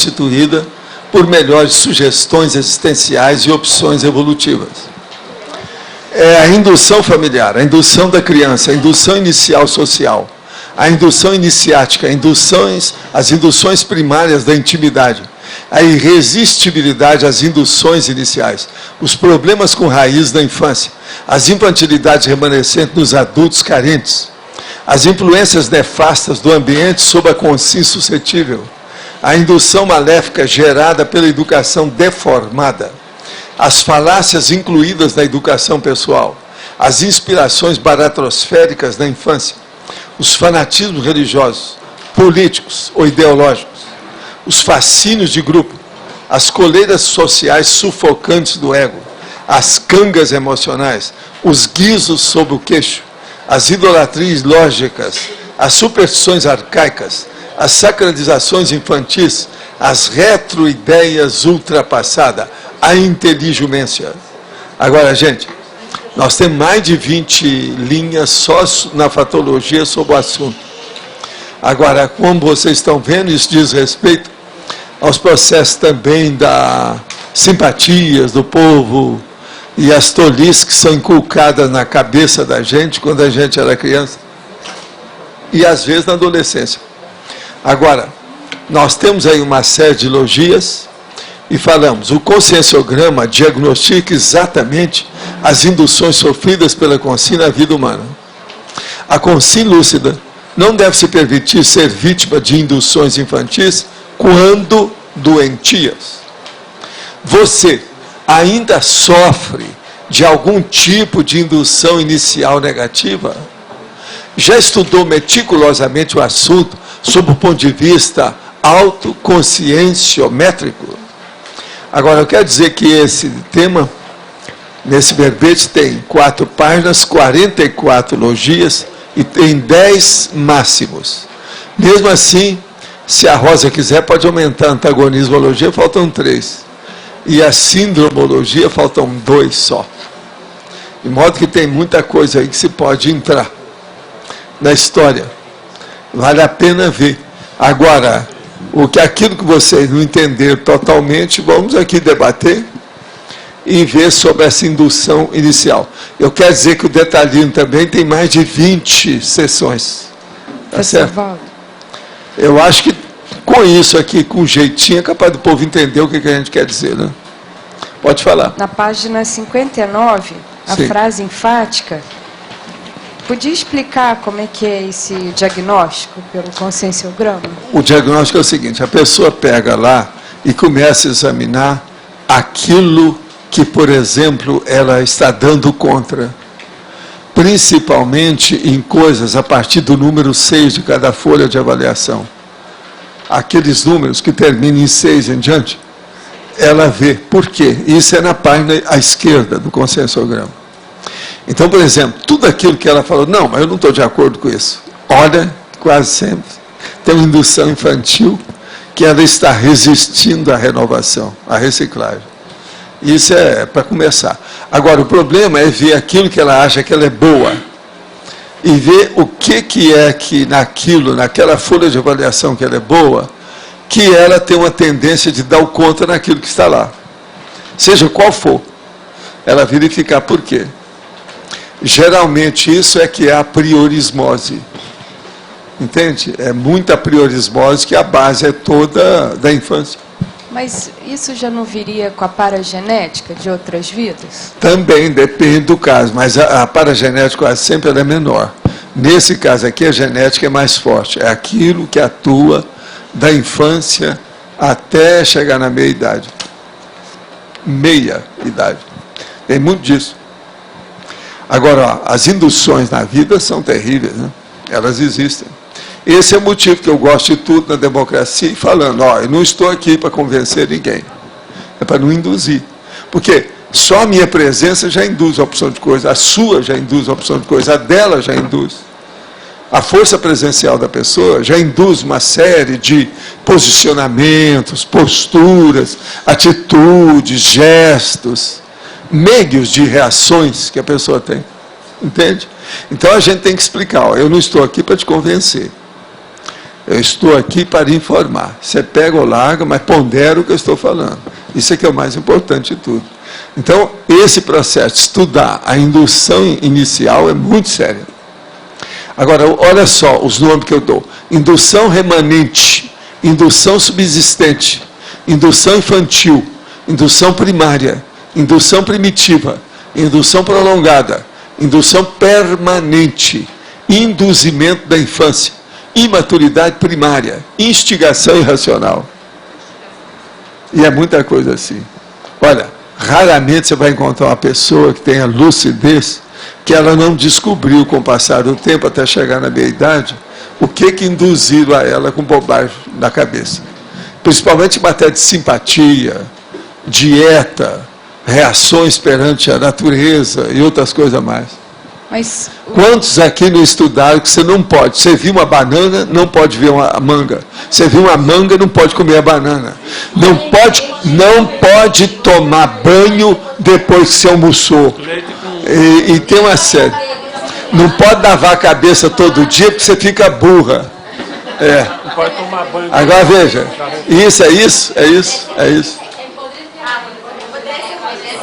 constituída por melhores sugestões existenciais e opções evolutivas. É a indução familiar, a indução da criança, a indução inicial social, a indução iniciática, as induções primárias da intimidade, a irresistibilidade às induções iniciais, os problemas com raiz da infância, as infantilidades remanescentes nos adultos carentes, as influências nefastas do ambiente sobre a consciência suscetível, a indução maléfica gerada pela educação deformada, as falácias incluídas na educação pessoal, as inspirações baratrosféricas da infância, os fanatismos religiosos, políticos ou ideológicos, os fascínios de grupo, as coleiras sociais sufocantes do ego, as cangas emocionais, os guizos sob o queixo, as idolatrias lógicas, as superstições arcaicas, as sacralizações infantis, as retroideias ultrapassadas, a inteligência. Agora, gente, nós temos mais de 20 linhas só na fatologia sobre o assunto. Agora, como vocês estão vendo, isso diz respeito aos processos também da simpatias do povo e as tolices que são inculcadas na cabeça da gente quando a gente era criança e às vezes na adolescência. Agora, nós temos aí uma série de logias e falamos, o conscienciograma diagnostica exatamente as induções sofridas pela consciência na vida humana. A consciência lúcida não deve se permitir ser vítima de induções infantis quando doentias. Você ainda sofre de algum tipo de indução inicial negativa? Já estudou meticulosamente o assunto sob o ponto de vista autoconscienciométrico? Agora, eu quero dizer que esse tema, nesse verbete, tem 4 páginas, 44 logias e tem 10 máximos. Mesmo assim, se a Rosa quiser, pode aumentar a antagonismologia, faltam 3. E a sindromologia, faltam 2 só. De modo que tem muita coisa aí que se pode entrar na história. Vale a pena ver. Agora, aquilo que vocês não entenderam totalmente, vamos aqui debater e ver sobre essa indução inicial. Eu quero dizer que o detalhinho também tem mais de 20 sessões. Tá certo? Eu acho que com isso aqui, com jeitinho, é capaz do povo entender o que a gente quer dizer, né? Pode falar. Na página 59, a Sim. frase enfática, podia explicar como é que é esse diagnóstico pelo conscienciograma? O diagnóstico é o seguinte, a pessoa pega lá e começa a examinar aquilo que, por exemplo, ela está dando contra. Principalmente em coisas a partir do número 6 de cada folha de avaliação. Aqueles números que terminam em 6 em diante, ela vê. Por quê? Isso é na página à esquerda do conscienciograma. Então, por exemplo, tudo aquilo que ela falou, não, mas eu não estou de acordo com isso. Olha, quase sempre, tem uma indução infantil que ela está resistindo à renovação, à reciclagem. Isso é para começar. Agora, o problema é ver aquilo que ela acha que ela é boa e ver o que é que naquela folha de avaliação que ela é boa, que ela tem uma tendência de dar o contra naquilo que está lá. Seja qual for. Ela verificar por quê. Geralmente isso é que é a priorismose. Entende? É muita priorismose que a base é toda da infância. Mas isso já não viria com a paragenética de outras vidas? Também, depende do caso, mas a paragenética quase sempre ela é menor. Nesse caso aqui, a genética é mais forte. É aquilo que atua da infância até chegar na meia-idade. Meia-idade. Tem muito disso. Agora, ó, as induções na vida são terríveis, né? Elas existem. Esse é o motivo que eu gosto de tudo na democracia e falando, ó, eu não estou aqui para convencer ninguém. É para não induzir. Porque só a minha presença já induz a opção de coisa, a sua já induz a opção de coisa, a dela já induz. A força presencial da pessoa já induz uma série de posicionamentos, posturas, atitudes, gestos, meios de reações que a pessoa tem. Entende? Então a gente tem que explicar, ó, eu não estou aqui para te convencer. Eu estou aqui para informar. Você pega ou larga, mas pondera o que eu estou falando. Isso é que é o mais importante de tudo. Então, esse processo de estudar a indução inicial é muito sério. Agora, olha só os nomes que eu dou. Indução remanente, indução subsistente, indução infantil, indução primária, indução primitiva, indução prolongada, indução permanente, induzimento da infância, imaturidade primária, instigação irracional. E é muita coisa assim. Olha, raramente você vai encontrar uma pessoa que tenha lucidez, que ela não descobriu com o passar do tempo, até chegar na meia-idade, o que induziram a ela com bobagem na cabeça. Principalmente em matéria de simpatia, dieta, reações perante a natureza e outras coisas mais. Mas Quantos aqui não estudaram que você não pode? Você viu uma banana, não pode ver uma manga. Você viu uma manga, não pode comer a banana. Não pode tomar banho depois que você almoçou. E tem uma série. Não pode lavar a cabeça todo dia porque você fica burra. Não pode tomar banho. Agora veja, isso.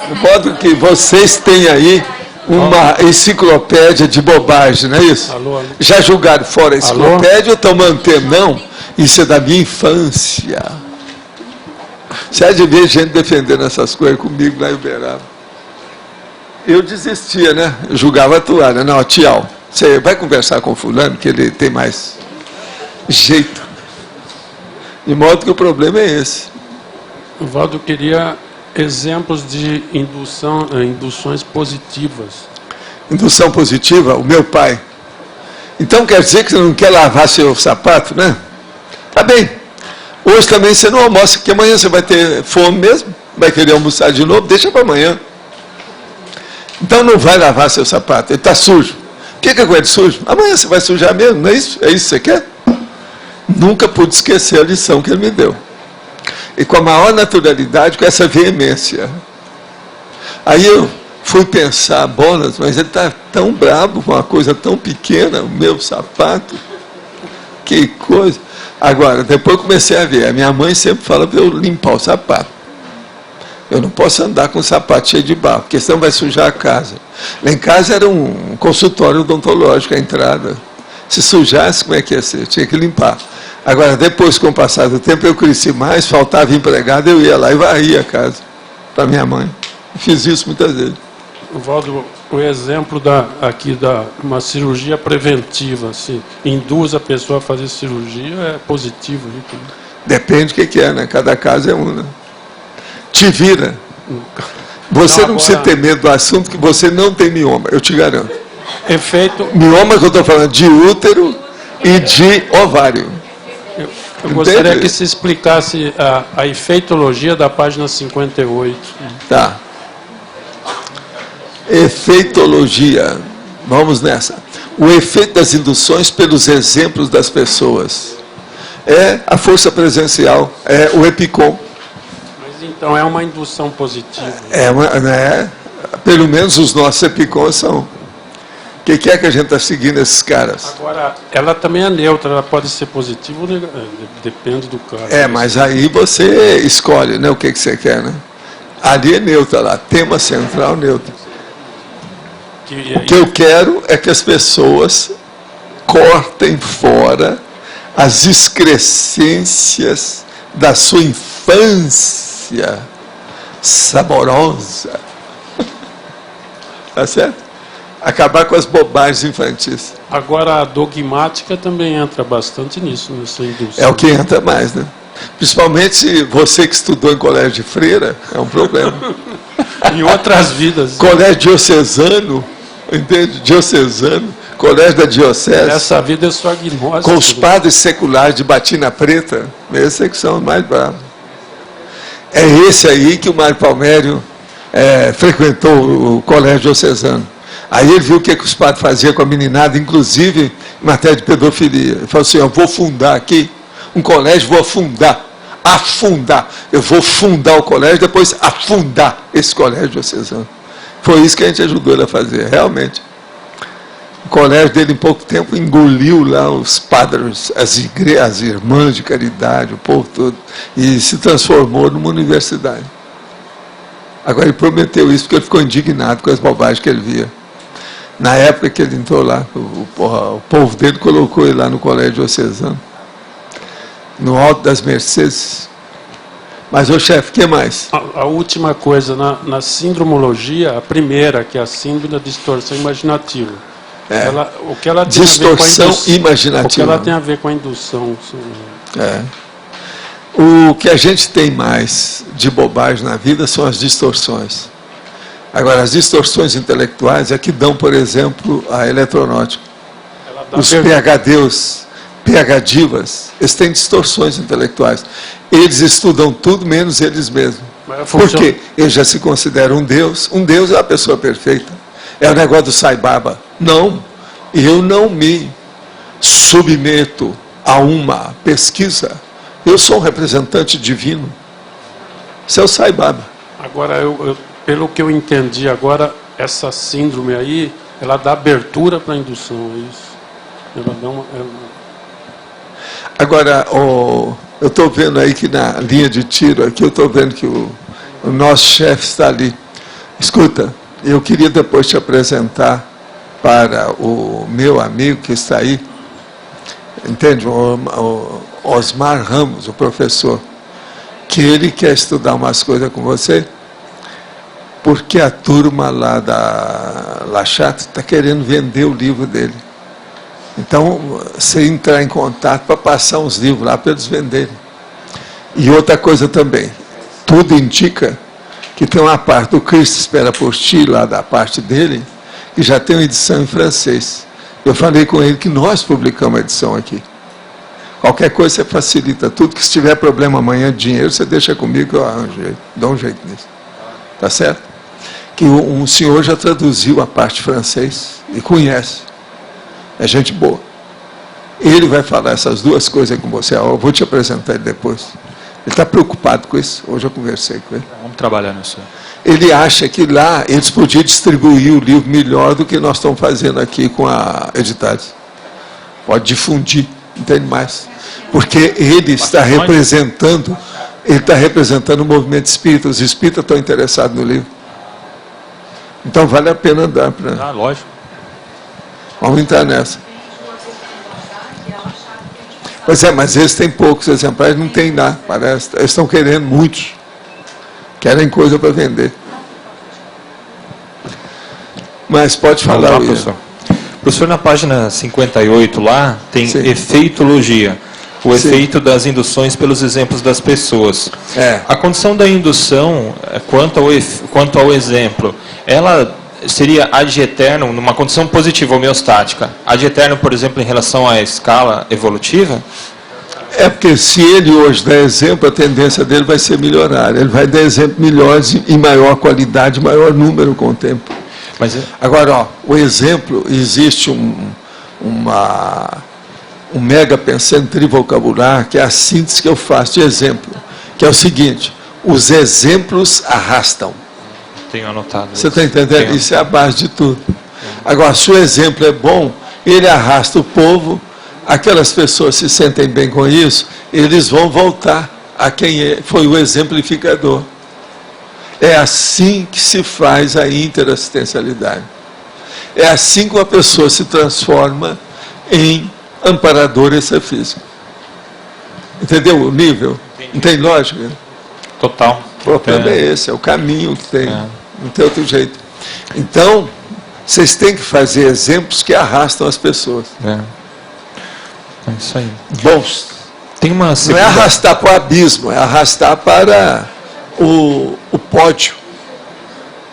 De modo que vocês têm aí uma enciclopédia de bobagem, não é isso? Alô. Já julgaram fora a enciclopédia ou estão mantendo? Não, isso é da minha infância. Você há de ver gente defendendo essas coisas comigo lá em Uberaba. Eu desistia, né? Eu julgava a toalha. Não, Tial, você vai conversar com o fulano, que ele tem mais jeito. De modo que o problema é esse. O Valdo queria exemplos de induções positivas. Indução positiva, o meu pai. Então quer dizer que você não quer lavar seu sapato, né? Tá bem. Hoje também você não almoça, porque amanhã você vai ter fome mesmo, vai querer almoçar de novo, deixa para amanhã. Então não vai lavar seu sapato, ele está sujo. O que é com ele sujo? Amanhã você vai sujar mesmo, não é isso? É isso que você quer? Nunca pude esquecer a lição que ele me deu. E com a maior naturalidade, com essa veemência. Aí eu fui pensar, Bonas, mas ele está tão bravo com uma coisa tão pequena, o meu sapato. Que coisa. Agora, depois comecei a ver, a minha mãe sempre fala para eu limpar o sapato. Eu não posso andar com o sapato cheio de barro, porque senão vai sujar a casa. Lá em casa era um consultório odontológico, a entrada. Se sujasse, como é que ia ser? Tinha que limpar. Agora, depois, com o passar do tempo, eu cresci mais, faltava empregado, eu ia lá e varria a casa para minha mãe. Fiz isso muitas vezes. Valdo, o exemplo aqui da uma cirurgia preventiva, se induz a pessoa a fazer cirurgia, é positivo. Viu? Depende do que é, né? Cada caso é um, né? Te vira. Você não precisa ter medo do assunto, que você não tem mioma, eu te garanto. Efeito. Mioma que eu estou falando de útero e de ovário. Eu gostaria que se explicasse a efeitologia da página 58. Tá. Efeitologia. Vamos nessa. O efeito das induções pelos exemplos das pessoas. É a força presencial, é o EPICOM. Mas então é uma indução positiva. Pelo menos os nossos EPICOM são. O que é que a gente está seguindo esses caras? Agora, ela também é neutra, ela pode ser positiva ou negativa, depende do caso. Mas aí você escolhe, né, o que você quer, né? Ali é neutra, lá, tema central neutro. O que eu quero é que as pessoas cortem fora as excrescências da sua infância saborosa. Tá certo? Acabar com as bobagens infantis. Agora, a dogmática também entra bastante nisso, nessa indução. É o que entra mais, né? Principalmente se você que estudou em colégio de freira, é um problema. Em outras vidas. Colégio diocesano, entende? Diocesano, colégio da diocese. Nessa vida eu sou agnóstico. Com os padres seculares de batina preta, esses é que são os mais bravos. É esse aí que o Mário Palmério frequentou o colégio diocesano. Aí ele viu o que os padres faziam com a meninada, inclusive em matéria de pedofilia. Ele falou assim, eu vou fundar aqui um colégio, vou afundar. Eu vou fundar o colégio, depois afundar esse colégio diocesano. Foi isso que a gente ajudou ele a fazer, realmente. O colégio dele, em pouco tempo, engoliu lá os padres, as irmãs de caridade, o povo todo, e se transformou numa universidade. Agora, ele prometeu isso porque ele ficou indignado com as bobagens que ele via. Na época que ele entrou lá, o povo dele colocou ele lá no colégio diocesano, no Alto das Mercedes. Mas, ô chefe, o que mais? A última coisa, na sindromologia, a primeira, que é a síndrome da distorção imaginativa. O que ela tem distorção imaginativa. O que ela tem a ver com a indução? O que a gente tem mais de bobagem na vida são as distorções. Agora, as distorções intelectuais é que dão, por exemplo, a eletronáutica. Os PhDs, PhDivas, eles têm distorções intelectuais. Eles estudam tudo menos eles mesmos. Por quê? Eles já se consideram um Deus. Um Deus é a pessoa perfeita. É o negócio do Sai Baba. Não, eu não me submeto a uma pesquisa. Eu sou um representante divino. Isso é o Sai Baba. Agora, pelo que eu entendi agora, essa síndrome aí, ela dá abertura para a indução, é isso? Ela dá uma... Agora, eu estou vendo aí que na linha de tiro, aqui eu estou vendo que o nosso chefe está ali. Escuta, eu queria depois te apresentar para o meu amigo que está aí, entende? O Osmar Ramos, o professor, que ele quer estudar umas coisas com você, porque a turma lá da La Chatre está querendo vender o livro dele. Então, você entrar em contato para passar uns livros lá para eles venderem. E outra coisa também, tudo indica que tem uma parte do Cristo Espera por Ti, lá da parte dele, que já tem uma edição em francês. Eu falei com ele que nós publicamos a edição aqui. Qualquer coisa você facilita tudo, que se tiver problema amanhã de dinheiro, você deixa comigo que eu arranjo, dou um jeito nisso. Tá certo? Que um senhor já traduziu a parte francês e conhece. É gente boa. Ele vai falar essas duas coisas com você. Eu vou te apresentar ele depois. Ele está preocupado com isso. Hoje eu conversei com ele. Vamos trabalhar nisso. Ele acha que lá eles podiam distribuir o livro melhor do que nós estamos fazendo aqui com a Editados. Pode difundir, entende mais? Porque ele está representando, o movimento espírita. Os espíritas estão interessados no livro. Então vale a pena andar para. Lógico. Vamos entrar nessa. Pois é, mas eles têm poucos exemplares, não tem nada, parece. Eles estão querendo muitos. Querem coisa para vender. Mas pode falar, lá, professor. Professor, na página 58 lá, tem efeitologia. O efeito das induções pelos exemplos das pessoas. A condição da indução, quanto ao exemplo, ela seria ad eterno, numa condição positiva, homeostática. Ad eterno, por exemplo, em relação à escala evolutiva? É porque se ele hoje der exemplo, a tendência dele vai ser melhorar. Ele vai dar exemplos melhores em maior qualidade, maior número com o tempo. Agora, o exemplo, existe um mega pensante trivocabular, que é a síntese que eu faço de exemplo, que é o seguinte: os exemplos arrastam. Tenho anotado. Você está entendendo? Isso é a base de tudo. Agora, se o exemplo é bom, ele arrasta o povo, aquelas pessoas se sentem bem com isso, eles vão voltar a quem foi o exemplificador. É assim que se faz a interassistencialidade. É assim que uma pessoa se transforma em amparador extrafísico. Entendeu o nível? Não tem lógica? Total. O problema é esse, é o caminho que tem. Não tem outro jeito. Então, vocês têm que fazer exemplos que arrastam as pessoas. É isso aí. Bons. Tem uma segunda... Não é arrastar para o abismo, é arrastar para o pódio,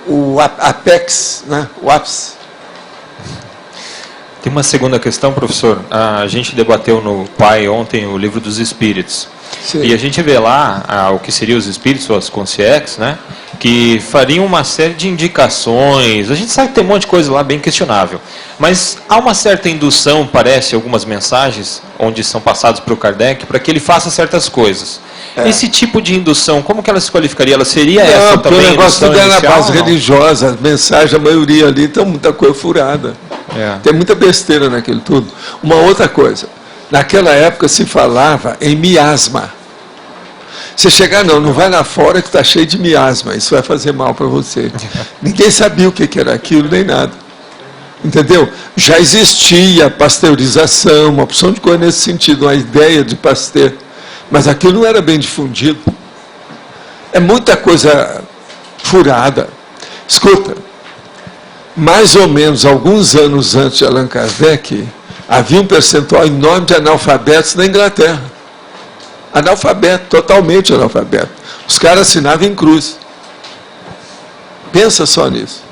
o apex, né? O ápice. Tem uma segunda questão, professor. A gente debateu no PAI ontem o Livro dos Espíritos. Sim. E a gente vê lá o que seriam os espíritos, ou as consciências, né? Que fariam uma série de indicações. A gente sabe que tem um monte de coisa lá bem questionável. Mas há uma certa indução, parece, algumas mensagens, onde são passados para o Kardec, para que ele faça certas coisas. Esse tipo de indução, como que ela se qualificaria? Ela seria essa também? O negócio tudo é na base religiosa, as mensagens, a maioria ali, tem muita coisa furada. Tem muita besteira naquilo tudo. Uma outra coisa, naquela época se falava em miasma. Você chegar, não vai lá fora que está cheio de miasma, isso vai fazer mal para você. Ninguém sabia o que era aquilo, nem nada. Entendeu? Já existia pasteurização, uma opção de coisa nesse sentido, uma ideia de Pasteur, mas aquilo não era bem difundido. É muita coisa furada. Escuta, mais ou menos alguns anos antes de Allan Kardec, havia um percentual enorme de analfabetos na Inglaterra. Analfabeto, totalmente analfabeto. Os caras assinavam em cruz. Pensa só nisso.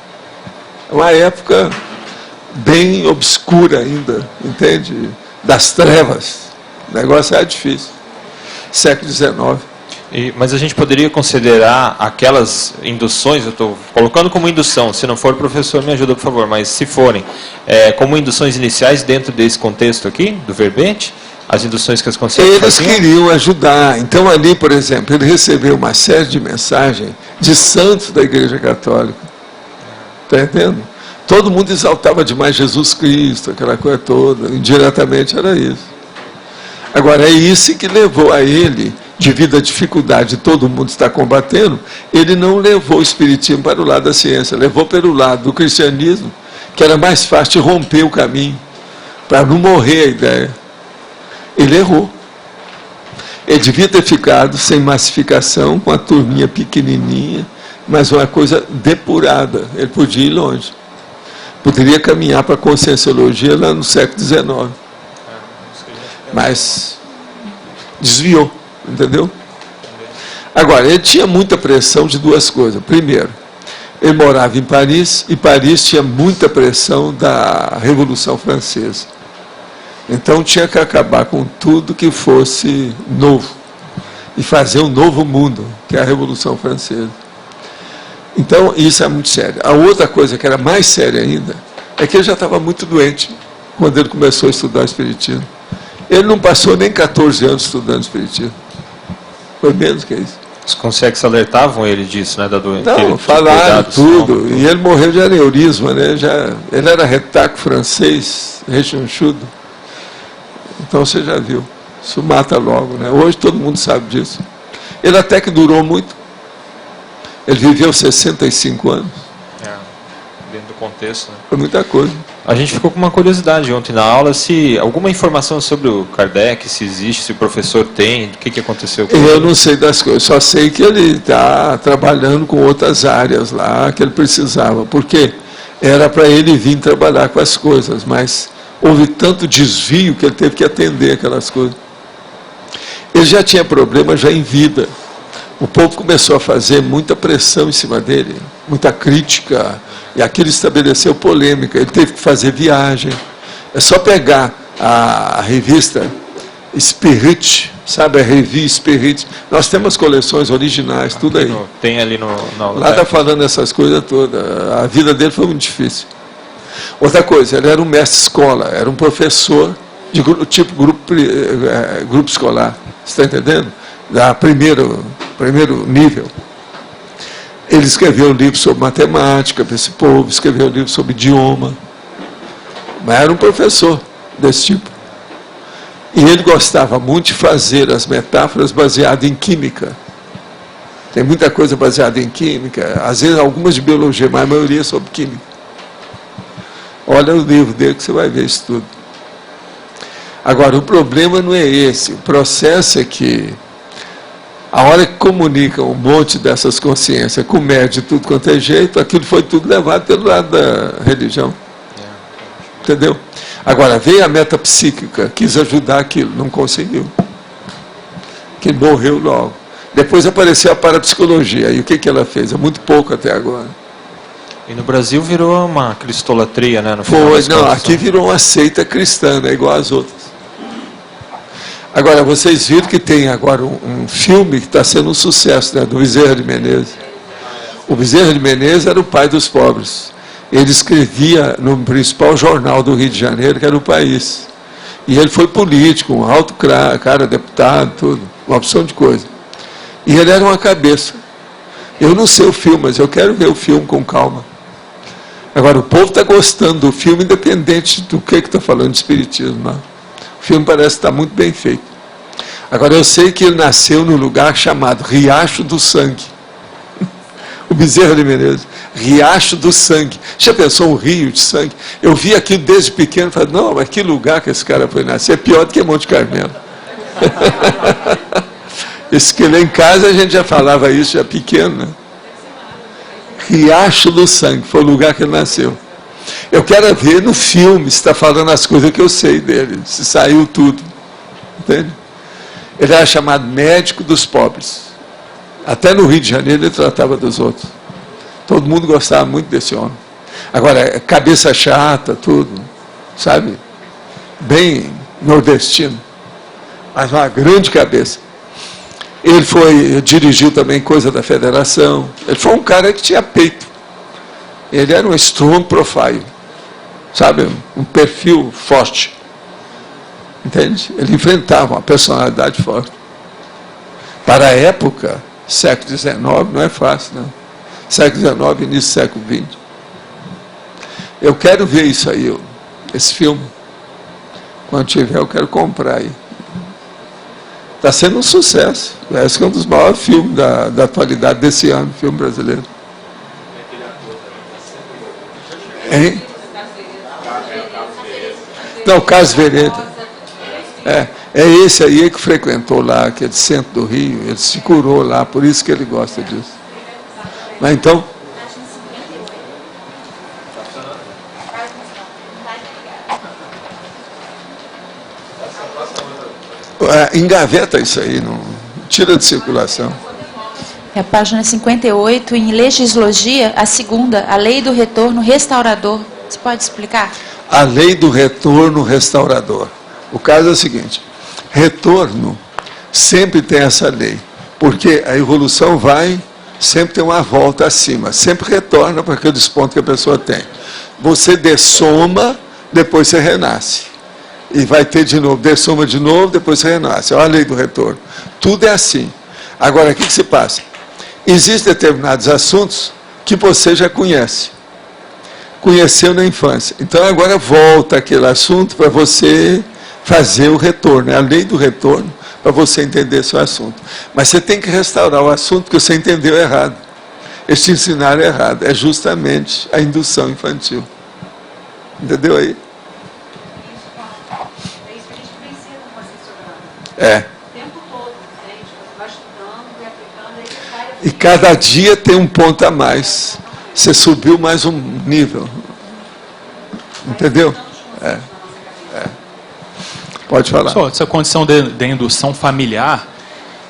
É uma época bem obscura ainda, entende? Das trevas. O negócio era difícil. Século XIX. Mas a gente poderia considerar aquelas induções, eu estou colocando como indução, se não for, professor, me ajuda, por favor, mas se forem, como induções iniciais dentro desse contexto aqui, do verbete, as induções que as consciências faziam? Eles queriam ajudar. Então, ali, por exemplo, ele recebeu uma série de mensagens de santos da Igreja Católica. Está entendendo? Todo mundo exaltava demais Jesus Cristo, aquela coisa toda. Indiretamente era isso. Agora, é isso que levou a ele, devido à dificuldade que todo mundo está combatendo, ele não levou o espiritismo para o lado da ciência, levou pelo lado do cristianismo, que era mais fácil de romper o caminho, para não morrer a ideia. Ele errou. Ele devia ter ficado sem massificação, com a turminha pequenininha, mas uma coisa depurada. Ele podia ir longe. Poderia caminhar para a conscienciologia lá no século XIX. Mas desviou, entendeu? Agora, ele tinha muita pressão de duas coisas. Primeiro, ele morava em Paris, e Paris tinha muita pressão da Revolução Francesa. Então tinha que acabar com tudo que fosse novo e fazer um novo mundo, que é a Revolução Francesa. Então isso é muito sério. A outra coisa que era mais séria ainda é que ele já estava muito doente quando ele começou a estudar o espiritismo. Ele não passou nem 14 anos estudando espiritismo. Foi menos que isso. Os consciências alertavam ele disso, né, da doença? Não, falaram tudo. E ele morreu de aneurisma, né? Ele era retaco francês, rechonchudo. Então você já viu. Isso mata logo, né? Hoje todo mundo sabe disso. Ele até que durou muito. Ele viveu 65 anos. Dentro do contexto, né? Foi muita coisa. A gente ficou com uma curiosidade ontem na aula, se alguma informação sobre o Kardec, se existe, se o professor tem, o que aconteceu com ele? Eu não sei das coisas, só sei que ele está trabalhando com outras áreas lá que ele precisava, porque era para ele vir trabalhar com as coisas, mas houve tanto desvio que ele teve que atender aquelas coisas. Ele já tinha problema já em vida. O povo começou a fazer muita pressão em cima dele, muita crítica, e aquilo estabeleceu polêmica. Ele teve que fazer viagem. É só pegar a revista Spirit, sabe, a Revue Spirit. Nós temos coleções originais, tudo aí. Tem ali no lá está falando essas coisas todas. A vida dele foi muito difícil. Outra coisa, ele era um mestre-escola, era um professor de tipo grupo escolar. Você está entendendo? Da primeiro nível. Ele escreveu um livro sobre matemática para esse povo, escreveu um livro sobre idioma. Mas era um professor desse tipo. E ele gostava muito de fazer as metáforas baseadas em química. Tem muita coisa baseada em química, às vezes algumas de biologia, mas a maioria sobre química. Olha o livro dele que você vai ver isso tudo. Agora, o problema não é esse. O processo é que a hora que comunicam um monte dessas consciências com médio de tudo quanto é jeito, aquilo foi tudo levado pelo lado da religião. Entendeu? Agora, veio a metapsíquica, quis ajudar aquilo, não conseguiu. Que morreu logo. Depois apareceu a parapsicologia, e o que ela fez? É muito pouco até agora. E no Brasil virou uma cristolatria, né? No final foi, não, aqui virou uma seita cristã, né, igual as outras. Agora, vocês viram que tem agora um filme que está sendo um sucesso, né, do Bezerra de Menezes. O Bezerra de Menezes era o pai dos pobres. Ele escrevia no principal jornal do Rio de Janeiro, que era o País. E ele foi político, um alto cara, deputado, tudo, uma opção de coisa. E ele era uma cabeça. Eu não sei o filme, mas eu quero ver o filme com calma. Agora, o povo está gostando do filme, independente do que está falando de espiritismo. Né? O filme parece estar muito bem feito. Agora, eu sei que ele nasceu num lugar chamado Riacho do Sangue. O Bezerra de Menezes. Riacho do Sangue. Já pensou um rio de sangue? Eu vi aquilo desde pequeno e falei, não, mas que lugar que esse cara foi nascer? É pior do que Monte Carmelo. Esse que lá em casa a gente já falava isso, já pequeno, né? Riacho do Sangue, foi o lugar que ele nasceu. Eu quero ver no filme se está falando as coisas que eu sei dele, se saiu tudo. Entende? Ele era chamado médico dos pobres. Até no Rio de Janeiro ele tratava dos outros. Todo mundo gostava muito desse homem. Agora, cabeça chata, tudo, sabe? Bem nordestino. Mas uma grande cabeça. Ele dirigiu também coisa da federação. Ele foi um cara que tinha peito. Ele era um strong profile. Sabe? Um perfil forte. Entende? Ele enfrentava uma personalidade forte. Para a época, século XIX, não é fácil, não. Século XIX, início do século XX. Eu quero ver isso aí, esse filme. Quando tiver, eu quero comprar aí. Está sendo um sucesso. Esse que é um dos maiores filmes da atualidade desse ano, filme brasileiro. Hein? Não, Carlos Vereda. É esse aí que frequentou lá, aquele centro do Rio, ele se curou lá, por isso que ele gosta disso. Mas então... engaveta isso aí, não tira de circulação. É a página 58, em Legislogia, a segunda, a lei do retorno restaurador. Você pode explicar? A lei do retorno restaurador. O caso é o seguinte, retorno sempre tem essa lei, porque a evolução sempre tem uma volta acima, sempre retorna para aqueles pontos que a pessoa tem. Você dessoma, depois você renasce. E vai ter de novo, dessoma de novo, depois você renasce. Olha a lei do retorno. Tudo é assim. Agora, o que se passa? Existem determinados assuntos que você já conhece. Conheceu na infância. Então, agora volta aquele assunto para você fazer o retorno. É a lei do retorno para você entender seu assunto. Mas você tem que restaurar o assunto que você entendeu errado. Eles te ensinaram errado. É justamente a indução infantil. Entendeu aí? É. E cada dia tem um ponto a mais. Você subiu mais um nível. Entendeu? Pode falar. Só, essa condição de indução familiar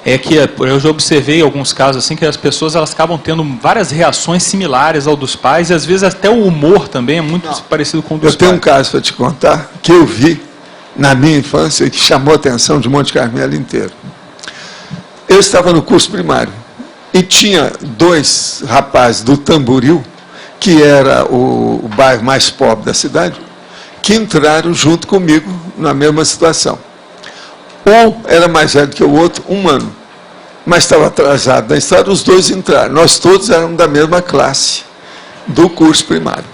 é que eu já observei alguns casos assim que as pessoas elas acabam tendo várias reações similares ao dos pais e às vezes até o humor também é muito parecido com o dos pais. Eu tenho um caso para te contar que eu vi na minha infância, que chamou a atenção de Monte Carmelo inteiro. Eu estava no curso primário e tinha 2 rapazes do Tamboril, que era o bairro mais pobre da cidade, que entraram junto comigo na mesma situação. Um era mais velho que o outro, 1 ano, mas estava atrasado na estrada, os 2 entraram. Nós todos éramos da mesma classe do curso primário.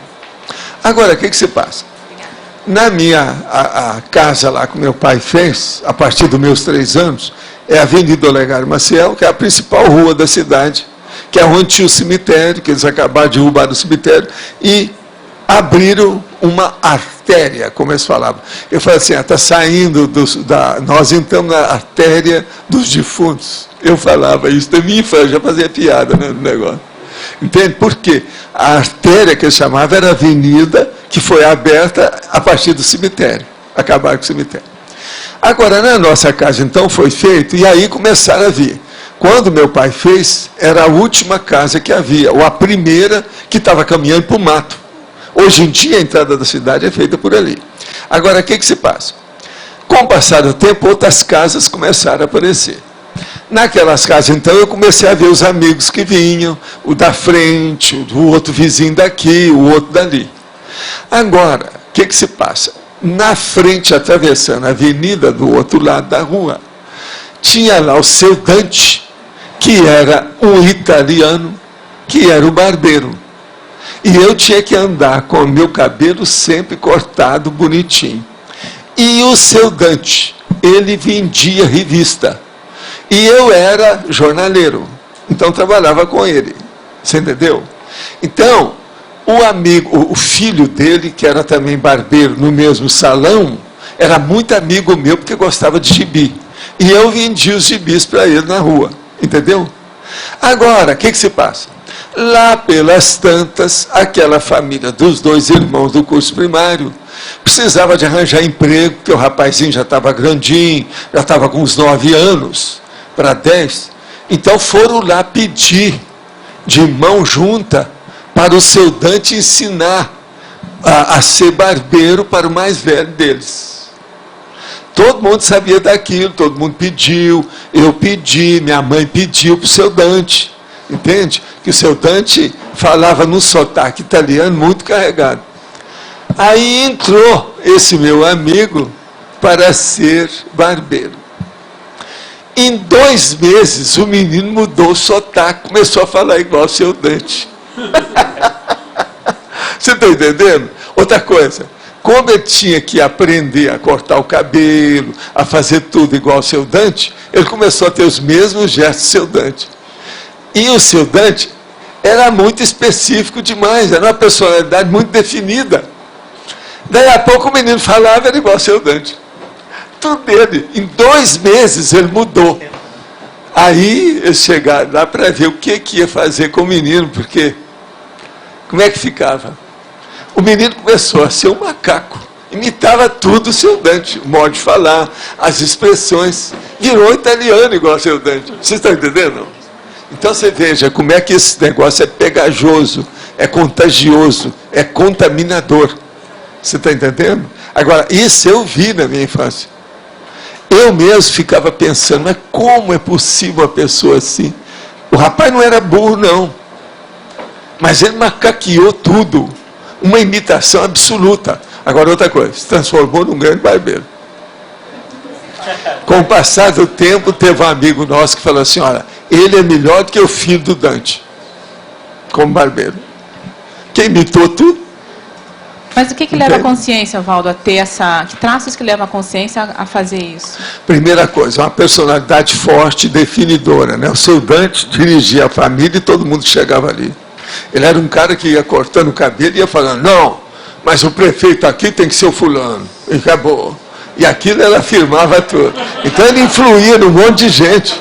Agora, o que se passa? Na minha a casa lá que meu pai fez, a partir dos meus 3 anos, é a Avenida Olegário Maciel, que é a principal rua da cidade, que é onde tinha o cemitério, que eles acabaram de derrubar do cemitério, e abriram uma artéria, como eles falavam. Eu falei assim, está saindo, nós entramos na artéria dos defuntos. Eu falava isso da minha infância, já fazia piada, né, no negócio. Entende? Por quê? A artéria que eles chamavam era a avenida que foi aberta a partir do cemitério. Acabaram com o cemitério. Agora, na nossa casa, então, foi feito, e aí começaram a vir. Quando meu pai fez, era a última casa que havia, ou a primeira que estava caminhando para o mato. Hoje em dia, a entrada da cidade é feita por ali. Agora, o que se passa? Com o passar do tempo, outras casas começaram a aparecer. Naquelas casas, então, eu comecei a ver os amigos que vinham, o da frente, o outro vizinho daqui, o outro dali. Agora, o que se passa? Na frente, atravessando a avenida do outro lado da rua, tinha lá o seu Dante, que era um italiano, que era o barbeiro. E eu tinha que andar com o meu cabelo sempre cortado, bonitinho. E o seu Dante, ele vendia revista. E eu era jornaleiro. Então trabalhava com ele. Você entendeu? Então, o filho dele, que era também barbeiro no mesmo salão, era muito amigo meu porque gostava de gibi. E eu vendia os gibis para ele na rua. Entendeu? Agora, o que se passa? Lá pelas tantas, aquela família dos 2 irmãos do curso primário precisava de arranjar emprego, porque o rapazinho já estava grandinho, já estava com uns 9 anos para 10. Então foram lá pedir de mão junta para o seu Dante ensinar a ser barbeiro para o mais velho deles. Todo mundo sabia daquilo, todo mundo pediu, eu pedi, minha mãe pediu para o seu Dante. Entende? Que o seu Dante falava num sotaque italiano muito carregado. Aí entrou esse meu amigo para ser barbeiro. Em 2 meses, o menino mudou o sotaque, começou a falar igual ao seu Dante. Você está entendendo? Outra coisa, como ele tinha que aprender a cortar o cabelo, a fazer tudo igual ao seu Dante, ele começou a ter os mesmos gestos do seu Dante. E o seu Dante era muito específico demais, era uma personalidade muito definida. Daí a pouco o menino falava, era igual ao seu Dante. Tudo dele. Em 2 meses ele mudou. Aí eles chegaram lá para ver o que ia fazer com o menino, porque como é que ficava? O menino começou a ser um macaco. Imitava tudo o seu Dante, o modo de falar, as expressões. Virou italiano igual ao seu Dante. Vocês estão entendendo? Então você veja como é que esse negócio é pegajoso, é contagioso, é contaminador. Você está entendendo? Agora, isso eu vi na minha infância. Eu mesmo ficava pensando, mas como é possível uma pessoa assim? O rapaz não era burro, não. Mas ele macaqueou tudo. Uma imitação absoluta. Agora, outra coisa, se transformou num grande barbeiro. Com o passar do tempo, teve um amigo nosso que falou assim, olha, ele é melhor do que o filho do Dante, como barbeiro. Que imitou tudo. Mas o que leva a consciência, Valdo, a ter essa... Que traços que levam a consciência a fazer isso? Primeira coisa, uma personalidade forte, definidora, né? O seu Dante dirigia a família e todo mundo chegava ali. Ele era um cara que ia cortando o cabelo e ia falando, não, mas o prefeito aqui tem que ser o fulano. E acabou. E aquilo ele afirmava tudo. Então ele influía num monte de gente.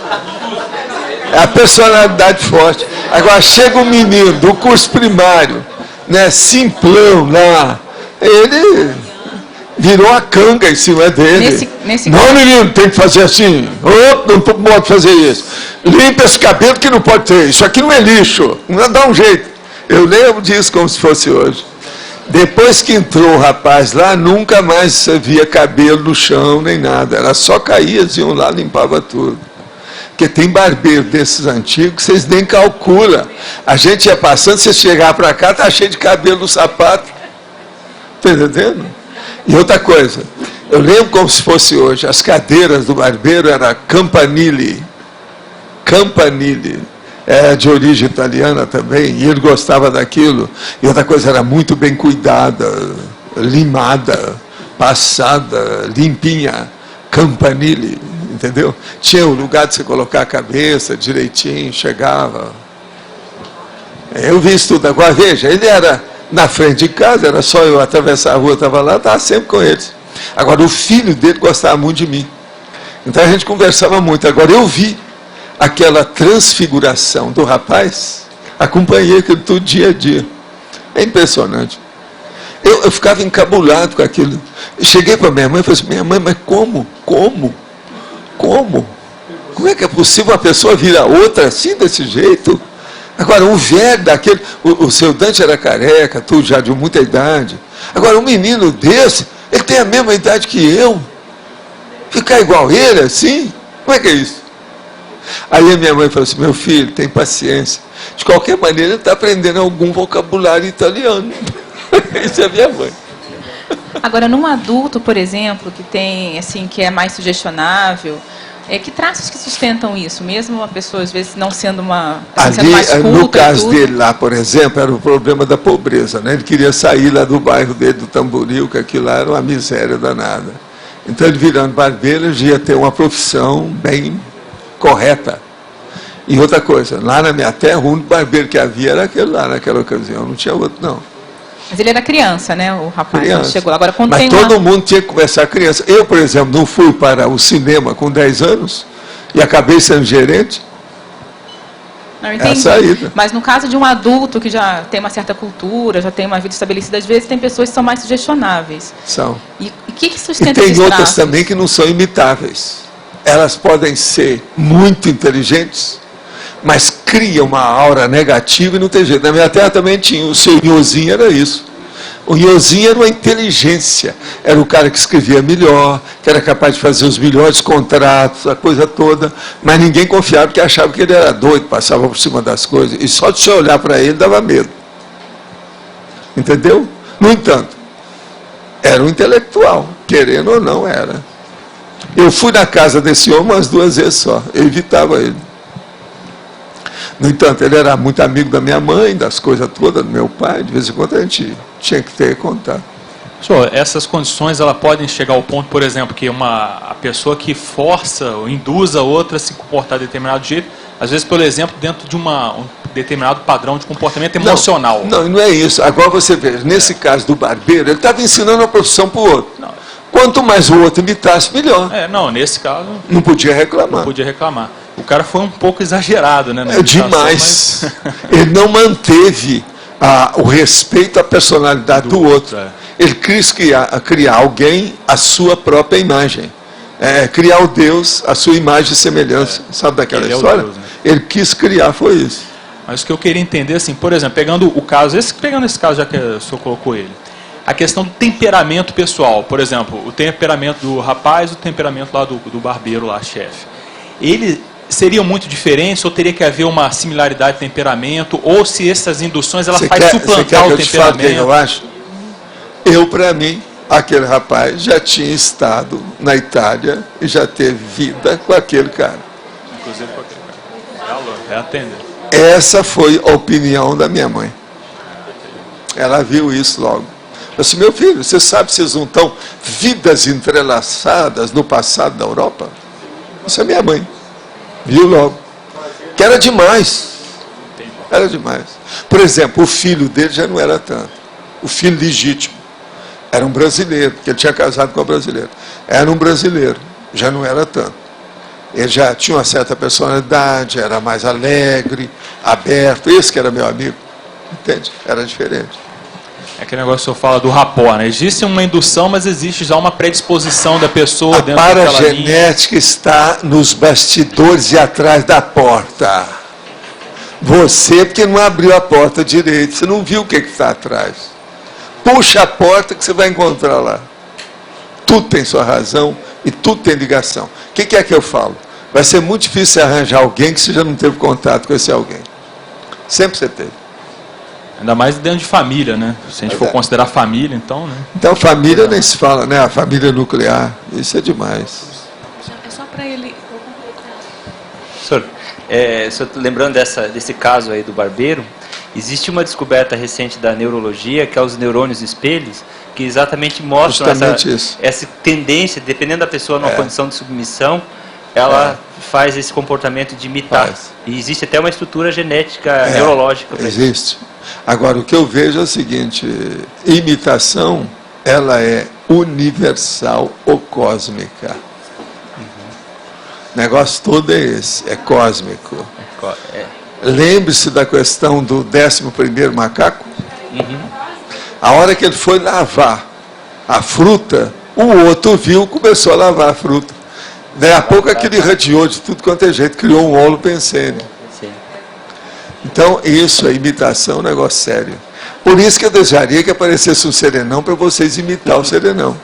É a personalidade forte. Agora chega um menino do curso primário, né, simplão lá, ele virou a canga em cima dele. Não, menino, tem que fazer assim. Não pode fazer isso. Limpa esse cabelo que não pode ter. Isso aqui não é lixo. Não dá um jeito. Eu lembro disso como se fosse hoje. Depois que entrou o rapaz lá, nunca mais via cabelo no chão, nem nada. Era só caía, eles iam lá, limpava tudo. Porque tem barbeiro desses antigos, vocês nem calculam. A gente ia passando, você chegar para cá, tá cheio de cabelo no sapato. Está entendendo? E outra coisa, eu lembro como se fosse hoje, as cadeiras do barbeiro eram Campanile. Campanile. É de origem italiana também, e ele gostava daquilo. E outra coisa, era muito bem cuidada, limada, passada, limpinha. Campanile, entendeu? Tinha o lugar de você colocar a cabeça direitinho, chegava. Eu vi isso tudo. Agora, veja, ele era na frente de casa, era só eu atravessar a rua, estava lá, estava sempre com eles. Agora, o filho dele gostava muito de mim. Então, a gente conversava muito. Agora, eu vi aquela transfiguração do rapaz, acompanhei aquilo tudo dia a dia. É impressionante. Eu ficava encabulado com aquilo. Cheguei para minha mãe e falei assim, minha mãe, mas como? Como é que é possível uma pessoa virar outra assim, desse jeito? Agora, um velho daquele, o seu Dante era careca, tudo já de muita idade. Agora, um menino desse, ele tem a mesma idade que eu. Ficar igual ele, assim? Como é que é isso? Aí a minha mãe falou assim, meu filho, tem paciência. De qualquer maneira, ele está aprendendo algum vocabulário italiano. Isso é a minha mãe. Agora, num adulto, por exemplo, que tem, assim, que é mais sugestionável, Que traços que sustentam isso? Mesmo a pessoa, às vezes, não sendo ali, sendo mais culta, no caso dele lá, por exemplo, era o problema da pobreza, né? Ele queria sair lá do bairro dele, do Tamboril, que aquilo lá era uma miséria danada. Então, ele virando barbeiro, ele ia ter uma profissão bem correta. E outra coisa, lá na minha terra, o único barbeiro que havia era aquele lá, naquela ocasião, não tinha outro, não. Mas ele era criança, né? O rapaz Criança. chegou lá. Agora, quando Mas tem todo mundo tinha que começar criança. Eu, por exemplo, não fui para o cinema com 10 anos e acabei sendo gerente. Não, entendi. É a saída. Mas no caso de um adulto que já tem uma certa cultura, já tem uma vida estabelecida, às vezes tem pessoas que são mais sugestionáveis. São. E o que E sustenta tem esses outras traços? também que não são imitáveis. Elas podem ser muito inteligentes, mas criam uma aura negativa e não tem jeito. Na minha terra também tinha, o seu Nhozinho era isso. O Nhozinho era uma inteligência, era o cara que escrevia melhor, que era capaz de fazer os melhores contratos, a coisa toda, mas ninguém confiava porque achava que ele era doido, passava por cima das coisas, e só de você olhar para ele dava medo. Entendeu? No entanto, era um intelectual, querendo ou não era. Eu fui na casa desse homem umas 2 vezes só, eu evitava ele. No entanto, ele era muito amigo da minha mãe, das coisas todas, do meu pai, de vez em quando a gente tinha que ter contato. Senhor, essas condições elas podem chegar ao ponto, por exemplo, que a pessoa que força ou induz a outra a se comportar de determinado jeito, às vezes, por exemplo, dentro de um determinado padrão de comportamento emocional. Não é isso. Agora você vê, nesse caso do barbeiro, ele estava ensinando a profissão para o outro. Não. Quanto mais o outro imitasse, melhor. Não, nesse caso... Não podia reclamar. Não podia reclamar. O cara foi um pouco exagerado, né? É demais. Mas... Ele não manteve o respeito à personalidade do outro. Ele quis criar alguém à sua própria imagem. Criar o Deus à sua imagem e semelhança. Sabe daquela história? Deus, né? Ele quis criar, foi isso. Mas o que eu queria entender, assim, por exemplo, pegando esse caso, já que o senhor colocou ele, a questão do temperamento pessoal, por exemplo, o temperamento do rapaz, o temperamento lá do barbeiro lá, chefe. Ele seriam muito diferentes ou teria que haver uma similaridade de temperamento, ou se essas induções elas fazem suplantar o temperamento? Que eu acho? Para mim, aquele rapaz já tinha estado na Itália e já teve vida com aquele cara. Inclusive com aquele cara. É atender. Essa foi a opinião da minha mãe. Ela viu isso logo. Eu disse, meu filho, você sabe se vocês não estão vidas entrelaçadas no passado da Europa? Isso é minha mãe. Viu logo. Que era demais. Era demais. Por exemplo, o filho dele já não era tanto. O filho legítimo. Era um brasileiro, porque ele tinha casado com uma brasileira. Era um brasileiro, já não era tanto. Ele já tinha uma certa personalidade, era mais alegre, aberto. Esse que era meu amigo. Entende? Era diferente. É aquele negócio que o senhor fala do rapó, né? Existe uma indução, mas existe já uma predisposição da pessoa dentro daquela linha. A paragenética está nos bastidores e atrás da porta. Você, porque não abriu a porta direito, você não viu o que está atrás. Puxa a porta que você vai encontrar lá. Tudo tem sua razão e tudo tem ligação. O que é que eu falo? Vai ser muito difícil arranjar alguém que você já não teve contato com esse alguém. Sempre você teve. Ainda mais dentro de família, né? Se a gente for considerar família, então, né? Então, família nem se fala, né? A família nuclear, isso é demais. É só para ele... Senhor, lembrando desse caso aí do barbeiro, existe uma descoberta recente da neurologia, que é os neurônios espelhos, que exatamente mostram essa tendência, dependendo da pessoa numa condição de submissão, ela faz esse comportamento de imitar. E existe até uma estrutura genética neurológica. Existe. Agora, o que eu vejo é o seguinte, imitação, ela é universal ou cósmica. O negócio todo é esse, é cósmico. Lembre-se da questão do 11º macaco. A hora que ele foi lavar a fruta, o outro viu, começou a lavar a fruta. Daí a pouco aquilo irradiou de tudo quanto é jeito, criou um holopensene. Então, isso, a imitação é um negócio sério. Por isso que eu desejaria que aparecesse um serenão para vocês imitar o serenão.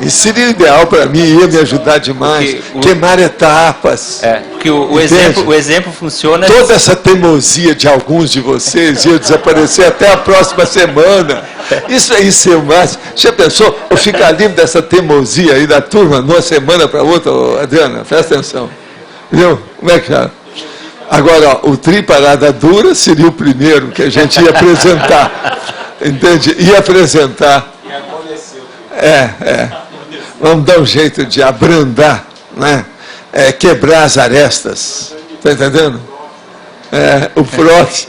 Isso seria ideal para mim, ia me ajudar demais. Queimar etapas. Porque o exemplo funciona... Toda essa teimosia de alguns de vocês ia desaparecer até a próxima semana. Isso aí, seu Márcio. Já pensou? Eu ficar livre dessa teimosia aí da turma, de uma semana para outra, Adriana, presta atenção. Viu? Como é que é? Agora, ó, o Tri Parada Dura seria o primeiro que a gente ia apresentar. Entende? Ia apresentar. Vamos dar um jeito de abrandar, né? Quebrar as arestas. Está entendendo? O prof.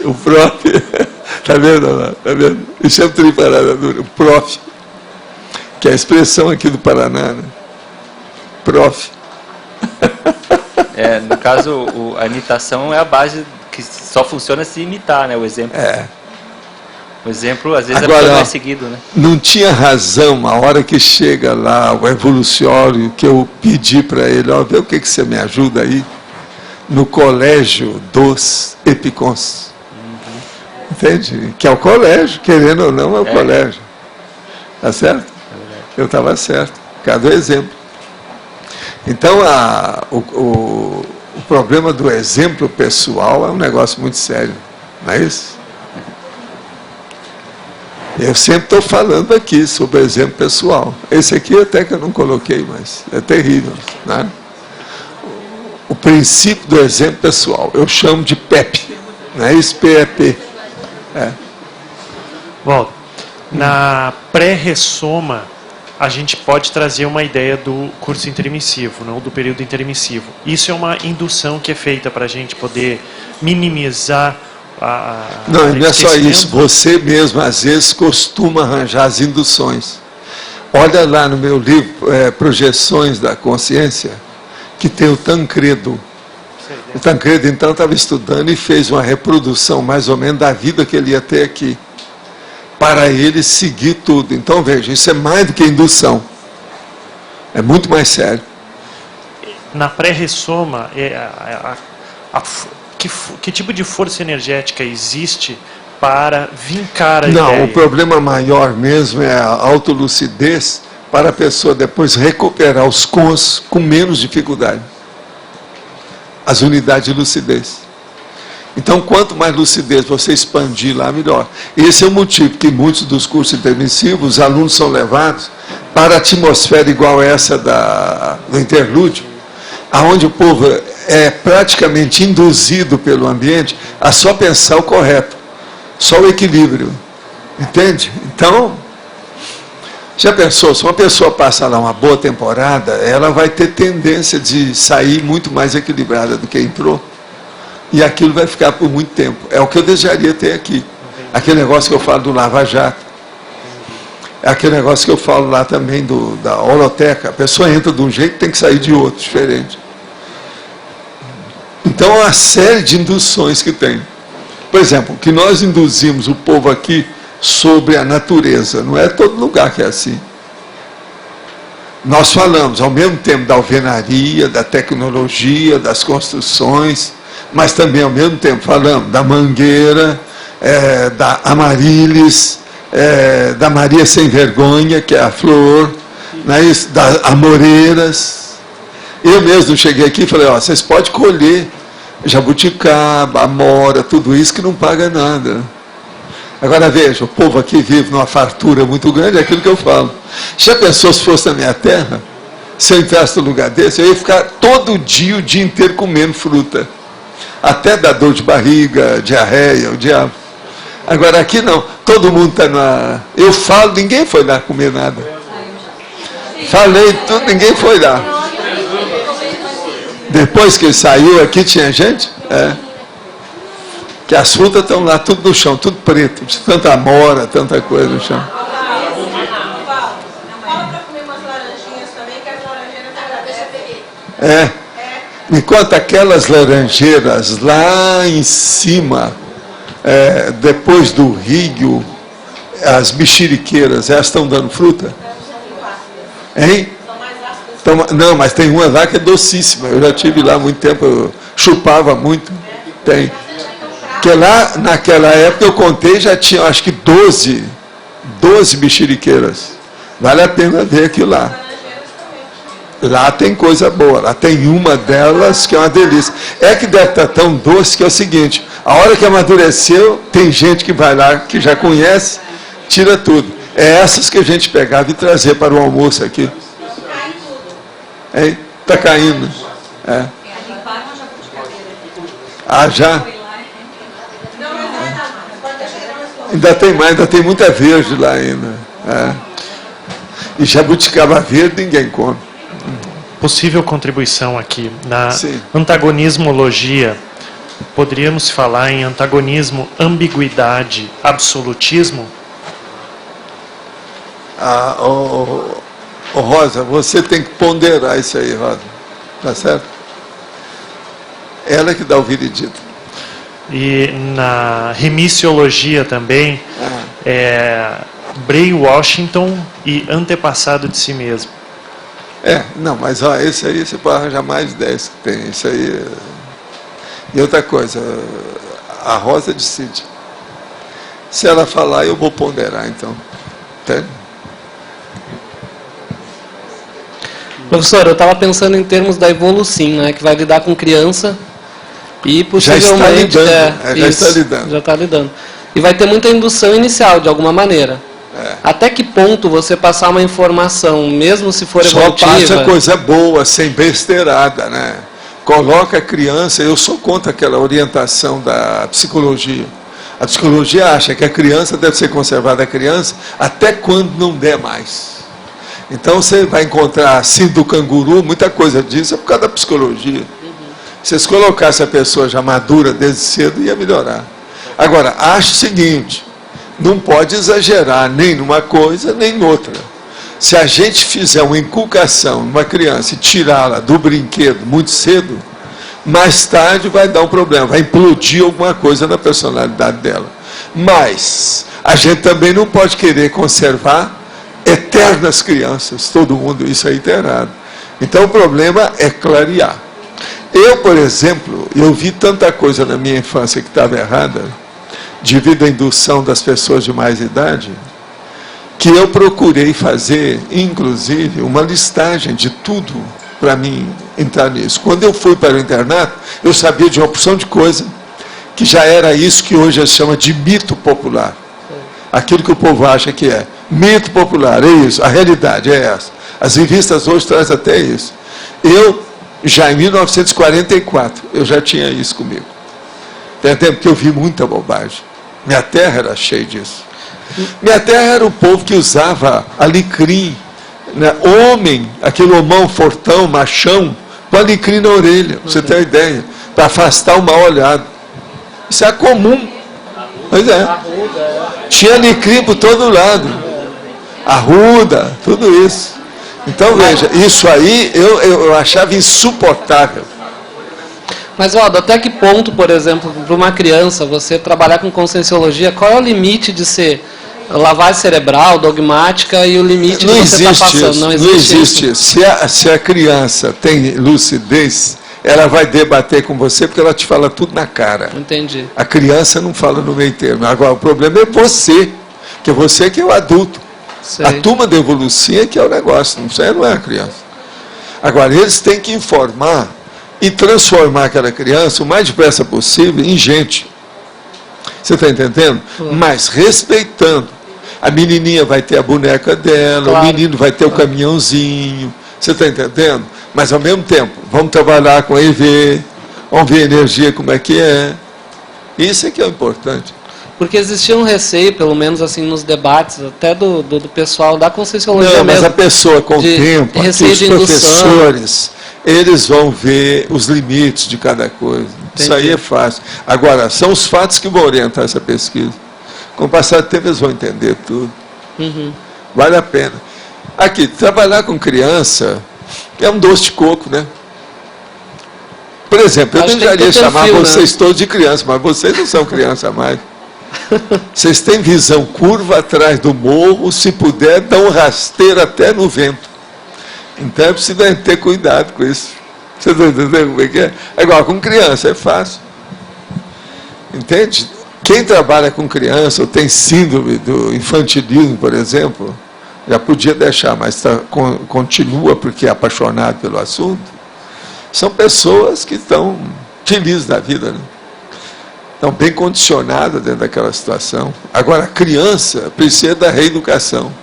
Está vendo lá? Tá vendo? Isso é o Tri Parada Dura, o prof. Que é a expressão aqui do Paraná, né? Prof. No caso, a imitação é a base que só funciona se imitar, né? O exemplo. O exemplo, às vezes, agora, não é seguido, né? Não tinha razão, a hora que chega lá o evoluciório, que eu pedi para ele, vê o que você me ajuda aí, no colégio dos Epicons. Entende? Que é o colégio, querendo ou não, é o colégio. Tá certo? Eu estava certo, por causa do exemplo. Então, o problema do exemplo pessoal é um negócio muito sério, não é isso? Eu sempre estou falando aqui sobre o exemplo pessoal. Esse aqui até que eu não coloquei, mas é terrível, né? O princípio do exemplo pessoal, eu chamo de PEP, não é isso? PEP. Waldo, na pré-ressoma, a gente pode trazer uma ideia do curso intermissivo, não do período intermissivo. Isso é uma indução que é feita para a gente poder minimizar não é só isso. Você mesmo, às vezes, costuma arranjar as induções. Olha lá no meu livro, Projeções da Consciência, que tem o Tancredo. O Tancredo, então, estava estudando e fez uma reprodução, mais ou menos, da vida que ele ia ter aqui, para ele seguir tudo. Então, veja, isso é mais do que indução. É muito mais sério. Na pré-ressoma, que tipo de força energética existe para vincar a ideia? Não, o problema maior mesmo é a autolucidez para a pessoa depois recuperar os cons com menos dificuldade. As unidades de lucidez. Então, quanto mais lucidez você expandir lá, melhor. Esse é o motivo que muitos dos cursos intermissivos, os alunos são levados para a atmosfera igual essa do interlúdio, aonde o povo é praticamente induzido pelo ambiente a só pensar o correto, só o equilíbrio, entende? Então, já pensou, se uma pessoa passa lá uma boa temporada, ela vai ter tendência de sair muito mais equilibrada do que entrou, e aquilo vai ficar por muito tempo. É o que eu desejaria ter aqui, aquele negócio que eu falo do Lava Jato, é aquele negócio que eu falo lá também da holoteca, a pessoa entra de um jeito e tem que sair de outro, diferente. Então, há uma série de induções que tem. Por exemplo, que nós induzimos o povo aqui sobre a natureza. Não é todo lugar que é assim. Nós falamos, ao mesmo tempo, da alvenaria, da tecnologia, das construções, mas também, ao mesmo tempo, falamos da Mangueira, da Amarilis, da Maria Sem Vergonha, que é a Flor, né, das Amoreiras. Eu mesmo cheguei aqui e falei, vocês podem colher jabuticaba, amora, tudo isso que não paga nada. Agora veja, o povo aqui vive numa fartura muito grande, é aquilo que eu falo. Já pensou se fosse na minha terra? Se eu entrasse no lugar desse, eu ia ficar todo dia, o dia inteiro comendo fruta. Até dar dor de barriga, diarreia, o diabo. Agora aqui não, todo mundo está na... Eu falo, ninguém foi lá comer nada. Falei tudo, ninguém foi lá. Depois que ele saiu aqui, tinha gente? Que as frutas estão lá, tudo no chão, tudo preto, de tanta amora, tanta coisa no chão. Enquanto aquelas laranjeiras lá em cima, depois do rio, as mexeriqueiras, elas estão dando fruta? Hein? Não, mas tem uma lá que é docíssima. Eu já tive lá há muito tempo, eu chupava muito. Tem. Porque lá, naquela época, eu contei, já tinha, acho que 12 mexeriqueiras. Vale a pena ver aquilo lá. Lá tem coisa boa, lá tem uma delas que é uma delícia. É que deve estar tão doce que é o seguinte, a hora que amadureceu, tem gente que vai lá, que já conhece, tira tudo. É essas que a gente pegava e trazia para o almoço aqui. Está caindo. É. Ah, já? Ainda tem mais, ainda tem muita verde lá ainda. É. E jabuticaba verde ninguém come. Possível contribuição aqui. Na Sim. antagonismologia, poderíamos falar em antagonismo, ambiguidade, absolutismo? Rosa, você tem que ponderar isso aí, Rosa. Tá certo? Ela que dá o veredito. E na remissiologia também, Bray Washington e antepassado de si mesmo. Não, mas ó, esse aí você pode arranjar mais 10 que tem. Isso aí. E outra coisa, a Rosa decide. Se ela falar, eu vou ponderar, então. Entende? Professor, eu estava pensando em termos da Evolucim, né, que vai lidar com criança e possivelmente... Já está lidando. Já está lidando. E vai ter muita indução inicial, de alguma maneira. Até que ponto você passar uma informação, mesmo se for evolutiva... Só passa coisa boa, sem besteirada, né? Coloca a criança... Eu sou contra aquela orientação da psicologia. A psicologia acha que a criança deve ser conservada a criança até quando não der mais. Então você vai encontrar assim do canguru, muita coisa disso é por causa da psicologia. Se vocês colocassem a pessoa já madura desde cedo, ia melhorar. Agora, acho o seguinte, não pode exagerar nem numa coisa, nem noutra. Se a gente fizer uma inculcação numa criança e tirá-la do brinquedo muito cedo, mais tarde vai dar um problema, vai implodir alguma coisa na personalidade dela. Mas a gente também não pode querer conservar eternas crianças, todo mundo, isso aí está errado. Então o problema é clarear. Eu, por exemplo, eu vi tanta coisa na minha infância que estava errada, devido à indução das pessoas de mais idade, que eu procurei fazer, inclusive, uma listagem de tudo para mim entrar nisso. Quando eu fui para o internato, eu sabia de uma porção de coisa que já era isso que hoje se chama de mito popular. Aquilo que o povo acha que é. Mito popular, é isso, a realidade é essa. As revistas hoje trazem até isso. Eu, já em 1944, eu já tinha isso comigo. Entendeu? Porque eu vi muita bobagem. Minha terra era cheia disso. Minha terra era o povo que usava alecrim, né? Homem, aquele homão fortão, machão, com alecrim na orelha, pra você ter uma ideia, para afastar o mal olhado. Isso é comum. Pois é. Tinha alecrim por todo lado. Arruda, tudo isso. Então veja, isso aí eu achava insuportável. Mas, Waldo, até que ponto, por exemplo, para uma criança, você trabalhar com conscienciologia, qual é o limite de ser lavagem cerebral, dogmática e o limite que você está passando? Não existe isso. Se a criança tem lucidez, ela vai debater com você porque ela te fala tudo na cara. Entendi. A criança não fala no meio termo. Agora, o problema é você, que você que é o adulto. Sei. A turma da evolução que é o negócio, não é a criança. Agora, eles têm que informar e transformar aquela criança o mais depressa possível em gente. Você está entendendo? Mas respeitando. A menininha vai ter a boneca dela, claro. O menino vai ter o caminhãozinho. Você está entendendo? Mas, ao mesmo tempo, vamos trabalhar com EV, vamos ver a energia como é que é. Isso é que é o importante. Porque existia um receio, pelo menos assim nos debates, até do pessoal da conscienciologia mesmo. Mas a pessoa, com o tempo, aqui, os professores, eles vão ver os limites de cada coisa. Entendi. Isso aí é fácil. Agora, são os fatos que vão orientar essa pesquisa. Com o passar do tempo, eles vão entender tudo. Uhum. Vale a pena. Aqui, trabalhar com criança é um doce de coco, né? Por exemplo, eu deveria chamar vocês todos de criança, mas vocês não são criança mais. Vocês têm visão curva atrás do morro, se puder, dão um rasteiro até no vento. Então é preciso ter cuidado com isso. Você está entendendo como é que é? Agora, com criança é fácil. Entende? Quem trabalha com criança ou tem síndrome do infantilismo, por exemplo, já podia deixar, mas continua porque é apaixonado pelo assunto, são pessoas que estão felizes da vida, né? Estão bem condicionadas dentro daquela situação. Agora, a criança precisa da reeducação.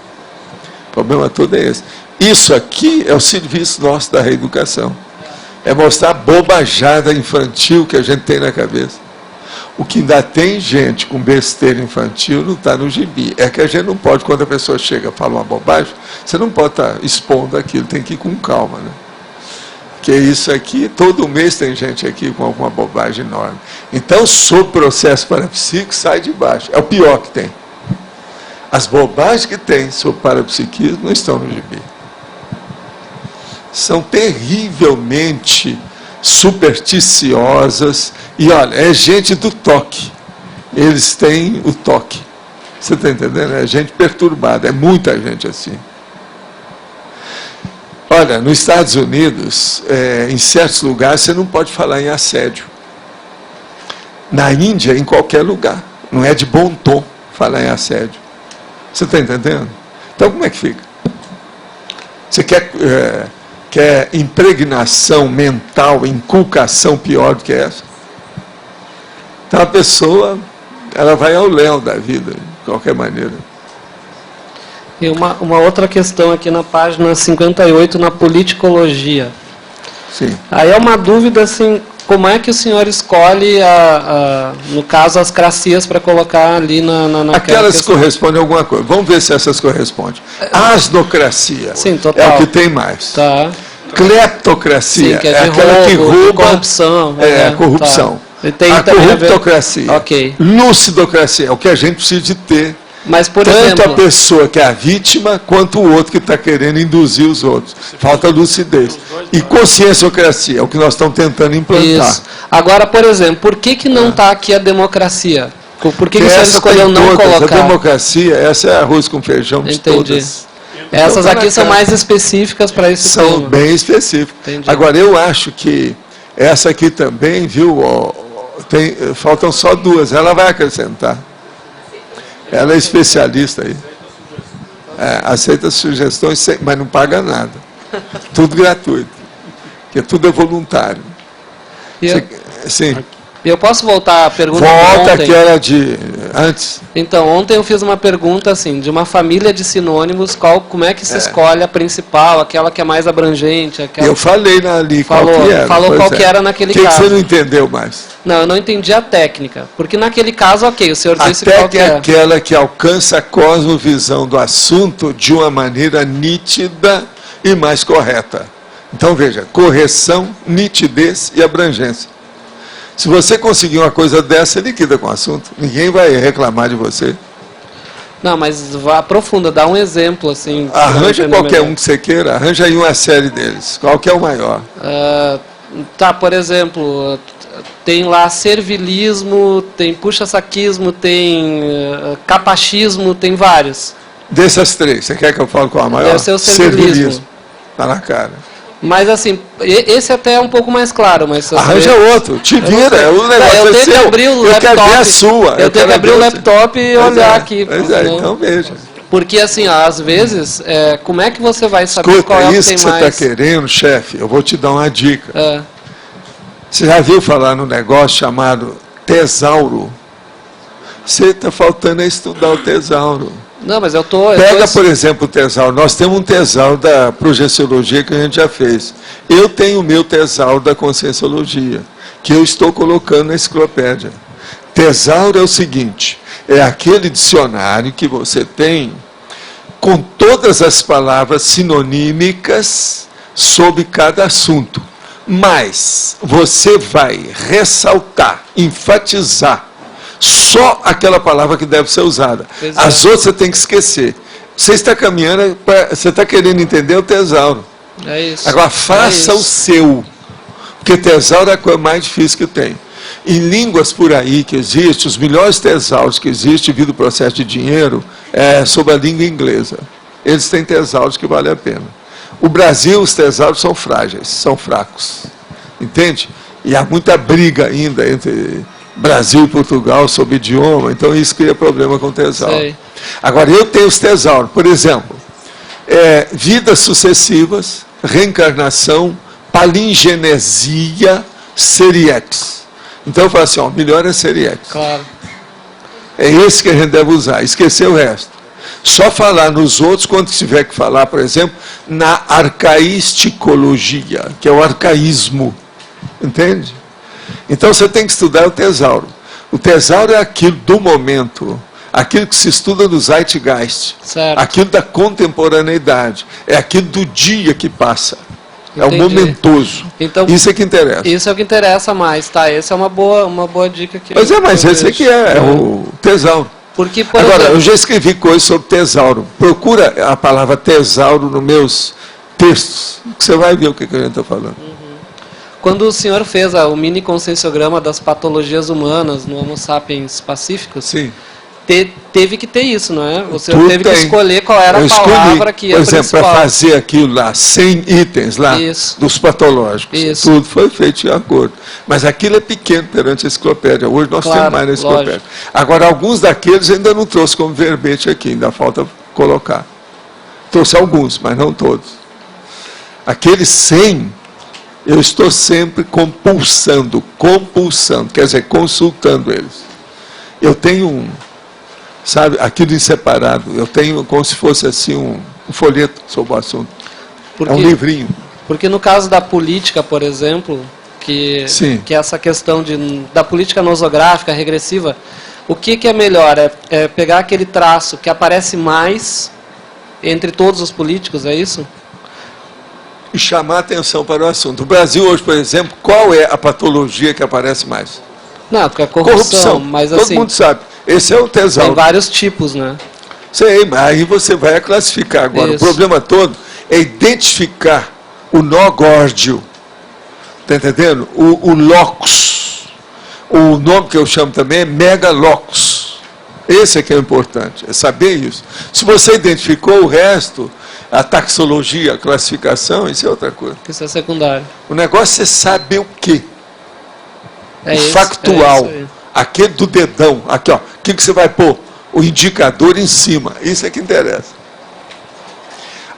O problema todo é esse. Isso aqui é o serviço nosso da reeducação. É mostrar a bobajada infantil que a gente tem na cabeça. O que ainda tem gente com besteira infantil não está no gibi. É que a gente não pode, quando a pessoa chega e fala uma bobagem, você não pode estar expondo aquilo, tem que ir com calma, né? Porque isso aqui, todo mês tem gente aqui com alguma bobagem enorme. Então, sob processo parapsíquico, sai de baixo. É o pior que tem. As bobagens que tem sobre parapsiquismo não estão no gibi. São terrivelmente supersticiosas. E olha, é gente do toque. Eles têm o toque. Você está entendendo? É gente perturbada. É muita gente assim. Olha, nos Estados Unidos, em certos lugares, você não pode falar em assédio. Na Índia, em qualquer lugar. Não é de bom tom falar em assédio. Você está entendendo? Então, como é que fica? Você quer impregnação mental, inculcação pior do que essa? Então, a pessoa, ela vai ao léu da vida, de qualquer maneira. E uma outra questão aqui na página 58, na politicologia. Sim. Aí é uma dúvida, assim, como é que o senhor escolhe, no caso, as cracias para colocar ali naquela aquelas questão? correspondem a alguma coisa. Vamos ver se essas correspondem. Asnocracia. Sim, total. É o que tem mais. Tá. Cleptocracia. Sim, que é de aquela roubo, que rouba. corrupção. É, corrupção. Tá. E tem A também corruptocracia. Ok. Lucidocracia. É o que a gente precisa de ter. Mas, por Tanto exemplo, a pessoa que é a vítima, quanto o outro que está querendo induzir os outros. Falta lucidez. E conscienciocracia, é o que nós estamos tentando implantar. Isso. Agora, por exemplo, por que não está aqui a democracia? Por que o senhor essa escolheu tem não todas. colocar? A democracia, essa é arroz com feijão de Entendi. todas. Essas Então, aqui são mais específicas para esse são tema. bem específicas. Entendi. Agora, eu acho que essa aqui também, viu, faltam só duas, ela vai acrescentar. Ela é especialista aí. Aceita sugestões, mas não paga nada. Tudo gratuito. Porque tudo é voluntário. Sim. Eu posso voltar à pergunta de Volta ontem? que era de antes. Então, ontem eu fiz uma pergunta assim, de uma família de sinônimos, como é que se escolhe a principal, aquela que é mais abrangente? Aquela... Eu falei ali qual que era. Falou qual que era naquele caso. O que você não entendeu mais? Não, eu não entendi a técnica. Porque naquele caso, ok, o senhor disse a qual que técnica é. é aquela que alcança a cosmovisão do assunto de uma maneira nítida e mais correta. Então, veja, correção, nitidez e abrangência. Se você conseguir uma coisa dessa, liquida com o assunto. Ninguém vai reclamar de você. Não, mas aprofunda, dá um exemplo, assim. Arranja qualquer um que você queira, arranja aí uma série deles. Qual que é o maior? Tá, por exemplo, tem lá servilismo, tem puxa-saquismo, tem capachismo, tem vários. Dessas três, você quer que eu fale qual é a maior? Deve ser o servilismo. Tá na cara. Mas assim, esse até é um pouco mais claro, mas... Arranja outro, te vira, o negócio eu tenho que abrir o laptop. Eu quero ver a sua. Eu tenho que abrir o laptop e olhar aqui. Pois é, então veja. Porque assim, às vezes, como é que você vai saber Escuta, qual é o que isso tem que você mais? está querendo, chefe, eu vou te dar uma dica. Você já viu falar num negócio chamado tesauro? Você está faltando estudar o tesauro. Não, mas eu Pega, por exemplo, o tesauro. Nós temos um tesauro da projeciologia que a gente já fez. Eu tenho o meu tesauro da conscienciologia, que eu estou colocando na enciclopédia. Tesauro é o seguinte, é aquele dicionário que você tem com todas as palavras sinonímicas sobre cada assunto. Mas você vai ressaltar, enfatizar só aquela palavra que deve ser usada. Exato. As outras você tem que esquecer. Você está caminhando, você está querendo entender o tesauro. É isso. Agora, faça o seu. Porque tesauro é a coisa mais difícil que tem. Em línguas por aí que existem, os melhores tesauros que existem devido ao processo de dinheiro é sobre a língua inglesa. Eles têm tesauros que valem a pena. O Brasil, os tesauros são frágeis, são fracos. Entende? E há muita briga ainda entre Brasil e Portugal sobre idioma, então isso cria problema com o tesauro. Sei. Agora, eu tenho os tesauros, por exemplo, vidas sucessivas, reencarnação, palingenesia, seriex. Então eu falo assim, ó, melhor é seriex. Claro. É esse que a gente deve usar, esquecer o resto. Só falar nos outros quando tiver que falar, por exemplo, na arcaisticologia, que é o arcaísmo. Entende? Então você tem que estudar o tesauro. O tesauro é aquilo do momento, aquilo que se estuda no Zeitgeist, certo. aquilo da contemporaneidade, é aquilo do dia que passa. É Entendi. o momentoso. Então, isso é que interessa. Isso é o que interessa mais, tá? Essa é uma boa dica aqui. Pois é, mas esse aqui é o tesauro. Porque, por Agora, exemplo, eu já escrevi coisas sobre tesauro. Procura a palavra tesauro nos meus textos, que você vai ver o que a gente está falando. quando o senhor fez o mini conscienciograma das patologias humanas no Homo sapiens pacíficos, sim, teve que ter isso, não é? Você Tudo teve tem. que escolher qual era a palavra que ia por exemplo, principal. para fazer aquilo lá, 100 itens lá, Isso. dos patológicos, Isso. tudo foi feito de acordo. Mas aquilo é pequeno perante a enciclopédia. Hoje nós Claro, temos mais na enciclopédia. lógico. Agora, alguns daqueles ainda não trouxe como verbete aqui, ainda falta colocar. Trouxe alguns, mas não todos. Aqueles 100, eu estou sempre compulsando, quer dizer, consultando eles. Eu tenho sabe, aquilo em separado, eu tenho como se fosse assim um folheto sobre o assunto. É um livrinho. Porque no caso da política, por exemplo, que é essa questão da política nosográfica, regressiva, o que é melhor? É pegar aquele traço que aparece mais entre todos os políticos, é isso? E chamar atenção para o assunto. No Brasil hoje, por exemplo, qual é a patologia que aparece mais? Não, porque é corrupção. Mas, todo assim, mundo sabe. Esse é o tesauro. Tem vários tipos, né? Sei, mas aí você vai classificar agora. Isso. O problema todo é identificar o nó górdio. Está entendendo? O locus. O nome que eu chamo também é megalocus. Esse é que é importante, é saber isso. Se você identificou o resto, a taxologia, a classificação, isso é outra coisa. Isso é secundário. O negócio é saber o quê? É o isso, factual. é isso aí. Aquele do dedão. Aqui, ó. O que você vai pôr? O indicador em cima. Isso é que interessa.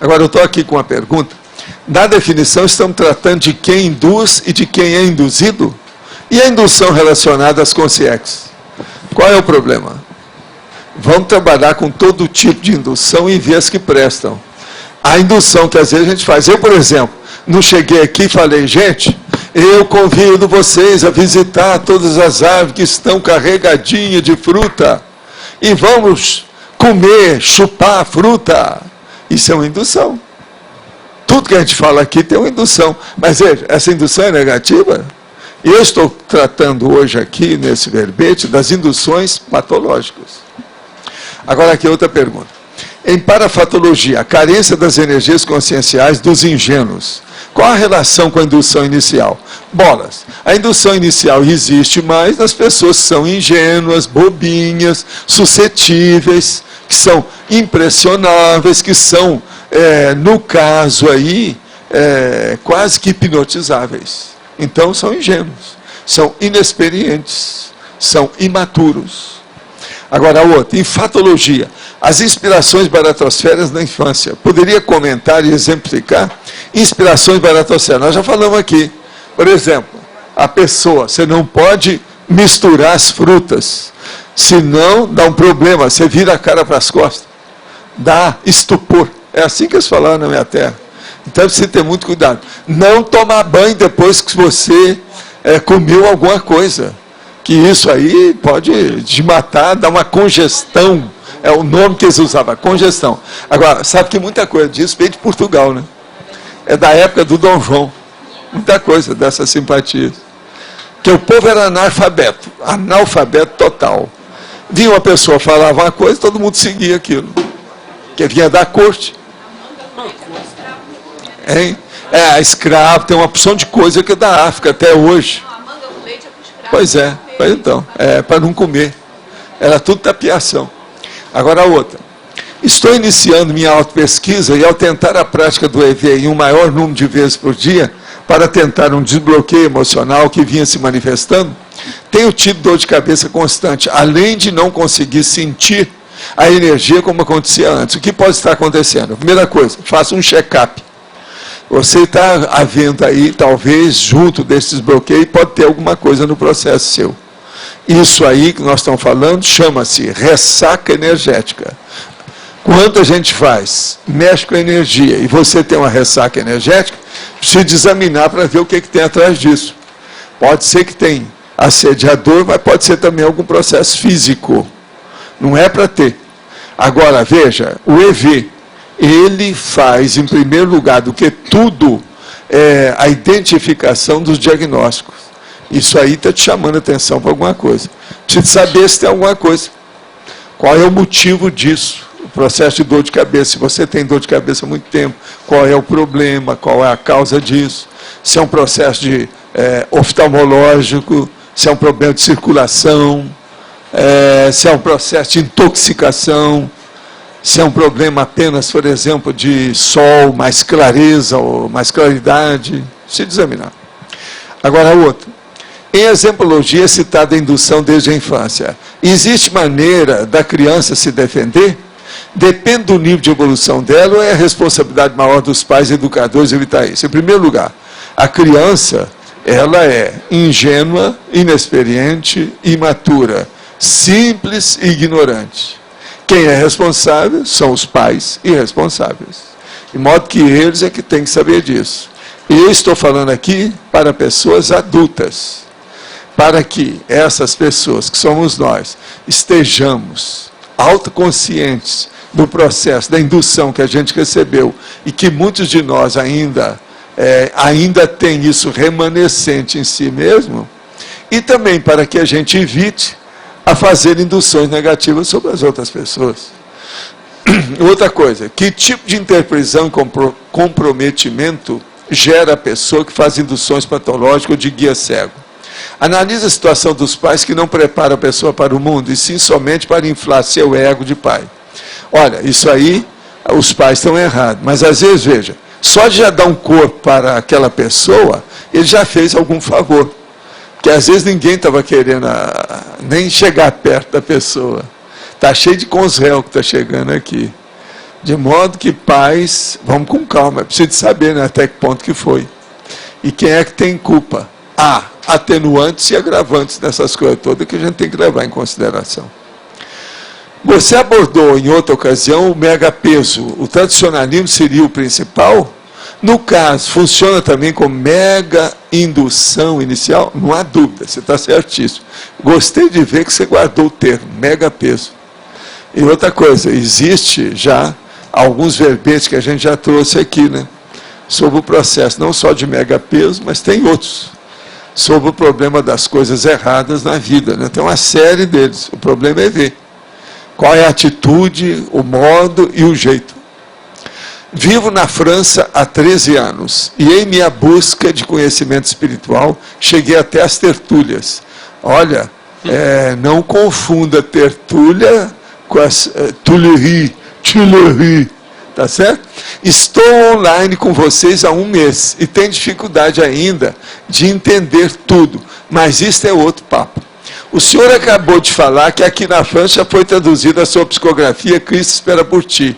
Agora, eu estou aqui com uma pergunta. Na definição, estamos tratando de quem induz e de quem é induzido? E a indução relacionada às consciências? Qual é o problema? Vamos trabalhar com todo tipo de indução e ver as que prestam. A indução que às vezes a gente faz. Eu, por exemplo, não cheguei aqui e falei, gente, eu convido vocês a visitar todas as árvores que estão carregadinhas de fruta. E vamos comer, chupar a fruta. Isso é uma indução. Tudo que a gente fala aqui tem uma indução. Mas veja, essa indução é negativa? E eu estou tratando hoje aqui, nesse verbete, das induções patológicas. Agora aqui outra pergunta. Em parafatologia, a carência das energias conscienciais dos ingênuos. Qual a relação com a indução inicial? Bolas. A indução inicial existe mais nas pessoas que são ingênuas, bobinhas, suscetíveis, que são impressionáveis, que são, no caso aí, quase que hipnotizáveis. Então são ingênuos, são inexperientes, são imaturos. Agora, outra, enfatologia. As inspirações baratosférias na infância. Poderia comentar e exemplificar? Inspirações baratosférias. Nós já falamos aqui. Por exemplo, a pessoa, você não pode misturar as frutas, senão dá um problema, você vira a cara para as costas. Dá estupor. É assim que eles falaram na minha terra. Então você tem muito cuidado. Não tomar banho depois que você comeu alguma coisa. Que isso aí pode te matar, dar uma congestão. É o nome que eles usavam, congestão. Agora, sabe que muita coisa disso veio de Portugal, né? É da época do Dom João. Muita coisa dessas simpatias. Porque o povo era analfabeto total. Vinha uma pessoa, falava uma coisa, todo mundo seguia aquilo. Que vinha da corte. Hein? Escravo, tem uma opção de coisa que é da África até hoje. Pois é, pois então, para não comer. Era tudo tapiação. Agora a outra. Estou iniciando minha autopesquisa e ao tentar a prática do EV em um maior número de vezes por dia, para tentar um desbloqueio emocional que vinha se manifestando, tenho tido dor de cabeça constante, além de não conseguir sentir a energia como acontecia antes. O que pode estar acontecendo? Primeira coisa, faça um check-up. Você está havendo aí, talvez, junto desses bloqueios, pode ter alguma coisa no processo seu. Isso aí que nós estamos falando chama-se ressaca energética. Quando a gente mexe com a energia, e você tem uma ressaca energética, precisa examinar para ver o que tem atrás disso. Pode ser que tenha assediador, mas pode ser também algum processo físico. Não é para ter. Agora, veja, o EV, ele faz, em primeiro lugar, do que tudo, a identificação dos diagnósticos. Isso aí está te chamando a atenção para alguma coisa. Precisa saber se tem alguma coisa. Qual é o motivo disso? O processo de dor de cabeça. Se você tem dor de cabeça há muito tempo, qual é o problema? Qual é a causa disso? Se é um processo de oftalmológico, se é um problema de circulação, se é um processo de intoxicação, se é um problema apenas, por exemplo, de sol, mais clareza ou mais claridade, se examinar. Agora, outro. Em exemplologia é citada a indução desde a infância. Existe maneira da criança se defender? Depende do nível de evolução dela ou é a responsabilidade maior dos pais e educadores evitar isso? Em primeiro lugar, a criança, ela é ingênua, inexperiente, imatura, simples e ignorante. Quem é responsável são os pais irresponsáveis. De modo que eles é que têm que saber disso. E eu estou falando aqui para pessoas adultas. Para que essas pessoas, que somos nós, estejamos autoconscientes do processo da indução que a gente recebeu e que muitos de nós ainda têm isso remanescente em si mesmo, e também para que a gente evite a fazer induções negativas sobre as outras pessoas. Outra coisa, que tipo de interpretação e comprometimento gera a pessoa que faz induções patológicas ou de guia cego? Analise a situação dos pais que não preparam a pessoa para o mundo, e sim somente para inflar seu ego de pai. Olha, isso aí, os pais estão errados, mas às vezes, veja, só de já dar um corpo para aquela pessoa, ele já fez algum favor. Porque às vezes ninguém estava querendo nem chegar perto da pessoa. Está cheio de consréu que está chegando aqui. De modo que pais, vamos com calma, precisa saber, né, até que ponto que foi. E quem é que tem culpa? Há atenuantes e agravantes dessas coisas todas que a gente tem que levar em consideração. Você abordou em outra ocasião o megapeso. O tradicionalismo seria o principal? No caso, funciona também como mega indução inicial? Não há dúvida, você está certíssimo. Gostei de ver que você guardou o termo, mega peso. E outra coisa, existe já alguns verbetes que a gente já trouxe aqui, né? Sobre o processo, não só de mega peso, mas tem outros. Sobre o problema das coisas erradas na vida, né? Tem uma série deles. O problema é ver qual é a atitude, o modo e o jeito. Vivo na França há 13 anos e em minha busca de conhecimento espiritual cheguei até as tertúlias. Olha, não confunda tertúlia com as Tuileries, tá certo? Estou online com vocês há um mês e tenho dificuldade ainda de entender tudo, mas isso é outro papo. O senhor acabou de falar que aqui na França já foi traduzida a sua psicografia Cristo Espera por Ti.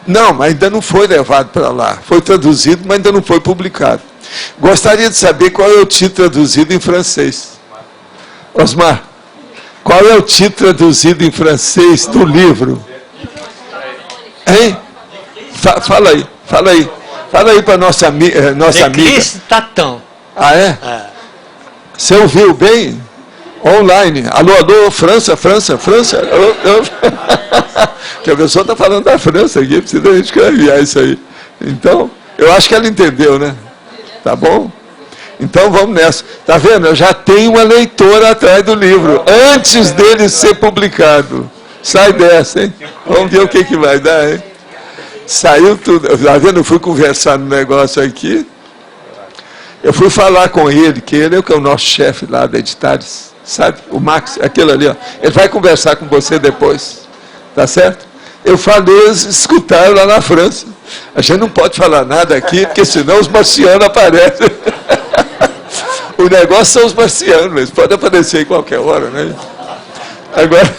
Não, ainda não foi levado para lá. Foi traduzido, mas ainda não foi publicado. Gostaria de saber qual é o título traduzido em francês. Osmar, qual é o título traduzido em francês do livro? Hein? Fala aí. Fala aí para nossa amiga. Tatão. Ah, é? Você ouviu bem? Online. Alô, França. Que a pessoa está falando da França aqui, precisa a gente clarear isso aí. Então, eu acho que ela entendeu, né? Tá bom? Então vamos nessa. Tá vendo? Eu já tenho uma leitora atrás do livro, antes dele ser publicado. Sai dessa, hein? Vamos ver o que vai dar, hein? Saiu tudo. Tá vendo? Eu fui conversar no negócio aqui. Eu fui falar com ele, que ele é o nosso chefe lá da Editares. Sabe? O Max, aquele ali, ó. Ele vai conversar com você depois. Tá certo? Eu falei, eles escutaram lá na França. A gente não pode falar nada aqui, porque senão os marcianos aparecem. O negócio são os marcianos, eles podem aparecer em qualquer hora, né? Agora,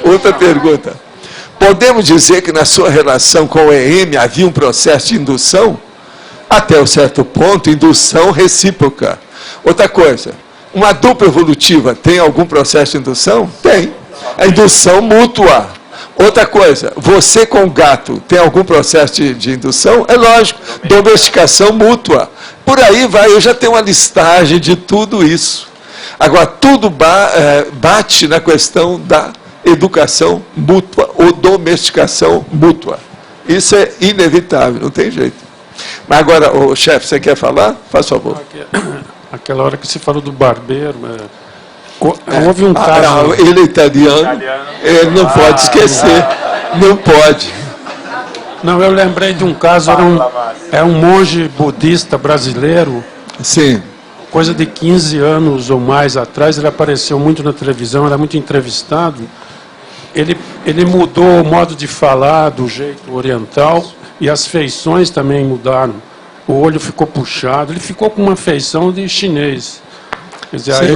Outra pergunta. Podemos dizer que na sua relação com o EM havia um processo de indução? Até um certo ponto, indução recíproca. Outra coisa, uma dupla evolutiva tem algum processo de indução? Tem. A indução mútua. Outra coisa, você com o gato tem algum processo de indução? É lógico, domesticação mútua. Por aí vai, eu já tenho uma listagem de tudo isso. Agora, tudo bate na questão da educação mútua ou domesticação mútua. Isso é inevitável, não tem jeito. Mas agora, o chefe, você quer falar? Faz favor. Aquela hora que você falou do barbeiro, houve um caso... Não, ele é italiano, ele não pode esquecer, não pode. Não, eu lembrei de um caso, era um monge budista brasileiro. Sim. Coisa de 15 anos ou mais atrás, ele apareceu muito na televisão, era muito entrevistado. Ele mudou o modo de falar do jeito oriental e as feições também mudaram. O olho ficou puxado, ele ficou com uma feição de chinês. Quer dizer, aí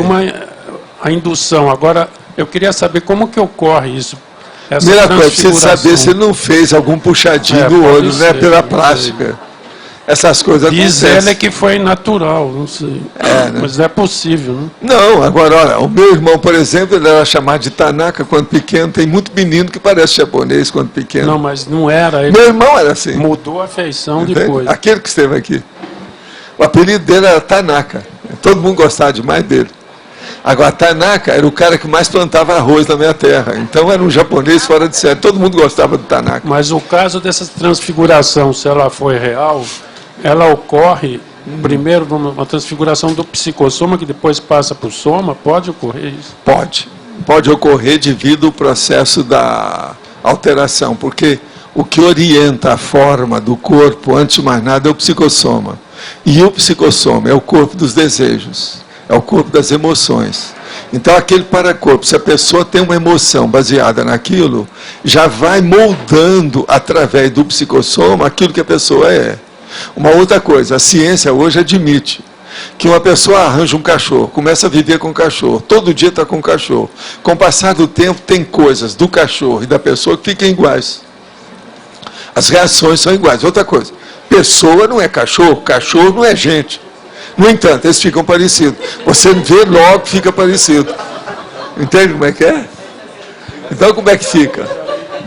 a indução. Agora, eu queria saber como que ocorre isso. Primeira coisa, precisa saber se ele não fez algum puxadinho do olho, né, pela plástica. Essas coisas diz ele que foi natural, não sei. Né? Mas não é possível, né? Não, agora, olha, o meu irmão, por exemplo, ele era chamado de Tanaka quando pequeno. Tem muito menino que parece japonês quando pequeno. Não, mas não era. Ele meu irmão era assim. Mudou a feição entende? Depois. Aquele que esteve aqui. O apelido dele era Tanaka. Todo mundo gostava demais dele. Agora, Tanaka era o cara que mais plantava arroz na minha terra. Então, era um japonês fora de série. Todo mundo gostava do Tanaka. Mas o caso dessa transfiguração, se ela foi real, ela ocorre primeiro numa transfiguração do psicossoma, que depois passa para o soma. Pode ocorrer isso? Pode. Pode ocorrer devido ao processo da alteração. Porque o que orienta a forma do corpo, antes de mais nada, é o psicossoma. E o psicossoma é o corpo dos desejos. É o corpo das emoções. Então, aquele paracorpo, se a pessoa tem uma emoção baseada naquilo, já vai moldando, através do psicossoma, aquilo que a pessoa é. Uma outra coisa, a ciência hoje admite que uma pessoa arranja um cachorro, começa a viver com o cachorro, todo dia está com o cachorro. Com o passar do tempo, tem coisas do cachorro e da pessoa que ficam iguais. As reações são iguais. Outra coisa, pessoa não é cachorro, cachorro não é gente. No entanto, eles ficam parecidos. Você vê logo, fica parecido. Entende como é que é? Então, como é que fica?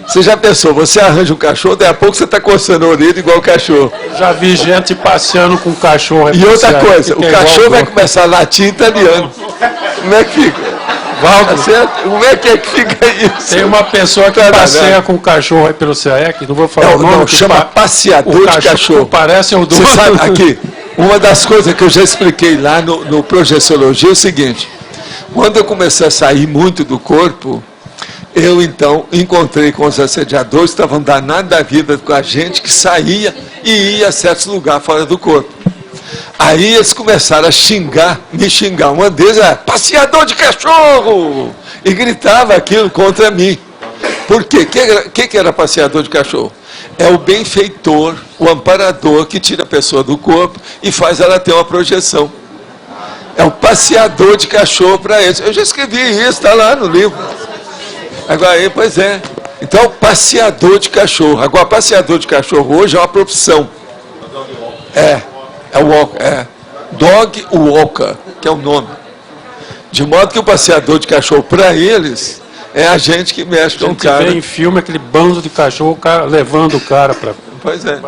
Você já pensou, você arranja um cachorro, daí a pouco você está coçando a orelha igual o cachorro. Já vi gente passeando com cachorro. E outra coisa, o cachorro vai começar a latir em italiano. Como é que fica? Valdo, como é que fica isso? Tem uma pessoa que passeia com o cachorro aí pelo CAEC, não vou falar o nome. Não, chama passeador de cachorro. Parece o dono. Você sabe, aqui, uma das coisas que eu já expliquei lá no Projeciologia é o seguinte: quando eu comecei a sair muito do corpo, eu então encontrei com os assediadores que estavam danados da vida com a gente, que saía e ia a certos lugares fora do corpo. Aí eles começaram a me xingar. Uma deles era passeador de cachorro! E gritava aquilo contra mim. Por quê? O que era passeador de cachorro? É o benfeitor, o amparador que tira a pessoa do corpo e faz ela ter uma projeção. É o passeador de cachorro para eles. Eu já escrevi isso, está lá no livro. Agora, pois é. Então, passeador de cachorro. Agora, passeador de cachorro hoje é uma profissão. É o walker, dog walker, que é o nome. De modo que o passeador de cachorro, para eles, é a gente que mexe com o cara. Vê em filme aquele bando de cachorro, levando o cara para... Pois é.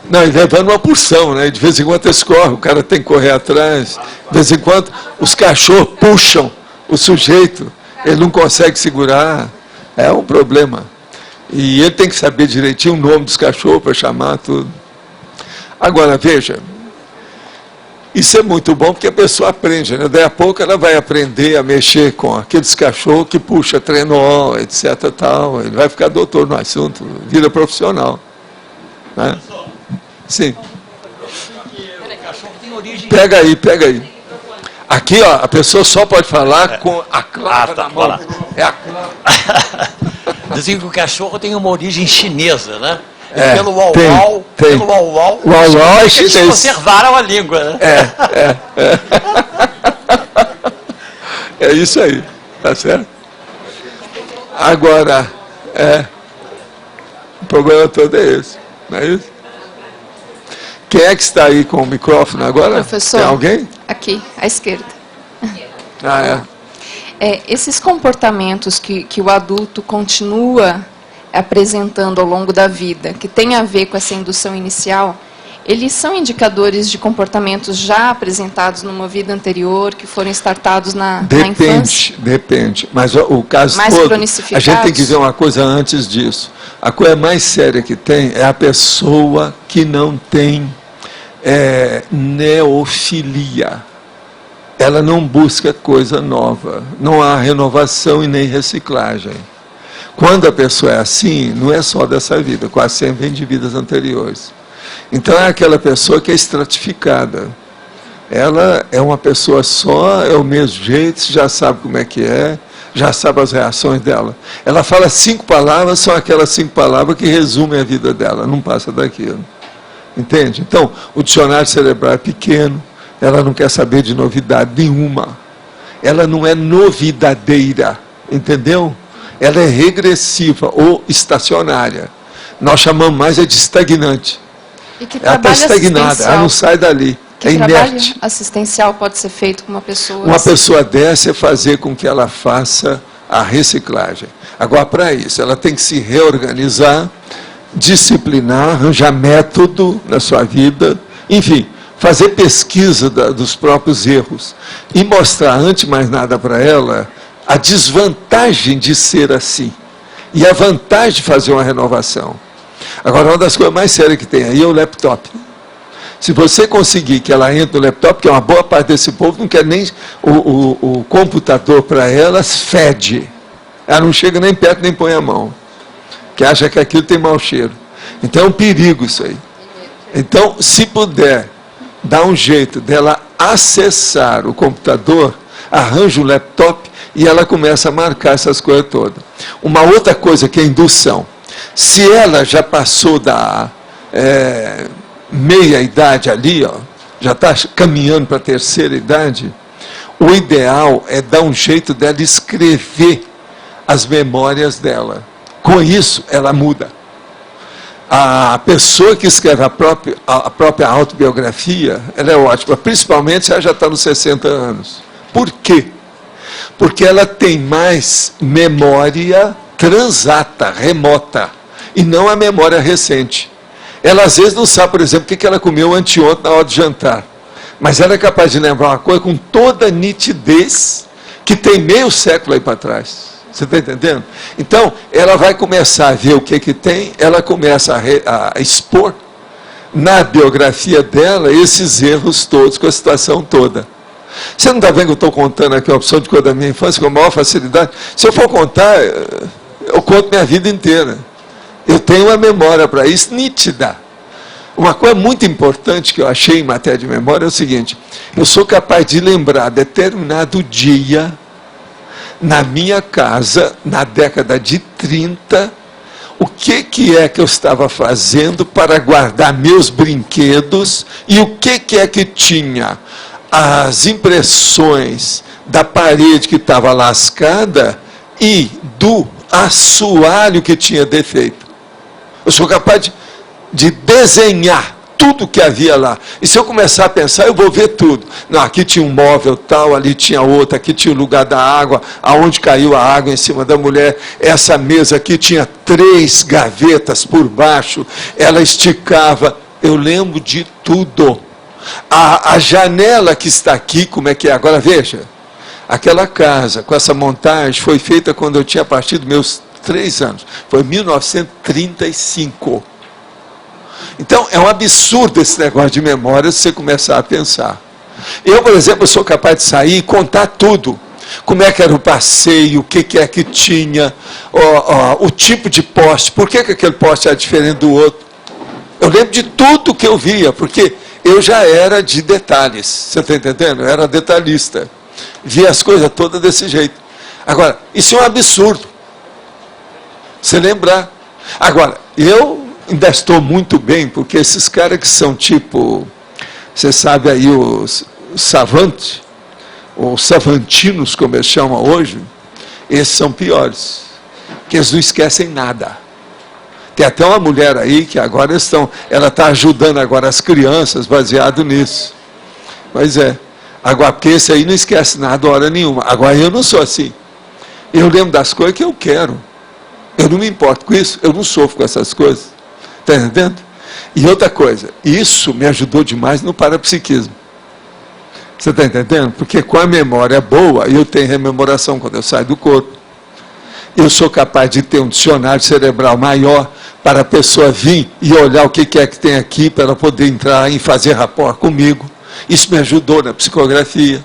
Não, e levando uma porção, né? De vez em quando eles correm, o cara tem que correr atrás. De vez em quando os cachorros puxam o sujeito, ele não consegue segurar. É um problema. E ele tem que saber direitinho o nome dos cachorros para chamar tudo. Agora, veja, isso é muito bom porque a pessoa aprende, né? Daí a pouco ela vai aprender a mexer com aqueles cachorros que puxa trenó, etc. Tal. Ele vai ficar doutor no assunto, vira profissional. Né? Sim. Pega aí. Aqui, ó, a pessoa só pode falar com a clava na mão. É a clava. Dizem que o cachorro tem uma origem chinesa, né? Pelo uau-uau, é chinês. Eles conservaram a língua, né? É isso aí, tá certo? Agora, o problema todo é esse, não é isso? Quem é que está aí com o microfone agora? Professor, tem alguém? Aqui, à esquerda. Esses comportamentos que o adulto continua apresentando ao longo da vida, que tem a ver com essa indução inicial, eles são indicadores de comportamentos já apresentados numa vida anterior, que foram startados na infância? Depende. Mas o caso mais todo, cronificados? a gente tem que ver uma coisa antes disso. A coisa mais séria que tem é a pessoa que não tem neofilia. Ela não busca coisa nova. Não há renovação e nem reciclagem. Quando a pessoa é assim, não é só dessa vida, quase sempre vem de vidas anteriores. Então é aquela pessoa que é estratificada. Ela é uma pessoa só, é o mesmo jeito, já sabe como é que é, já sabe as reações dela. Ela fala 5 palavras, são aquelas 5 palavras que resumem a vida dela, não passa daquilo. Entende? Então, o dicionário cerebral é pequeno, ela não quer saber de novidade nenhuma. Ela não é novidadeira, entendeu? Ela é regressiva ou estacionária. Nós chamamos mais de estagnante. E que ela está estagnada, ela não sai dali. Que trabalho assistencial pode ser feito com uma pessoa Uma assim? pessoa dessa é fazer com que ela faça a reciclagem. Agora, para isso, ela tem que se reorganizar, disciplinar, arranjar método na sua vida, enfim, fazer pesquisa dos próprios erros e mostrar, antes de mais nada para ela, a desvantagem de ser assim e a vantagem de fazer uma renovação. Agora, uma das coisas mais sérias que tem aí é o laptop. Se você conseguir que ela entre no laptop, que é uma boa parte desse povo não quer nem o computador para elas, fede. Ela não chega nem perto, nem põe a mão. Que acha que aquilo tem mau cheiro. Então é um perigo isso aí. Então, se puder dar um jeito dela acessar o computador, arranja um laptop e ela começa a marcar essas coisas todas. Uma outra coisa que é indução. Se ela já passou da meia idade ali, já está caminhando para a terceira idade, o ideal é dar um jeito dela escrever as memórias dela. Com isso, ela muda. A pessoa que escreve a própria autobiografia, ela é ótima, principalmente se ela já está nos 60 anos. Por quê? Porque ela tem mais memória transata, remota, e não a memória recente. Ela às vezes não sabe, por exemplo, o que ela comeu anteontem na hora de jantar, mas ela é capaz de lembrar uma coisa com toda a nitidez que tem meio século aí para trás. Você está entendendo? Então, ela vai começar a ver o que tem, ela começa a expor na biografia dela esses erros todos, com a situação toda. Você não está vendo que eu estou contando aqui uma opção de coisa da minha infância com a maior facilidade? Se eu for contar, eu conto minha vida inteira. Eu tenho uma memória para isso nítida. Uma coisa muito importante que eu achei em matéria de memória é o seguinte: eu sou capaz de lembrar determinado dia, na minha casa, na década de 30, o que é que eu estava fazendo para guardar meus brinquedos e o que é que tinha as impressões da parede que estava lascada e do assoalho que tinha defeito. Eu sou capaz de desenhar tudo que havia lá. E se eu começar a pensar, eu vou ver tudo. Não, aqui tinha um móvel tal, ali tinha outro, aqui tinha o lugar da água, aonde caiu a água em cima da mulher. Essa mesa aqui tinha 3 gavetas por baixo, ela esticava. Eu lembro de tudo. A janela que está aqui, como é que é? Agora veja, aquela casa com essa montagem foi feita quando eu tinha a partir dos meus 3 anos. Foi em 1935. Então, é um absurdo esse negócio de memória se você começar a pensar. Eu, por exemplo, sou capaz de sair e contar tudo. Como é que era o passeio, o que é que tinha, o tipo de poste, por que aquele poste era diferente do outro. Eu lembro de tudo que eu via, porque eu já era de detalhes, você está entendendo? Eu era detalhista. Via as coisas todas desse jeito. Agora, isso é um absurdo. Você lembrar. Agora, eu ainda estou muito bem, porque esses caras que são tipo, você sabe aí, os savantes, ou savantinos, como eles chamam hoje, esses são piores. que eles não esquecem nada. Tem até uma mulher aí que agora ela está ajudando agora as crianças baseado nisso. Pois é. Agora, porque esse aí não esquece nada hora nenhuma. Agora, eu não sou assim. Eu lembro das coisas que eu quero. Eu não me importo com isso, eu não sofro com essas coisas. Está entendendo? E outra coisa, isso me ajudou demais no parapsiquismo. Você está entendendo? Porque com a memória boa, eu tenho rememoração quando eu saio do corpo. Eu sou capaz de ter um dicionário cerebral maior para a pessoa vir e olhar o que é que tem aqui para ela poder entrar e fazer rapport comigo. Isso me ajudou na psicografia,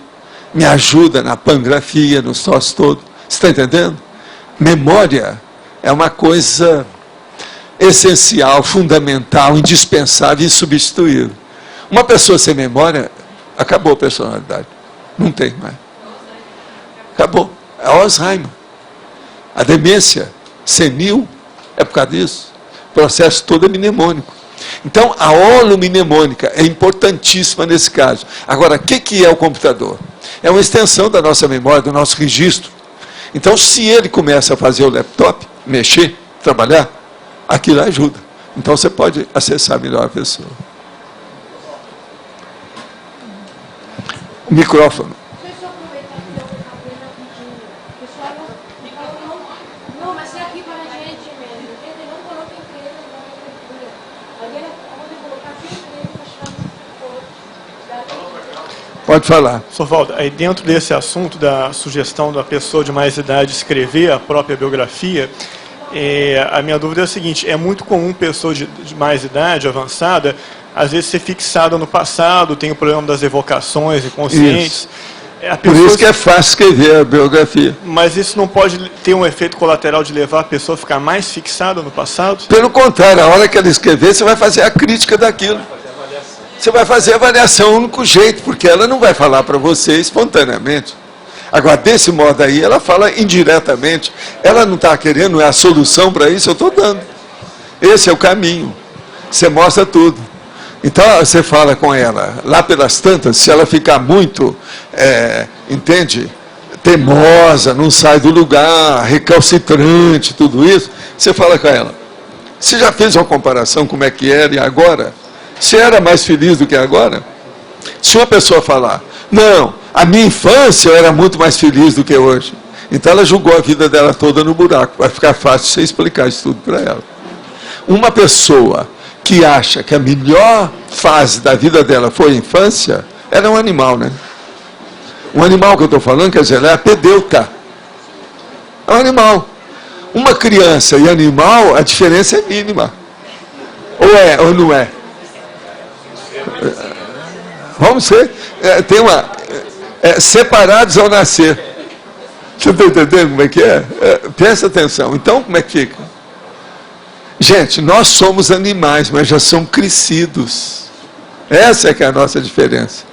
me ajuda na pangrafia, nos troços todos. Você está entendendo? Memória é uma coisa essencial, fundamental, indispensável e insubstituível. Uma pessoa sem memória, acabou a personalidade. Não tem mais. Acabou. É Alzheimer. A demência senil é por causa disso. O processo todo é mnemônico. Então, a holomnemônica é importantíssima nesse caso. Agora, o que é o computador? É uma extensão da nossa memória, do nosso registro. Então, se ele começa a fazer o laptop, mexer, trabalhar, aquilo ajuda. Então, você pode acessar melhor a pessoa. O microfone. Pode falar. Sr. Valdo, aí dentro desse assunto da sugestão da pessoa de mais idade escrever a própria biografia, a minha dúvida é a seguinte: é muito comum pessoa de mais idade, avançada, às vezes ser fixada no passado, tem o problema das evocações inconscientes. Por isso que é fácil escrever a biografia. Mas isso não pode ter um efeito colateral de levar a pessoa a ficar mais fixada no passado? Pelo contrário, a hora que ela escrever, você vai fazer a crítica daquilo. Você vai fazer a avaliação, o único jeito, porque ela não vai falar para você espontaneamente. Agora, desse modo aí, ela fala indiretamente. Ela não está querendo, é a solução para isso, eu estou dando. Esse é o caminho. Você mostra tudo. Então, você fala com ela, lá pelas tantas, se ela ficar muito, entende, teimosa, não sai do lugar, recalcitrante, tudo isso, você fala com ela. Você já fez uma comparação como é que era e agora? Você era mais feliz do que agora? Se uma pessoa falar, não, a minha infância eu era muito mais feliz do que hoje. Então ela jogou a vida dela toda no buraco. Vai ficar fácil você explicar isso tudo para ela. Uma pessoa que acha que a melhor fase da vida dela foi a infância, ela é um animal, né? Um animal que eu estou falando, quer dizer, ela é apedeuta. É um animal. Uma criança e animal, a diferença é mínima. Ou é, ou não é? Vamos ser, separados ao nascer. Você está entendendo como é que é? Presta atenção. Então, como é que fica? Gente, nós somos animais, mas já somos crescidos. Essa é que é a nossa diferença.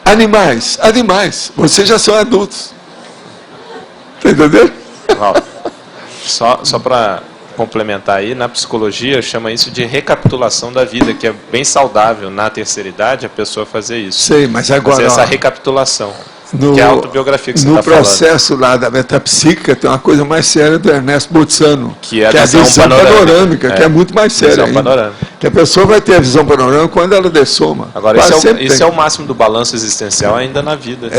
Animais, vocês já são adultos. Está entendendo? Só para complementar aí, na psicologia chama isso de recapitulação da vida, que é bem saudável na terceira idade a pessoa fazer isso. Sei, mas agora... Fazer essa recapitulação, que é a autobiografia que você está falando. No processo lá da metapsíquica tem uma coisa mais séria do Ernesto Bolzano, que é a visão panorâmica, que é muito mais séria ainda. Que a pessoa vai ter a visão panorâmica quando ela dessoma. Agora, isso é o máximo do balanço existencial ainda na vida.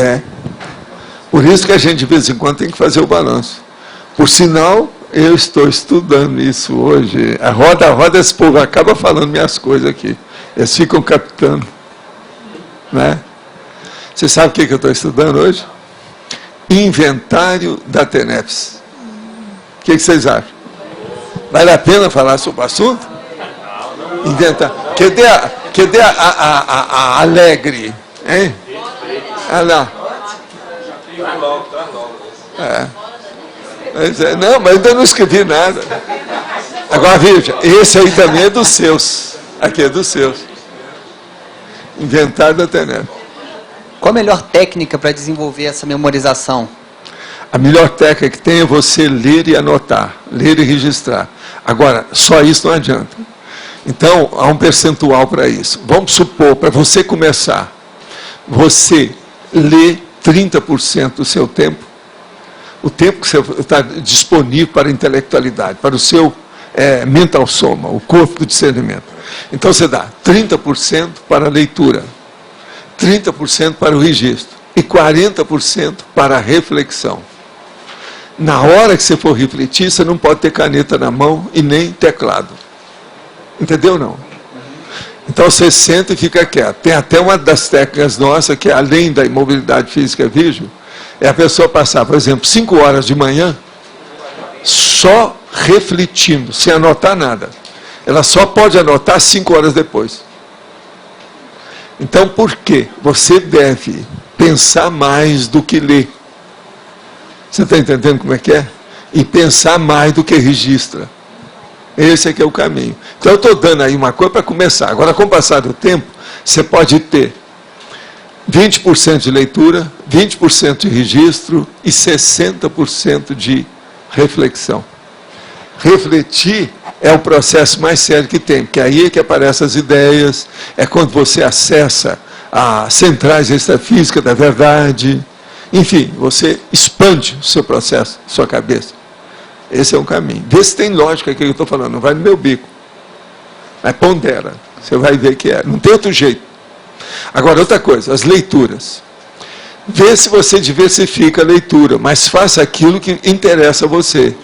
Por isso que a gente, de vez em quando, tem que fazer o balanço. Por sinal... Eu estou estudando isso hoje. A roda, esse povo acaba falando minhas coisas aqui. Eles ficam captando. Né? Você sabe o que eu estou estudando hoje? Inventário da TENEPS. O que vocês acham? Vale a pena falar sobre o assunto? Inventar. Cadê a Alegre? Hein? Olha lá. Não, mas ainda não escrevi nada. Agora veja, esse aí também é dos seus. Aqui é dos seus. Inventário da TENEPS. Qual a melhor técnica para desenvolver essa memorização? A melhor técnica que tem é você ler e anotar, ler e registrar. Agora, só isso não adianta. Então, há um percentual para isso. Vamos supor, para você começar, você lê 30% do seu tempo, o tempo que você está disponível para a intelectualidade, para o seu mental soma, o corpo do discernimento. Então você dá 30% para a leitura, 30% para o registro e 40% para a reflexão. Na hora que você for refletir, você não pode ter caneta na mão e nem teclado. Entendeu, não? Então você senta e fica quieto. Tem até uma das técnicas nossas, que além da imobilidade física vígil, é a pessoa passar, por exemplo, 5 horas de manhã, só refletindo, sem anotar nada. Ela só pode anotar 5 horas depois. Então, por quê? Você deve pensar mais do que ler. Você está entendendo como é que é? E pensar mais do que registra. Esse é que é o caminho. Então, eu estou dando aí uma coisa para começar. Agora, com o passar do tempo, você pode ter 20% de leitura, 20% de registro e 60% de reflexão. Refletir é o processo mais sério que tem, porque aí é que aparecem as ideias, é quando você acessa as centrais extrafísicas da verdade, enfim, você expande o seu processo, sua cabeça. Esse é um caminho. Vê se tem lógica aqui que eu estou falando, não vai no meu bico. Mas pondera, você vai ver que é. Não tem outro jeito. Agora, outra coisa, as leituras. Vê se você diversifica a leitura, mas faça aquilo que interessa a você.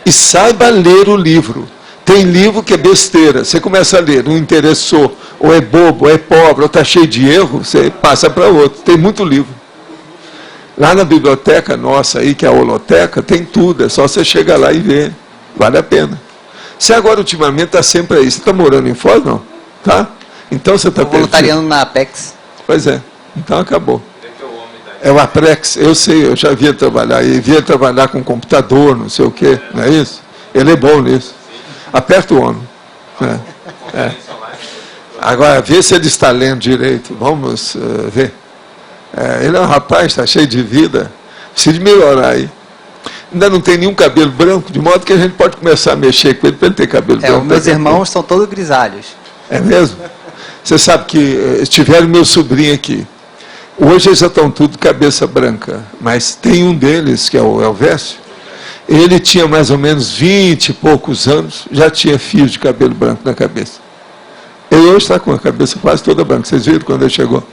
E saiba ler o livro. Tem livro que é besteira, você começa a ler, não interessou, ou é bobo, ou é pobre, ou está cheio de erro, você passa para outro. Tem muito livro. Lá na biblioteca nossa, aí, que é a holoteca, tem tudo, é só você chegar lá e ver. Vale a pena. Você agora, ultimamente, está sempre aí. Você está morando em Foz, não? Tá? Então você está voluntariando na Apex. Pois é. Então acabou. É o Apex, eu sei, eu já via trabalhar. Ele via trabalhar com computador, não sei o quê, não é isso? Ele é bom nisso. Aperta o homem. Agora, vê se ele está lendo direito. Vamos ver. Ele é um rapaz, está cheio de vida. Precisa melhorar aí. Ainda não tem nenhum cabelo branco, de modo que a gente pode começar a mexer com ele para ele ter cabelo branco. Os meus irmãos são todos grisalhos. É mesmo? Você sabe que tiveram meu sobrinho aqui. Hoje eles já estão tudo de cabeça branca. Mas tem um deles, que é o Elvésio. Ele tinha mais ou menos 20 e poucos anos, já tinha fios de cabelo branco na cabeça. Ele hoje está com a cabeça quase toda branca. Vocês viram quando ele chegou?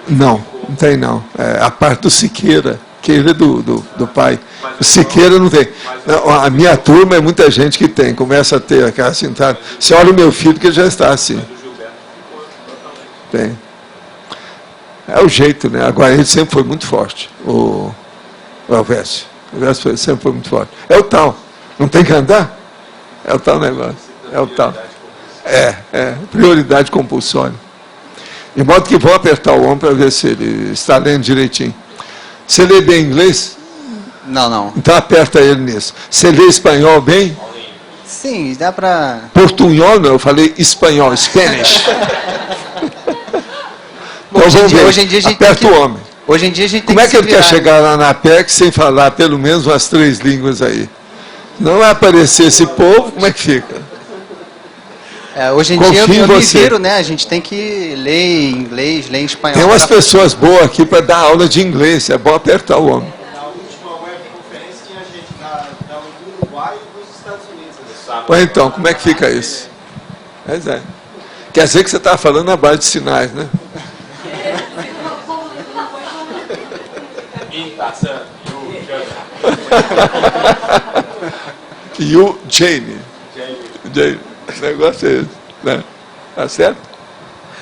Não, não tem não. A parte do Siqueira, que ele é do pai. O Siqueira não tem. Não, a minha turma é muita gente que tem, começa a ter aquela cintada. Você olha o meu filho que ele já está assim. Tem. É o jeito, né? Agora ele sempre foi muito forte, o Elvésio. O Elvésio sempre foi muito forte. É o tal. Não tem que andar? É o tal negócio. É o tal. Prioridade compulsória. De modo que vou apertar o ombro para ver se ele está lendo direitinho. Você lê bem inglês? Não. Então aperta ele nisso. Você lê espanhol bem? Sim, dá para... Portunhol não, eu falei espanhol, Spanish. Bom, hoje em dia a gente aperta tem que... o homem. Hoje em dia a gente tem Como é que ele virar, quer chegar lá na Apex sem falar pelo menos umas 3 línguas aí? Não vai aparecer esse povo, como é que fica? Hoje em dia eu me viro, né? A gente tem que ler em inglês, ler em espanhol. Tem umas pessoas boas aqui para dar aula de inglês, é bom apertar o homem. Na última webconferência tinha gente do Uruguai e dos Estados Unidos. Pois então, como é que fica isso? Pois é. Quer dizer que você está falando na base de sinais, né? E o Jane. O negócio é esse, né? Tá certo?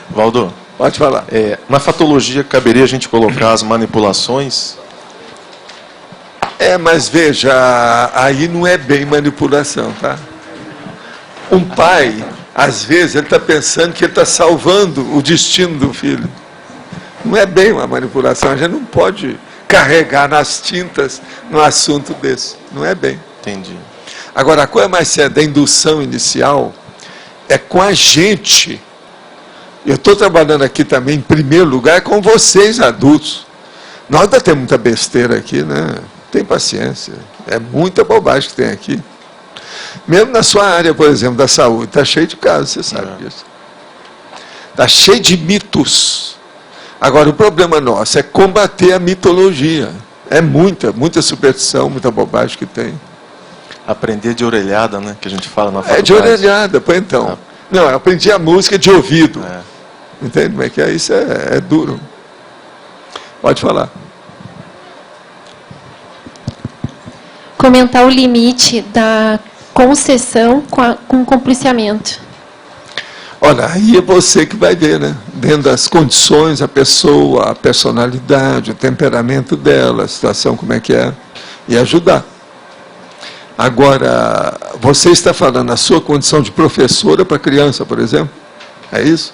Valdo, pode falar. Na fatologia, caberia a gente colocar as manipulações? Mas veja, aí não é bem manipulação, tá? Um pai, às vezes, ele está pensando que ele está salvando o destino do filho. Não é bem uma manipulação, a gente não pode carregar nas tintas num assunto desse. Não é bem. Entendi. Agora, a coisa mais séria da indução inicial é com a gente. Eu estou trabalhando aqui também, em primeiro lugar, com vocês, adultos. Nós ainda temos muita besteira aqui, né? Tem paciência. É muita bobagem que tem aqui. Mesmo na sua área, por exemplo, da saúde, está cheio de casos, você sabe disso. Está cheio de mitos. Agora, o problema nosso é combater a mitologia. É muita superstição, muita bobagem que tem. Aprender de orelhada, né? Que a gente fala na faculdade. É de orelhada, pois então. Não, eu aprendi a música de ouvido. Entende como é que é? Isso é duro. Pode falar. Comentar o limite da concessão com o compliciamento. Olha, aí é você que vai ver, né? Dentro das condições, a pessoa, a personalidade, o temperamento dela, a situação como é que é, e ajudar. Agora, você está falando a sua condição de professora para criança, por exemplo? É isso?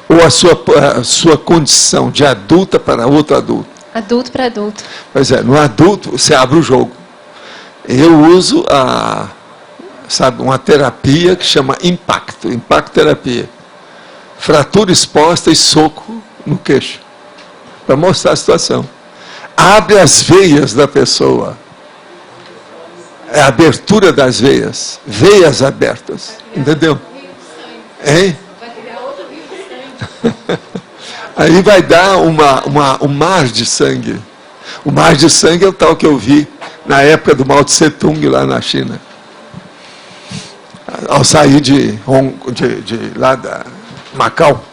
Ou a sua condição de adulta para outro adulto? Adulto para adulto. Pois é, no adulto você abre o jogo. Eu uso uma terapia que chama impacto terapia. Fratura exposta e soco no queixo. Para mostrar a situação. Abre as veias da pessoa. É a abertura das veias. Veias abertas. Entendeu? Hein? Aí vai dar um mar de sangue. O mar de sangue é o tal que eu vi na época do Mao Tse Tung lá na China. Ao sair de lá da Macau,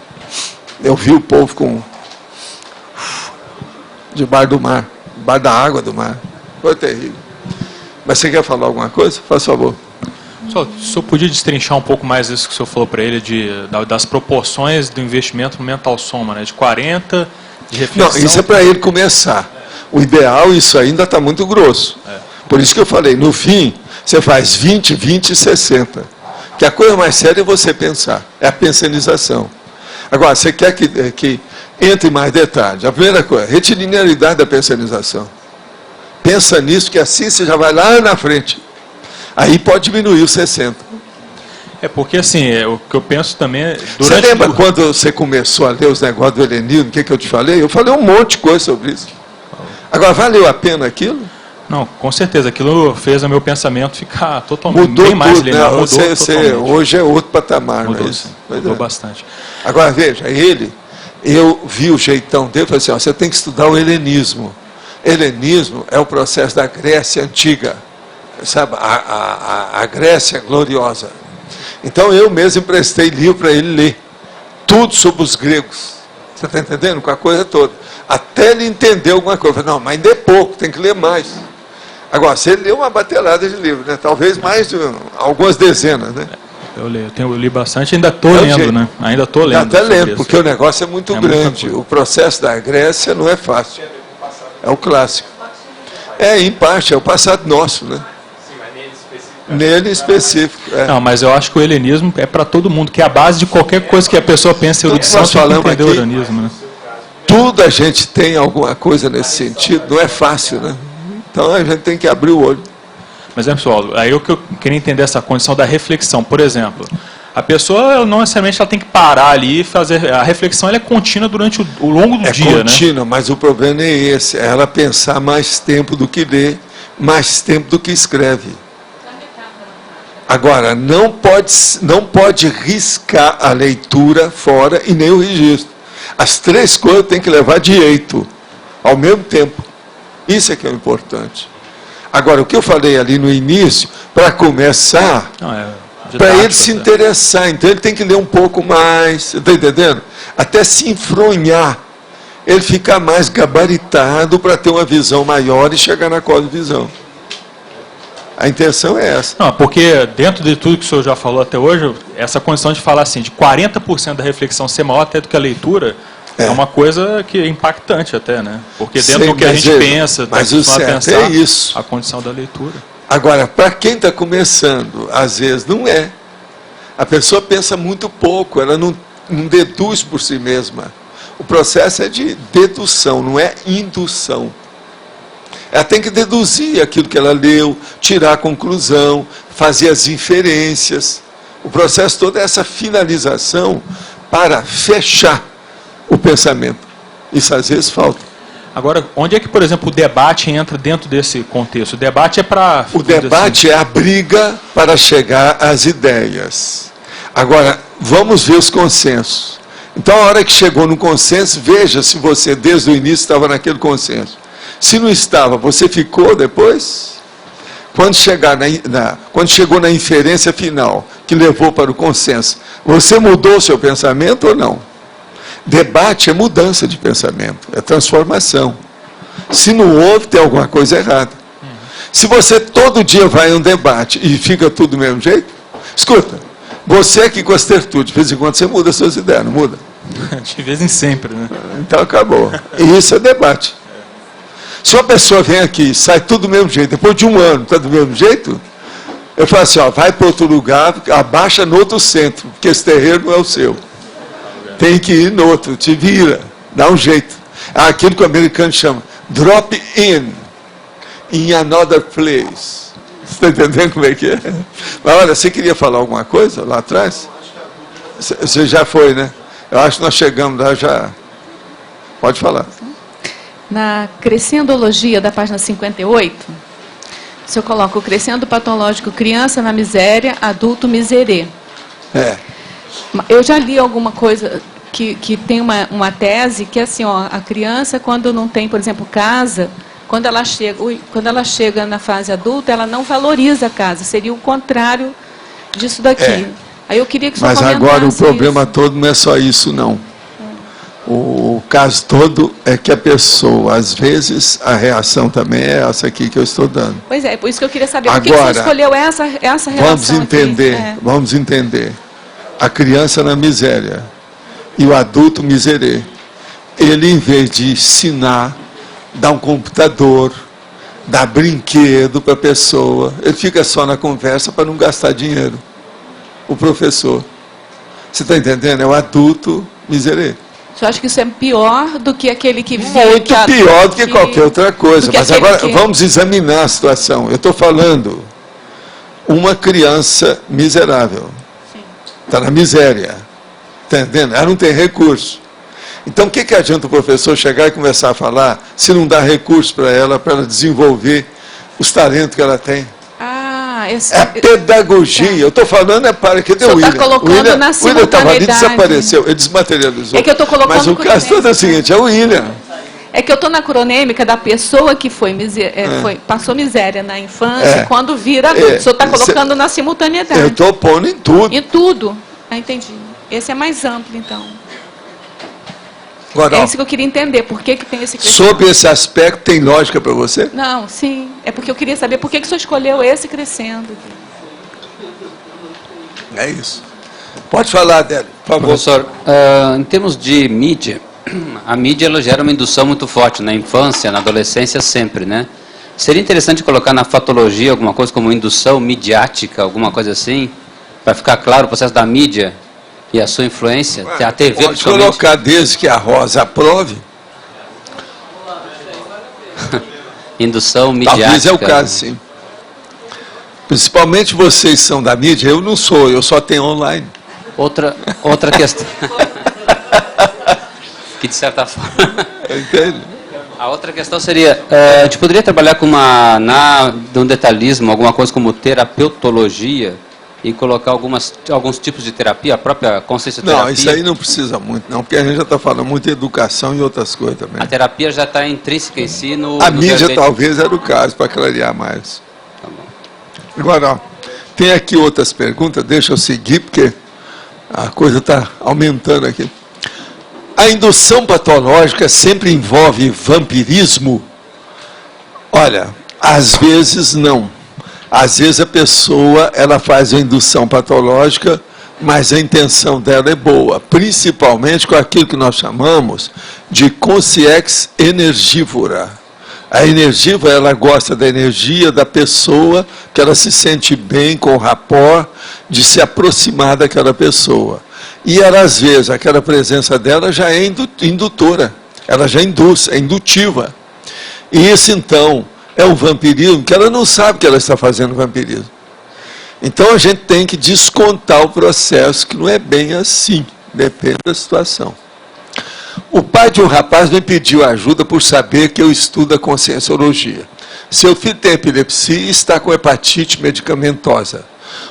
eu vi o povo debaixo do mar, debaixo da água do mar. Foi terrível. Mas você quer falar alguma coisa? Faz favor. O senhor podia destrinchar um pouco mais isso que o senhor falou para ele, das proporções do investimento no mental soma, né? De 40, de reflexão... Não, isso é para ele começar. O ideal, isso ainda está muito grosso. Por isso que eu falei, no fim, você faz 20, 20 e 60. Que a coisa mais séria é você pensar. É a pensanização. Agora, você quer que entre mais detalhes. A primeira coisa, retilinearidade da pensanização. Pensa nisso, que assim você já vai lá na frente. Aí pode diminuir os 60. É porque, assim, o que eu penso também... Você lembra quando você começou a ler os negócios do helenismo, o que eu te falei? Eu falei um monte de coisa sobre isso. Agora, valeu a pena aquilo? Não, com certeza. Aquilo fez o meu pensamento ficar totalmente... Mudou bem mais tudo, né? Mudou totalmente. Hoje é outro patamar. Mudou bastante. Agora, veja, eu vi o jeitão dele e falei assim, você tem que estudar o helenismo. Helenismo é o processo da Grécia antiga. Sabe, a Grécia gloriosa. Então eu mesmo emprestei livro para ele ler. Tudo sobre os gregos. Você está entendendo? Com a coisa toda. Até ele entender alguma coisa. Eu falei, não, mas ainda é pouco, tem que ler mais. Agora, você leu uma batelada de livros, né? Talvez mais de algumas dezenas, né? Eu li bastante, ainda estou lendo, né? Ainda estou lendo. Até lendo, porque o negócio é muito grande. O processo da Grécia não é fácil. É o clássico. Em parte, é o passado nosso, né? Nele específico. Não, mas eu acho que o helenismo é para todo mundo, que é a base de qualquer coisa que a pessoa pensa em erudição, tem que entender o helenismo, né? Tudo a gente tem alguma coisa nesse sentido, não é fácil, né? Então a gente tem que abrir o olho. Mas, pessoal, aí eu queria entender essa condição da reflexão. Por exemplo, a pessoa não necessariamente ela tem que parar ali e fazer... A reflexão ela é contínua durante o longo do dia, né? É contínua, mas o problema é esse. É ela pensar mais tempo do que lê, mais tempo do que escreve. Agora, não pode riscar a leitura fora e nem o registro. As três coisas tem que levar direito, ao mesmo tempo. Isso é que é o importante. Agora, o que eu falei ali no início, para começar, para ele se interessar, então ele tem que ler um pouco mais, está entendendo? Até se enfronhar, ele ficar mais gabaritado para ter uma visão maior e chegar na cosmovisão. A intenção é essa. Não, porque dentro de tudo que o senhor já falou até hoje, essa condição de falar assim, de 40% da reflexão ser maior até do que a leitura, é uma coisa que é impactante até, né? Porque dentro do que a gente pensa, mas o certo é isso. A condição da leitura. Agora, para quem está começando, às vezes não é. A pessoa pensa muito pouco, ela não deduz por si mesma. O processo é de dedução, não é indução. Ela tem que deduzir aquilo que ela leu, tirar a conclusão, fazer as inferências. O processo todo é essa finalização para fechar o pensamento. Isso às vezes falta. Agora, onde é que, por exemplo, o debate entra dentro desse contexto? O debate é para... O debate é a briga para chegar às ideias. Agora, vamos ver os consensos. Então, a hora que chegou no consenso, veja se você, desde o início, estava naquele consenso. Se não estava, você ficou depois? Quando chegou na inferência final, que levou para o consenso, você mudou o seu pensamento ou não? Debate é mudança de pensamento, é transformação. Se não houve, tem alguma coisa errada. Se você todo dia vai a um debate e fica tudo do mesmo jeito, escuta, você aqui com as tertudes, de vez em quando você muda suas ideias, não muda? De vez em sempre, né? Então acabou. E isso é debate. Se uma pessoa vem aqui e sai tudo do mesmo jeito, depois de um ano está do mesmo jeito, eu falo assim, ó, vai para outro lugar, abaixa no outro centro, porque esse terreno não é o seu. Tem que ir no outro, te vira, dá um jeito. Aquilo que o americano chama drop in another place. Você está entendendo como é que é? Mas olha, você queria falar alguma coisa lá atrás? Você já foi, né? Eu acho que nós chegamos lá já. Pode falar. Na Crescendologia, da página 58, o senhor coloca o crescendo patológico, criança na miséria, adulto miserê. É. Eu já li alguma coisa que tem uma tese que, assim, ó, a criança, quando não tem, por exemplo, casa, quando ela chega na fase adulta, ela não valoriza a casa. Seria o contrário disso daqui. É. Aí eu queria que o senhor Mas agora o problema isso. todo não é só isso, não. O caso todo é que a pessoa, às vezes, a reação também é essa aqui que eu estou dando. Pois é, por isso que eu queria saber. Por que Agora, o senhor escolheu essa relação vamos entender. A criança na miséria e o adulto miserê. Ele, em vez de ensinar, dá um computador, dá brinquedo para a pessoa, ele fica só na conversa para não gastar dinheiro. O professor. Você está entendendo? É o adulto miserê. O senhor acha que isso é pior do que aquele que vive... Muito pior do que qualquer outra coisa. Mas agora, vamos examinar a situação. Eu estou falando uma criança miserável. Está na miséria. Está entendendo? Ela não tem recurso. Então, o que adianta o professor chegar e começar a falar se não dá recurso para ela desenvolver os talentos que ela tem? É pedagogia. Eu estou falando para que deu o William. Está colocando na simultaneidade. O William estava ali e desapareceu. Ele desmaterializou. É que eu estou colocando. Mas o caso todo é o seguinte, é o William. É que eu estou na cronêmica da pessoa que passou miséria na infância, quando vira adulto. O senhor está colocando na simultaneidade. Eu estou pondo em tudo. Em tudo. Entendi. Esse é mais amplo, então. Agora, é isso que eu queria entender. Por que tem esse crescimento? Sobre esse aspecto, tem lógica para você? Não, sim. É porque eu queria saber por que o senhor escolheu esse crescendo. É isso. Pode falar, Adélio, por favor. Professor, em termos de mídia, a mídia ela gera uma indução muito forte na infância, na adolescência, sempre, né? Seria interessante colocar na fatologia alguma coisa como indução midiática, alguma coisa assim, para ficar claro o processo da mídia e a sua influência, a TV pode colocar desde que a Rosa aprove. Indução midiática. Talvez é o caso, sim. Principalmente vocês são da mídia, eu não sou, eu só tenho online. Outra questão. Que de certa forma... Entende? A outra questão seria, a gente poderia trabalhar com um detalhismo, alguma coisa como terapeutologia, e colocar alguns tipos de terapia, a própria consciência terapia? Não, isso aí não precisa muito, não, porque a gente já está falando muito de educação e outras coisas também. A terapia já está intrínseca em si no... A mídia talvez era o caso, para clarear mais. Tá bom. Agora, ó, tem aqui outras perguntas, deixa eu seguir, porque a coisa está aumentando aqui. A indução patológica sempre envolve vampirismo? Olha, às vezes não. Às vezes a pessoa ela faz a indução patológica, mas a intenção dela é boa, principalmente com aquilo que nós chamamos de consciência energívora. A energívora, ela gosta da energia da pessoa, que ela se sente bem com o rapport, de se aproximar daquela pessoa. E ela, às vezes, aquela presença dela já é indutora, ela já induz, é indutiva. E isso, então, é um vampirismo que ela não sabe que ela está fazendo vampirismo. Então, a gente tem que descontar o processo, que não é bem assim, depende da situação. O pai de um rapaz me pediu ajuda por saber que eu estudo a conscienciologia. Seu filho tem epilepsia e está com hepatite medicamentosa.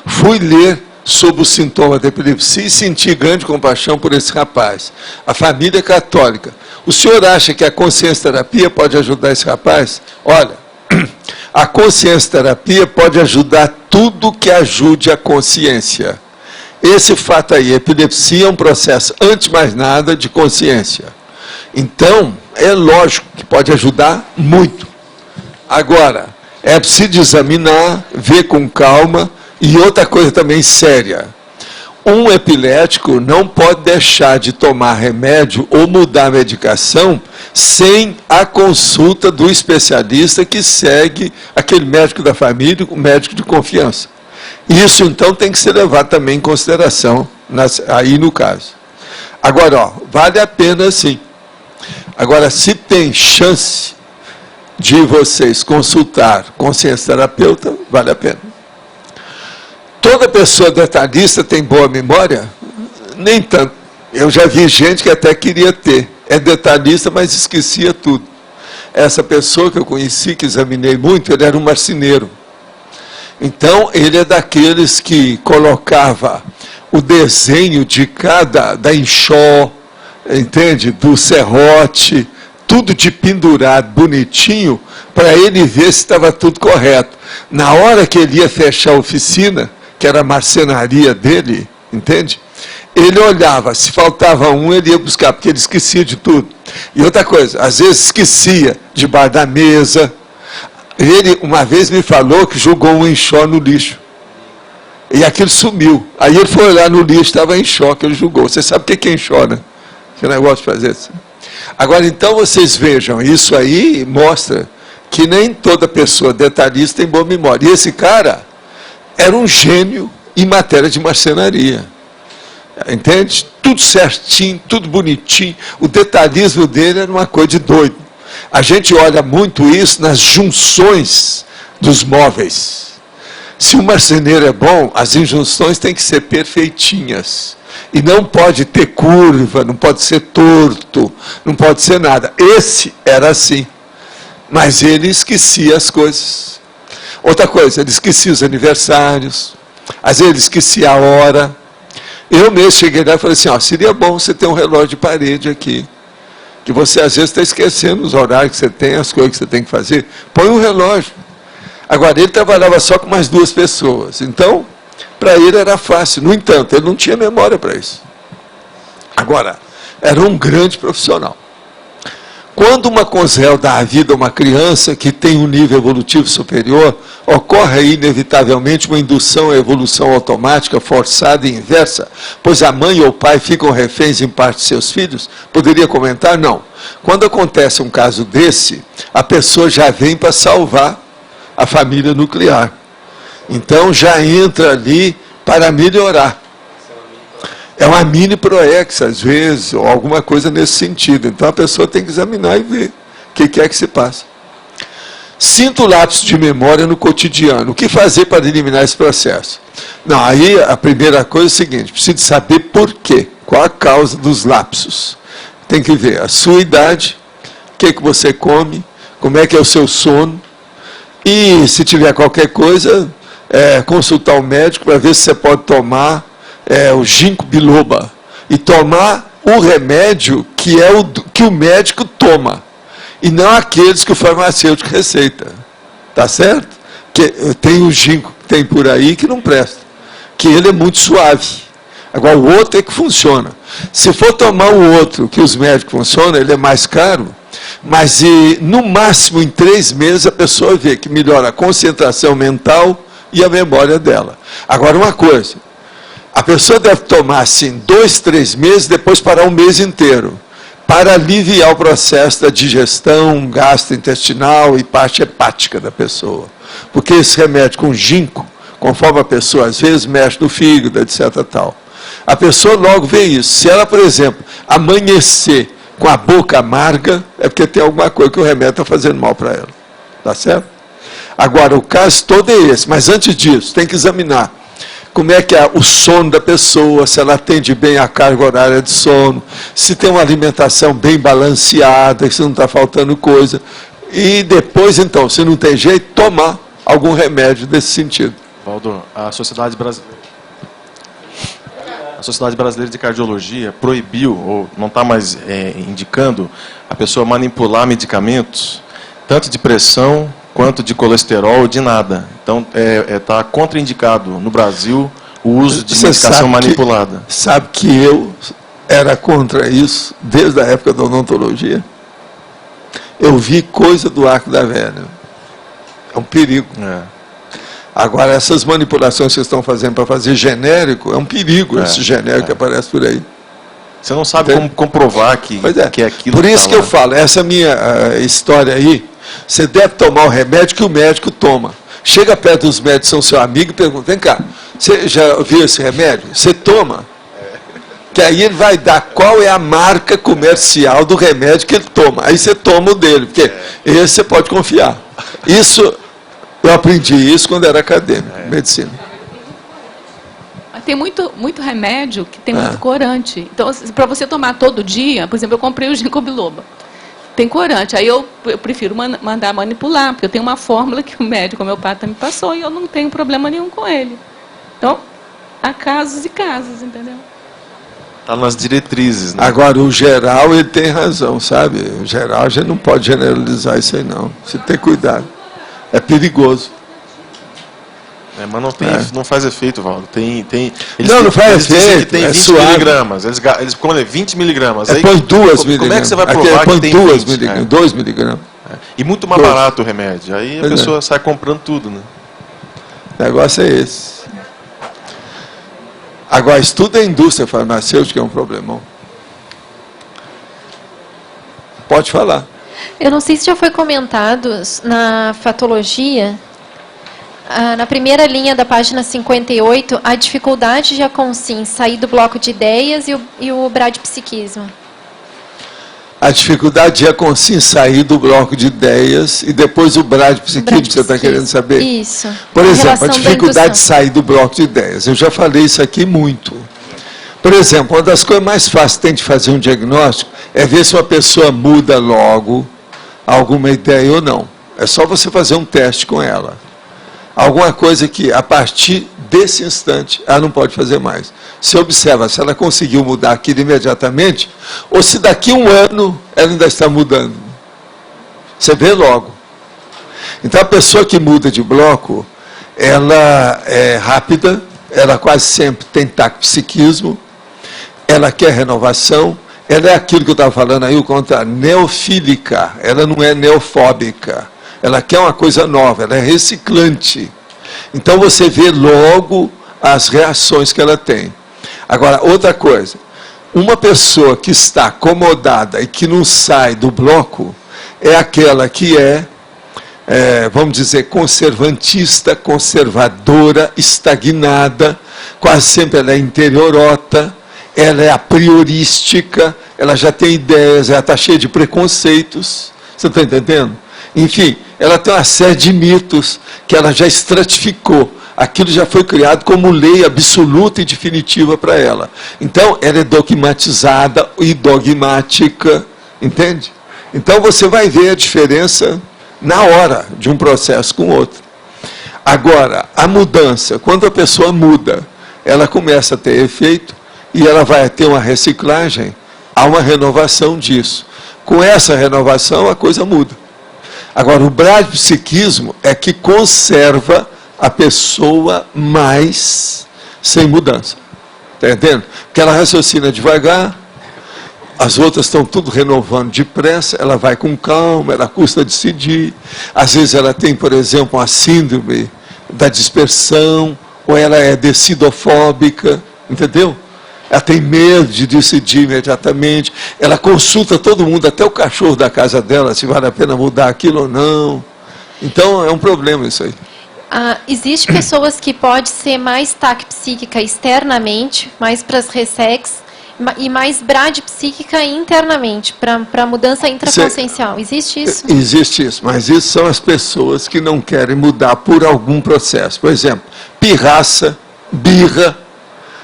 Fui ler sob o sintoma da epilepsia e senti grande compaixão por esse rapaz. A família é católica. O senhor acha que a consciência terapia pode ajudar esse rapaz? Olha, a consciência terapia pode ajudar tudo que ajude a consciência. Esse fato aí, a epilepsia é um processo, antes de mais nada, de consciência. Então, é lógico que pode ajudar muito. Agora, é preciso examinar, ver com calma, e outra coisa também séria. Um epilético não pode deixar de tomar remédio ou mudar a medicação sem a consulta do especialista que segue aquele médico da família, o médico de confiança. Isso, então, tem que ser levado também em consideração, aí no caso. Agora, ó, vale a pena sim. Agora, se tem chance de vocês consultar consciência terapeuta, vale a pena. Toda pessoa detalhista tem boa memória? Nem tanto. Eu já vi gente que até queria ter. É detalhista, mas esquecia tudo. Essa pessoa que eu conheci, que examinei muito, ele era um marceneiro. Então, ele é daqueles que colocava o desenho de da enxó, entende? Do serrote, tudo de pendurado, bonitinho, para ele ver se estava tudo correto. Na hora que ele ia fechar a oficina, que era a marcenaria dele, entende? Ele olhava, se faltava um, ele ia buscar, porque ele esquecia de tudo. E outra coisa, às vezes esquecia debaixo da mesa. Ele, uma vez, me falou que jogou um enxó no lixo. E aquilo sumiu. Aí ele foi olhar no lixo, estava enxó, que ele jogou. Você sabe o que é enxó, né? Que negócio de fazer assim. Agora, então, vocês vejam, isso aí mostra que nem toda pessoa detalhista tem boa memória. E esse cara era um gênio em matéria de marcenaria. Entende? Tudo certinho, tudo bonitinho. O detalhismo dele era uma coisa de doido. A gente olha muito isso nas junções dos móveis. Se o marceneiro é bom, as injunções têm que ser perfeitinhas. E não pode ter curva, não pode ser torto, não pode ser nada. Esse era assim. Mas ele esquecia as coisas. Outra coisa, ele esquecia os aniversários. Às vezes ele esquecia a hora. Eu mesmo cheguei lá e falei assim, ó, seria bom você ter um relógio de parede aqui. Que você às vezes está esquecendo os horários que você tem, as coisas que você tem que fazer. Põe um relógio. Agora, ele trabalhava só com mais 2 pessoas. Então, para ele era fácil. No entanto, ele não tinha memória para isso. Agora, era um grande profissional. Quando uma CONSREL dá a vida a uma criança que tem um nível evolutivo superior, ocorre aí, inevitavelmente, uma indução à evolução automática, forçada e inversa, pois a mãe ou o pai ficam reféns em parte de seus filhos? Poderia comentar? Não. Quando acontece um caso desse, a pessoa já vem para salvar a família nuclear. Então, já entra ali para melhorar. É uma mini proex, às vezes, ou alguma coisa nesse sentido. Então, a pessoa tem que examinar e ver o que é que se passa. Sinto lapso de memória no cotidiano. O que fazer para eliminar esse processo? Não, aí a primeira coisa é o seguinte, precisa saber por quê. Qual a causa dos lapsos? Tem que ver a sua idade, o que você come, como é que é o seu sono. E, se tiver qualquer coisa, consultar o médico para ver se você pode tomar o ginkgo biloba, e tomar o remédio que é que o médico toma, e não aqueles que o farmacêutico receita. Tá certo? Que tem o ginkgo que tem por aí que não presta, que ele é muito suave. Agora, o outro é que funciona. Se for tomar o outro que os médicos funcionam, ele é mais caro, mas no máximo em 3 meses a pessoa vê que melhora a concentração mental e a memória dela. Agora, uma coisa, a pessoa deve tomar assim 2, 3 meses, depois parar um mês inteiro, para aliviar o processo da digestão gastrointestinal e parte hepática da pessoa. Porque esse remédio com ginkgo, conforme a pessoa às vezes mexe no fígado, etc. tal. A pessoa logo vê isso. Se ela, por exemplo, amanhecer com a boca amarga, é porque tem alguma coisa que o remédio está fazendo mal para ela. Tá certo? Agora, o caso todo é esse. Mas antes disso, tem que examinar como é que é o sono da pessoa, se ela atende bem a carga horária de sono, se tem uma alimentação bem balanceada, se não está faltando coisa. E depois, então, se não tem jeito, tomar algum remédio nesse sentido. Valdo, a Sociedade Brasileira... A Sociedade Brasileira de Cardiologia proibiu, ou não está mais indicando, a pessoa manipular medicamentos, tanto de pressão, quanto de colesterol, de nada. Então, está contraindicado no Brasil o uso de medicação manipulada. Sabe que eu era contra isso desde a época da odontologia? Eu vi coisa do arco da velha. É um perigo. Agora, essas manipulações que vocês estão fazendo para fazer genérico, é um perigo esse genérico que aparece por aí. Você não sabe como comprovar que é aquilo. Por isso que eu falo, essa minha história aí, você deve tomar o remédio que o médico toma. Chega perto dos médicos que são seu amigo e pergunta, vem cá, você já viu esse remédio? Você toma? Que aí ele vai dar qual é a marca comercial do remédio que ele toma. Aí você toma o dele, porque esse você pode confiar. Isso, eu aprendi isso quando era acadêmico, medicina. Tem muito remédio que tem muito corante. Então, para você tomar todo dia, por exemplo, eu comprei o ginkgo biloba. Tem corante. Aí eu prefiro mandar manipular, porque eu tenho uma fórmula que o médico homeopata me passou e eu não tenho problema nenhum com ele. Então, há casos e casos, entendeu? Está nas diretrizes, né? Agora, o geral, ele tem razão, sabe? O geral, a gente não pode generalizar isso aí, não. Você tem que ter cuidado. É perigoso. Mas não faz efeito, Valdo. Não faz efeito. Tem 20 suave. miligramas. Eles põem 20 miligramas. Aí, põe 2 miligramas. Como é que você vai provar que tem 2 20? miligramas? 2 miligramas. E muito mais barato o remédio. Aí a pessoa sai comprando tudo, né? O negócio é esse. Agora, estuda a indústria farmacêutica, é um problemão. Pode falar. Eu não sei se já foi comentado na fatologia, na primeira linha da página 58, a dificuldade de a Consim sair do bloco de ideias e o bradipsiquismo. A dificuldade de a Consim sair do bloco de ideias e depois o bradipsiquismo, que você está querendo saber? Isso. Por exemplo, a dificuldade de sair do bloco de ideias. Eu já falei isso aqui muito. Por exemplo, uma das coisas mais fáceis que tem de fazer um diagnóstico é ver se uma pessoa muda logo alguma ideia ou não. É só você fazer um teste com ela. Alguma coisa que, a partir desse instante, ela não pode fazer mais. Você observa se ela conseguiu mudar aquilo imediatamente, ou se daqui a um ano ela ainda está mudando. Você vê logo. Então, a pessoa que muda de bloco, ela é rápida, ela quase sempre tem taquipsiquismo, ela quer renovação, ela é aquilo que eu estava falando aí, o contrário, neofílica, ela não é neofóbica. Ela quer uma coisa nova, ela é reciclante. Então você vê logo as reações que ela tem. Agora, outra coisa, uma pessoa que está acomodada e que não sai do bloco, é aquela que vamos dizer, conservantista, conservadora, estagnada, quase sempre ela é interiorota, ela é a priorística, ela já tem ideias, ela está cheia de preconceitos. Você está entendendo? Enfim, ela tem uma série de mitos que ela já estratificou. Aquilo já foi criado como lei absoluta e definitiva para ela. Então, ela é dogmatizada e dogmática, entende? Então, você vai ver a diferença na hora de um processo com o outro. Agora, a mudança, quando a pessoa muda, ela começa a ter efeito e ela vai ter uma reciclagem, há uma renovação disso. Com essa renovação, a coisa muda. Agora, o bradipsiquismo é que conserva a pessoa mais sem mudança. Está entendendo? Porque ela raciocina devagar, as outras estão tudo renovando depressa, ela vai com calma, ela custa decidir. Às vezes ela tem, por exemplo, uma síndrome da dispersão, ou ela é decidofóbica, entendeu? Ela tem medo de decidir imediatamente. Ela consulta todo mundo, até o cachorro da casa dela, se vale a pena mudar aquilo ou não. Então, é um problema isso aí. Existe pessoas que podem ser mais taquipsíquica externamente, mais para as ressex, e mais bradipsíquica internamente, para mudança intraconsciencial. Existe isso? Existe isso, mas isso são as pessoas que não querem mudar por algum processo. Por exemplo, pirraça, birra,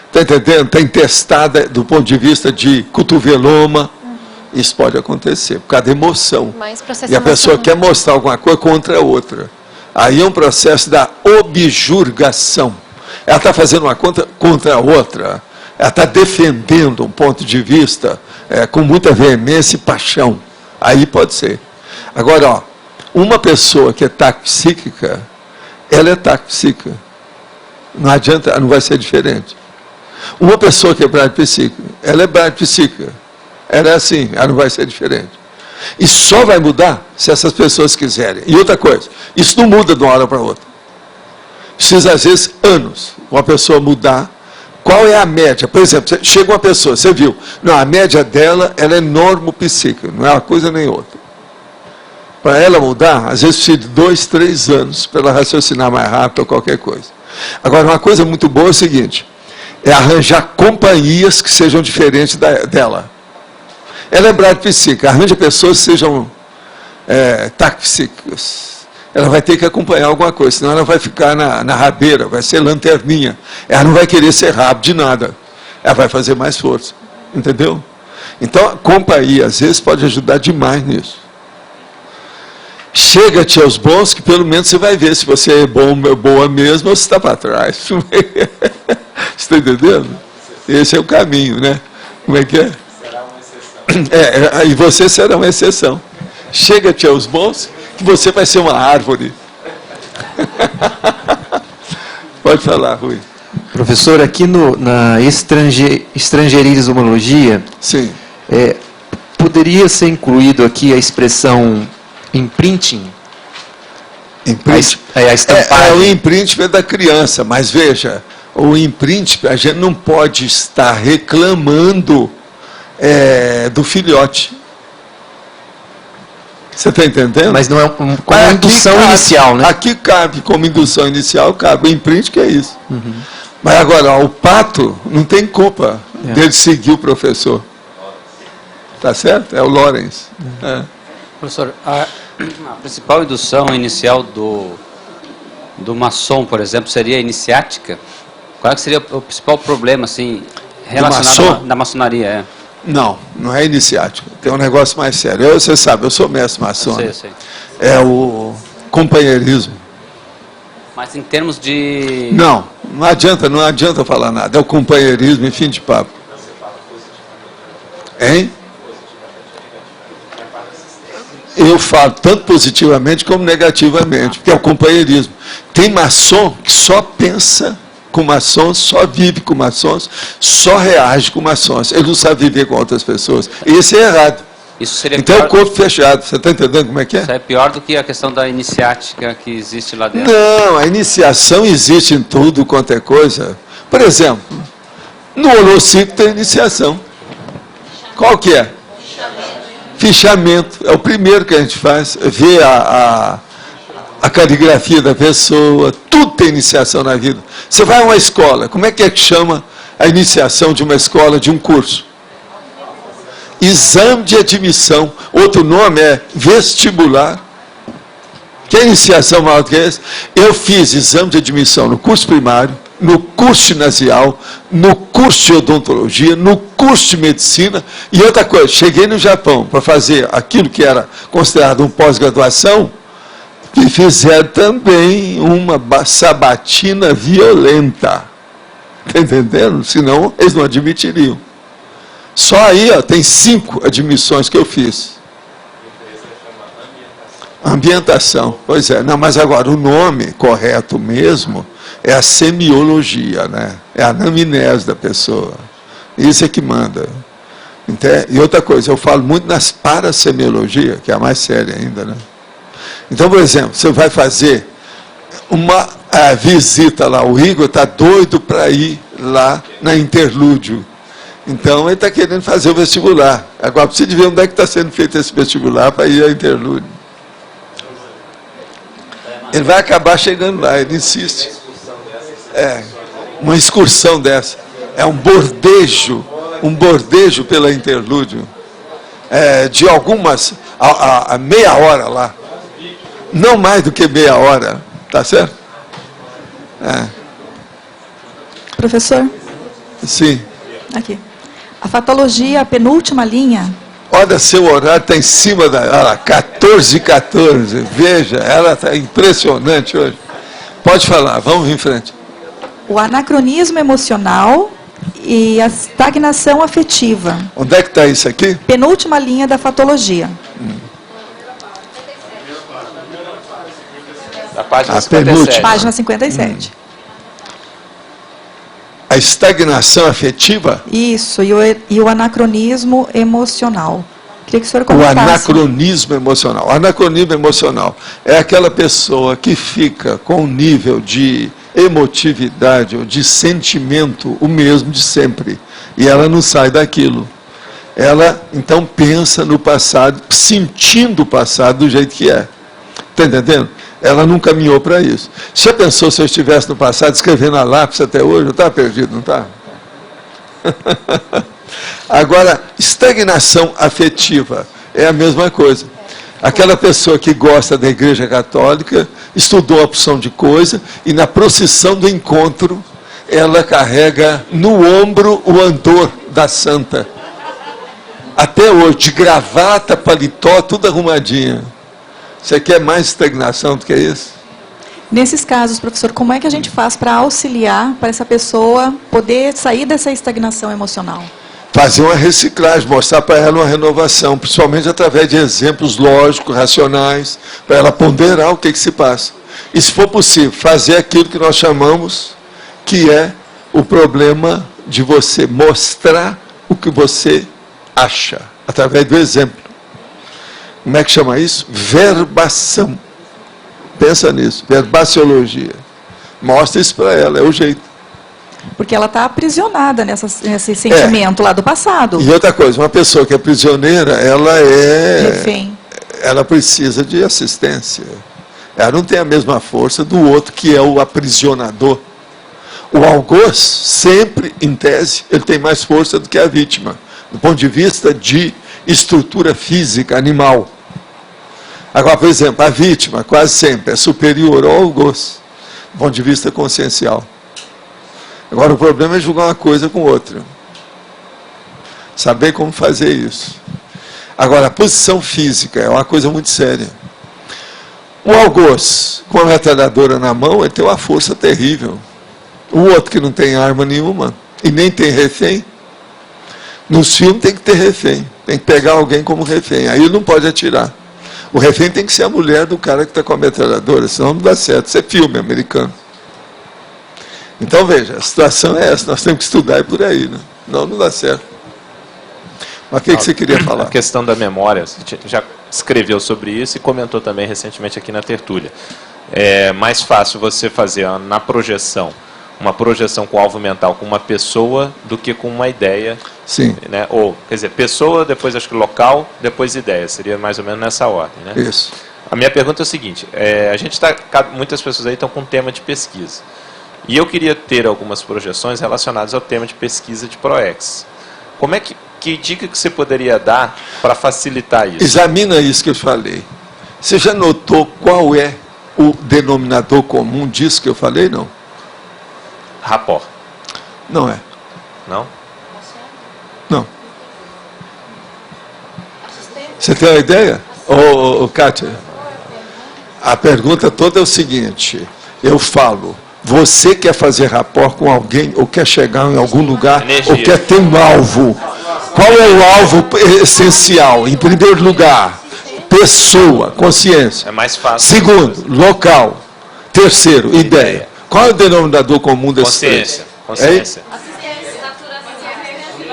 está entendendo? Está intestada do ponto de vista de cotoveloma. Isso pode acontecer, por causa da emoção. E a pessoa quer mostrar alguma coisa contra a outra. Aí é um processo da objurgação. Ela está fazendo uma conta contra a outra. ela está defendendo um ponto de vista com muita veemência e paixão. Aí pode ser. Agora, ó, uma pessoa que é taquipsíquica, ela é taquipsíquica. Não adianta, não vai ser diferente. Uma pessoa que é bradipsíquica, ela é bradipsíquica. Ela é assim, ela não vai ser diferente. E só vai mudar se essas pessoas quiserem. E outra coisa, isso não muda de uma hora para outra. Precisa, às vezes, anos, uma pessoa mudar. Qual é a média? Por exemplo, chega uma pessoa, você viu, não, a média dela, ela é normopsíquica, não é uma coisa nem outra. Para ela mudar, às vezes precisa de 2, 3 anos para ela raciocinar mais rápido ou qualquer coisa. Agora, uma coisa muito boa é o seguinte, é arranjar companhias que sejam diferentes dela. Ela é bradipsíquica, arranja pessoas que sejam taquipsíquicas. Ela vai ter que acompanhar alguma coisa, senão ela vai ficar na rabeira, vai ser lanterninha. Ela não vai querer ser rápido de nada. Ela vai fazer mais força. Entendeu? Então, a companhia, às vezes, pode ajudar demais nisso. Chega-te aos bons, que pelo menos você vai ver se você é bom, boa mesmo, ou se está para trás. Você está entendendo? Esse é o caminho, né? Como é que é? Será uma exceção. E você será uma exceção. Chega-te aos bons, que você vai ser uma árvore. Pode falar, Rui. Professor, aqui na estrangeirismologia, sim. Poderia ser incluído aqui a expressão imprinting? Imprinting? A estampagem. O imprinting é da criança, mas veja, o imprinting, a gente não pode estar reclamando do filhote. Você está entendendo? Mas não é como indução inicial, né? Aqui cabe, como indução inicial, cabe o imprint, que é isso. Uhum. Mas agora, ó, o pato não tem culpa dele seguir o professor. Tá certo? É o Lawrence. Professor, a principal indução inicial do maçom, por exemplo, seria a iniciática? Qual que seria o principal problema, assim, relacionado da maçonaria? Não, não é iniciático. Tem um negócio mais sério. Você sabe, eu sou mestre maçom. Eu sei. É o companheirismo. Mas em termos de... Não adianta falar nada. É o companheirismo e fim de papo. Hein? Eu falo tanto positivamente como negativamente, porque é o companheirismo. Tem maçom que só pensa com maçons, só vive com maçons, só reage com maçons. Ele não sabe viver com outras pessoas. Esse é errado. Isso seria então é o corpo fechado. Você está entendendo como é que é? Isso é pior do que a questão da iniciática que existe lá dentro. Não, a iniciação existe em tudo quanto é coisa. Por exemplo, no holociclo tem iniciação. Qual que é? Fichamento. É o primeiro que a gente faz. Ver a caligrafia da pessoa, tudo tem iniciação na vida. Você vai a uma escola, como é que chama a iniciação de uma escola, de um curso? Exame de admissão. Outro nome é vestibular. Que iniciação maior do que esse? Eu fiz exame de admissão no curso primário, no curso ginasial, no curso de odontologia, no curso de medicina, e outra coisa, cheguei no Japão para fazer aquilo que era considerado um pós-graduação, que fizeram também uma sabatina violenta. Está entendendo? Senão, eles não admitiriam. Só aí, ó, tem 5 admissões que eu fiz. Ambientação. Pois é. Não, mas agora, o nome correto mesmo é a semiologia, né? É a anamnese da pessoa. Isso é que manda. E outra coisa, eu falo muito nas parasemiologia, que é a mais séria ainda, né? Então, por exemplo, você vai fazer uma visita lá, o Igor está doido para ir lá na Interlúdio. Então, ele está querendo fazer o vestibular. Agora, precisa de ver onde é que está sendo feito esse vestibular para ir à Interlúdio. Ele vai acabar chegando lá, ele insiste. Uma excursão dessa. É um bordejo pela Interlúdio. De algumas, a meia hora lá. Não mais do que meia hora, tá certo? Professor? Sim. Aqui. A fatologia, a penúltima linha. Olha, seu horário está em cima da... Olha lá, 14h14. Veja, ela está impressionante hoje. Pode falar, vamos em frente. O anacronismo emocional e a estagnação afetiva. Onde é que está isso aqui? Penúltima linha da fatologia. A página A 57. penúltima. Página 57. A estagnação afetiva? Isso, e o anacronismo emocional. Queria que o senhor O comentasse. anacronismo emocional. O anacronismo emocional é aquela pessoa que fica com um nível de emotividade ou de sentimento o mesmo de sempre. E ela não sai daquilo. Ela, então, pensa no passado, sentindo o passado do jeito que é. Está entendendo? Ela não caminhou para isso. Você pensou se eu estivesse no passado escrevendo a lápis até hoje? Eu estava perdido, não está? Agora, estagnação afetiva é a mesma coisa. Aquela pessoa que gosta da Igreja Católica, estudou a opção de coisa, e na procissão do encontro, ela carrega no ombro o andor da santa. Até hoje, de gravata, paletó, tudo arrumadinho. Você quer mais estagnação do que isso? Nesses casos, professor, como é que a gente faz para auxiliar, para essa pessoa poder sair dessa estagnação emocional? Fazer uma reciclagem, mostrar para ela uma renovação, principalmente através de exemplos lógicos, racionais, para ela ponderar o que se passa. E, se for possível, fazer aquilo que nós chamamos, que é o problema de você mostrar o que você acha, através do exemplo. Como é que chama isso? Verbação. Pensa nisso, verbaciologia. Mostra isso para ela, é o jeito. Porque ela está aprisionada nesse sentimento lá do passado. E outra coisa, uma pessoa que é prisioneira, ela é... refém. Ela precisa de assistência. Ela não tem a mesma força do outro, que é o aprisionador. O algoz, sempre, em tese, ele tem mais força do que a vítima, do ponto de vista de estrutura física, animal. Agora, por exemplo, a vítima, quase sempre, é superior ao algoz, do ponto de vista consciencial. Agora, o problema é julgar uma coisa com outra. Saber como fazer isso. Agora, a posição física é uma coisa muito séria. O algoz, com a metralhadora na mão, ele tem uma força terrível. O outro que não tem arma nenhuma, e nem tem refém, nos filmes tem que ter refém. Tem que pegar alguém como refém. Aí ele não pode atirar. O refém tem que ser a mulher do cara que está com a metralhadora, senão não dá certo. Isso é filme americano. Então, veja, a situação é essa. Nós temos que estudar por aí, né? Não dá certo. Mas o que você queria falar? A questão da memória, você já escreveu sobre isso e comentou também recentemente aqui na tertúlia. É mais fácil você fazer na projeção, uma projeção com alvo mental com uma pessoa do que com uma ideia. Sim. Né? Ou, quer dizer, pessoa, depois acho que local, depois ideia. Seria mais ou menos nessa ordem. Né? Isso. A minha pergunta é o seguinte, a gente muitas pessoas aí estão com tema de pesquisa. E eu queria ter algumas projeções relacionadas ao tema de pesquisa de PROEX. Como é que dica que você poderia dar para facilitar isso? Examina isso que eu falei. Você já notou qual é o denominador comum disso que eu falei, não? Rapport. Não é. Não? Não. Você tem uma ideia? Ô, Kátia, a pergunta toda é o seguinte, eu falo, você quer fazer rapport com alguém, ou quer chegar em algum lugar, energia, ou quer ter um alvo? Qual é o alvo essencial? Em primeiro lugar, pessoa, consciência. É mais fácil. Segundo, local. Terceiro, ideia. Qual é o denominador comum desses três? Consciência.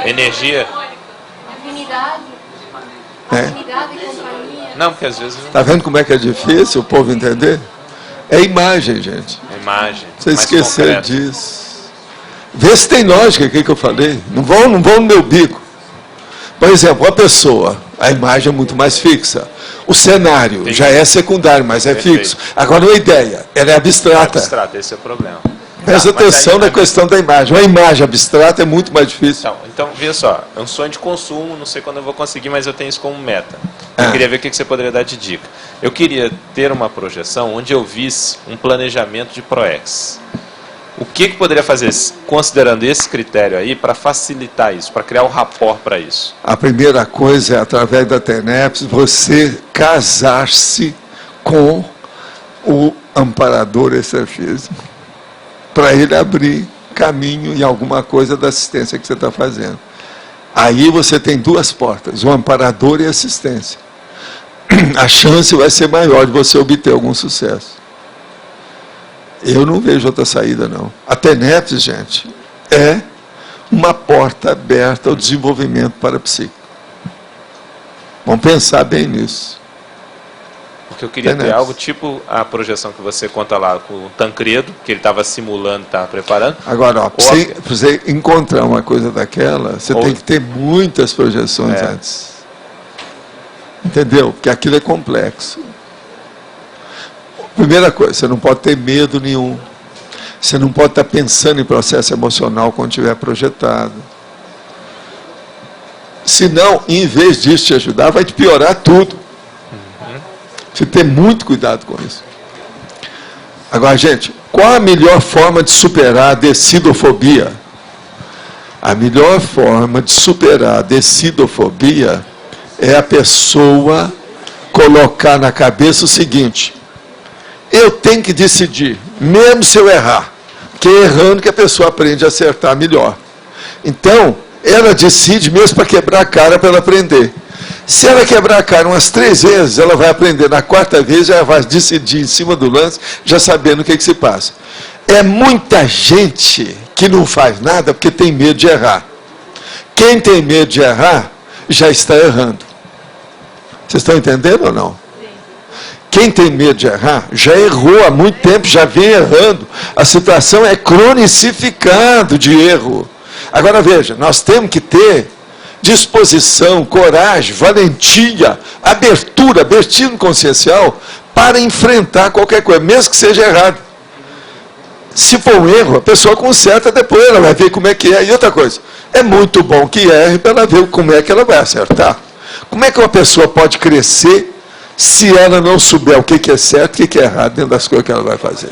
Energia. Não, porque às vezes... Está vendo como é que é difícil o povo entender? É imagem, gente. Imagem. Você esquecer disso. Vê se tem lógica aqui que eu falei. Não vão no meu bico. Por exemplo, uma pessoa, a imagem é muito mais fixa. O cenário já é secundário, mas é fixo. Agora, uma ideia, ela é abstrata. Abstrata, esse é o problema. Presta atenção na questão da imagem. Uma imagem abstrata é muito mais difícil. Então, veja só, é um sonho de consumo, não sei quando eu vou conseguir, mas eu tenho isso como meta. Eu queria ver o que você poderia dar de dica. Eu queria ter uma projeção onde eu visse um planejamento de PROEX. O que poderia fazer, considerando esse critério aí, para facilitar isso, para criar um rapport para isso? A primeira coisa é, através da TENEPS, você casar-se com o amparador extrafísico, para ele abrir caminho em alguma coisa da assistência que você está fazendo. Aí você tem duas portas, o amparador e a assistência. A chance vai ser maior de você obter algum sucesso. Eu não vejo outra saída, não. A TENEPS, gente, é uma porta aberta ao desenvolvimento parapsíquico. Vamos pensar bem nisso. Porque eu queria ter algo tipo a projeção que você conta lá com o Tancredo, que ele estava simulando, estava preparando. Agora, ó, para você encontrar uma coisa daquela, você tem que ter muitas projeções antes. Entendeu? Porque aquilo é complexo. Primeira coisa, você não pode ter medo nenhum. Você não pode estar pensando em processo emocional quando estiver projetado. Senão, em vez disso te ajudar, vai te piorar tudo. Você tem muito cuidado com isso. Agora, gente, qual a melhor forma de superar a decidofobia? A melhor forma de superar a decidofobia é a pessoa colocar na cabeça o seguinte: eu tenho que decidir, mesmo se eu errar, porque é errando que a pessoa aprende a acertar melhor. Então, ela decide mesmo para quebrar a cara para ela aprender. Se ela quebrar a cara umas 3 vezes, ela vai aprender. Na 4ª vez, ela vai decidir em cima do lance, já sabendo o que se passa. É muita gente que não faz nada porque tem medo de errar. Quem tem medo de errar, já está errando. Vocês estão entendendo ou não? Quem tem medo de errar, já errou há muito tempo, já vem errando. A situação é cronicificada de erro. Agora veja, nós temos que ter disposição, coragem, valentia, abertura, abertismo consciencial para enfrentar qualquer coisa, mesmo que seja errado. Se for um erro, a pessoa conserta depois, ela vai ver como é que é. E outra coisa, é muito bom que erre para ela ver como é que ela vai acertar. Como é que uma pessoa pode crescer se ela não souber o que é certo e o que é errado dentro das coisas que ela vai fazer?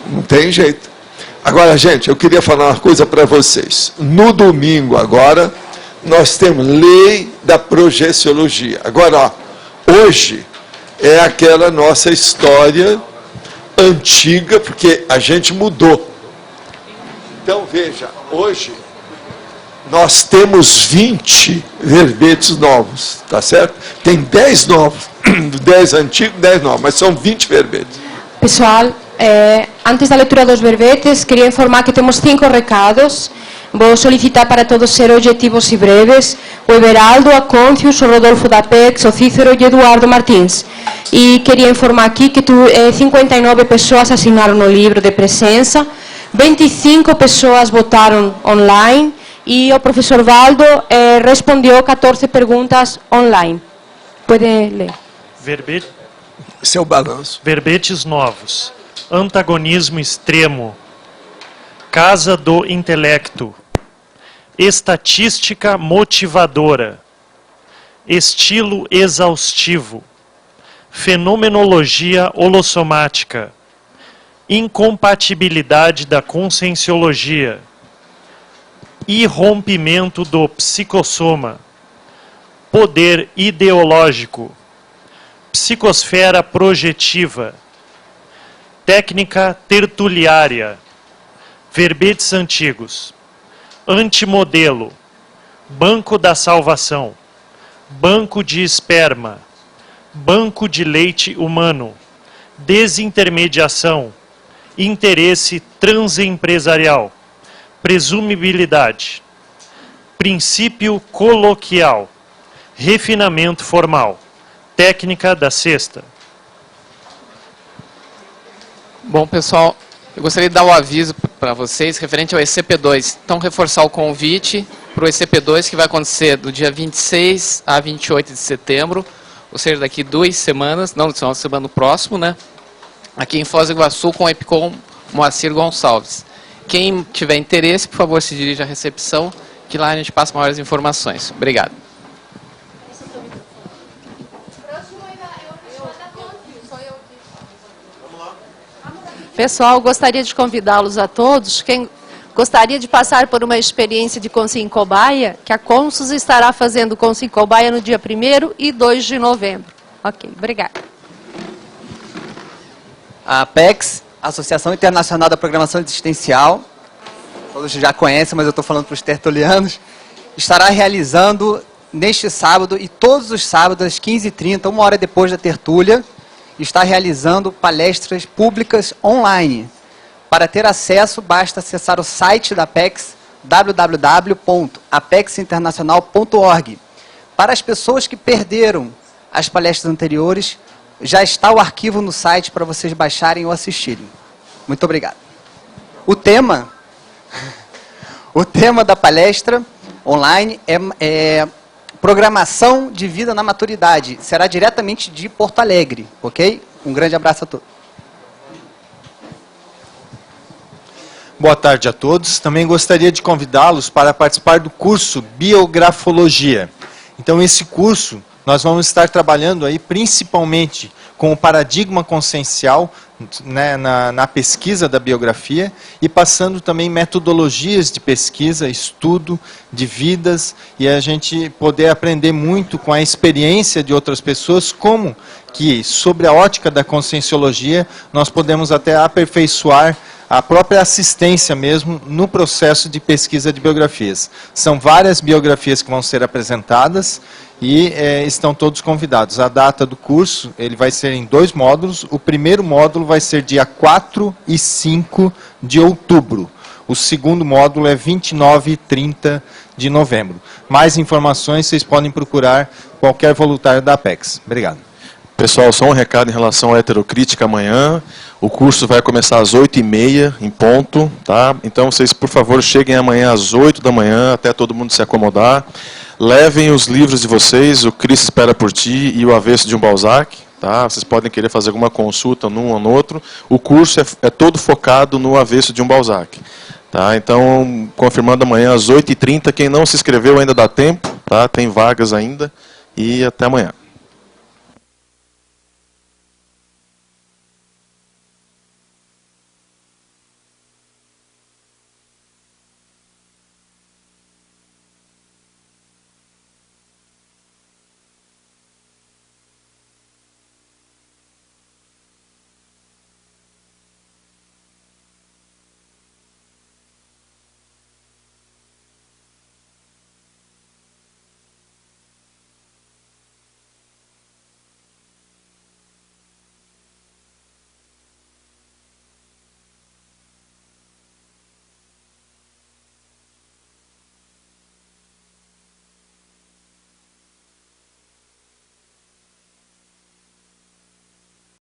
Não tem jeito. Agora, gente, eu queria falar uma coisa para vocês. No domingo, agora, nós temos lei da projeciologia. Agora, ó, hoje é aquela nossa história antiga, porque a gente mudou. Então, veja, hoje nós temos 20 verbetes novos, tá certo? Tem 10 novos, 10 antigos, 10 novos, mas são 20 verbetes. Pessoal, antes da leitura dos verbetes, queria informar que temos 5 recados. Vou solicitar para todos ser objetivos e breves. O Everaldo, a Côncius, o Rodolfo da Apex, o Cícero e o Eduardo Martins. E queria informar aqui que 59 pessoas assinaram o livro de presença, 25 pessoas votaram online e o professor Valdo respondeu 14 perguntas online. Pode ler. Seu balanço. Verbetes novos. Antagonismo extremo. Casa do intelecto. Estatística motivadora. Estilo exaustivo. Fenomenologia holossomática. Incompatibilidade da conscienciologia. Irrompimento do psicossoma. Poder ideológico. Psicosfera projetiva. Técnica tertuliária. Verbetes antigos. Antimodelo. Banco da salvação. Banco de esperma. Banco de leite humano. Desintermediação. Interesse transempresarial. Presumibilidade. Princípio coloquial. Refinamento formal. Técnica da sexta. Bom, pessoal, eu gostaria de dar o aviso para vocês referente ao ECP2. Então, reforçar o convite para o ECP2, que vai acontecer do dia 26 a 28 de setembro, ou seja, daqui 2 semanas, não, semana próximo, né? Aqui em Foz do Iguaçu, com o EPCOM Moacir Gonçalves. Quem tiver interesse, por favor, se dirija à recepção, que lá a gente passa maiores informações. Obrigado. Pessoal, gostaria de convidá-los a todos, quem gostaria de passar por uma experiência de Consciência Cobaia, que a Consus estará fazendo Consciência Cobaia no dia 1º e 2 de novembro. Ok, obrigada. A Apex, Associação Internacional da Programação Existencial, todos já conhecem, mas eu estou falando para os tertulianos, estará realizando neste sábado e todos os sábados às 15h30, uma hora depois da tertúlia, está realizando palestras públicas online. Para ter acesso, basta acessar o site da Apex, www.apexinternacional.org. Para as pessoas que perderam as palestras anteriores, já está o arquivo no site para vocês baixarem ou assistirem. Muito obrigado. O tema da palestra online é Programação de Vida na Maturidade. Será diretamente de Porto Alegre, ok? Um grande abraço a todos. Boa tarde a todos. Também gostaria de convidá-los para participar do curso Biografologia. Então, esse curso, nós vamos estar trabalhando aí principalmente com o paradigma consciencial, né, na pesquisa da biografia e passando também metodologias de pesquisa, estudo de vidas e a gente poder aprender muito com a experiência de outras pessoas, como que, sobre a ótica da conscienciologia, nós podemos até aperfeiçoar a própria assistência mesmo no processo de pesquisa de biografias. São várias biografias que vão ser apresentadas e estão todos convidados. A data do curso ele vai ser em 2 módulos. O primeiro módulo vai ser dia 4 e 5 de outubro. O segundo módulo é 29 e 30 de novembro. Mais informações vocês podem procurar qualquer voluntário da Apex. Obrigado. Pessoal, só um recado em relação à heterocrítica amanhã. O curso vai começar às 8h30, em ponto, tá? Então, vocês, por favor, cheguem amanhã às 8 da manhã, até todo mundo se acomodar. Levem os livros de vocês, O Cristo Espera por Ti e O Avesso de um Balzac, tá? Vocês podem querer fazer alguma consulta num ou no outro. O curso é todo focado no Avesso de um Balzac. Tá? Então, confirmando amanhã às 8h30, quem não se inscreveu ainda dá tempo, tá? Tem vagas ainda, e até amanhã.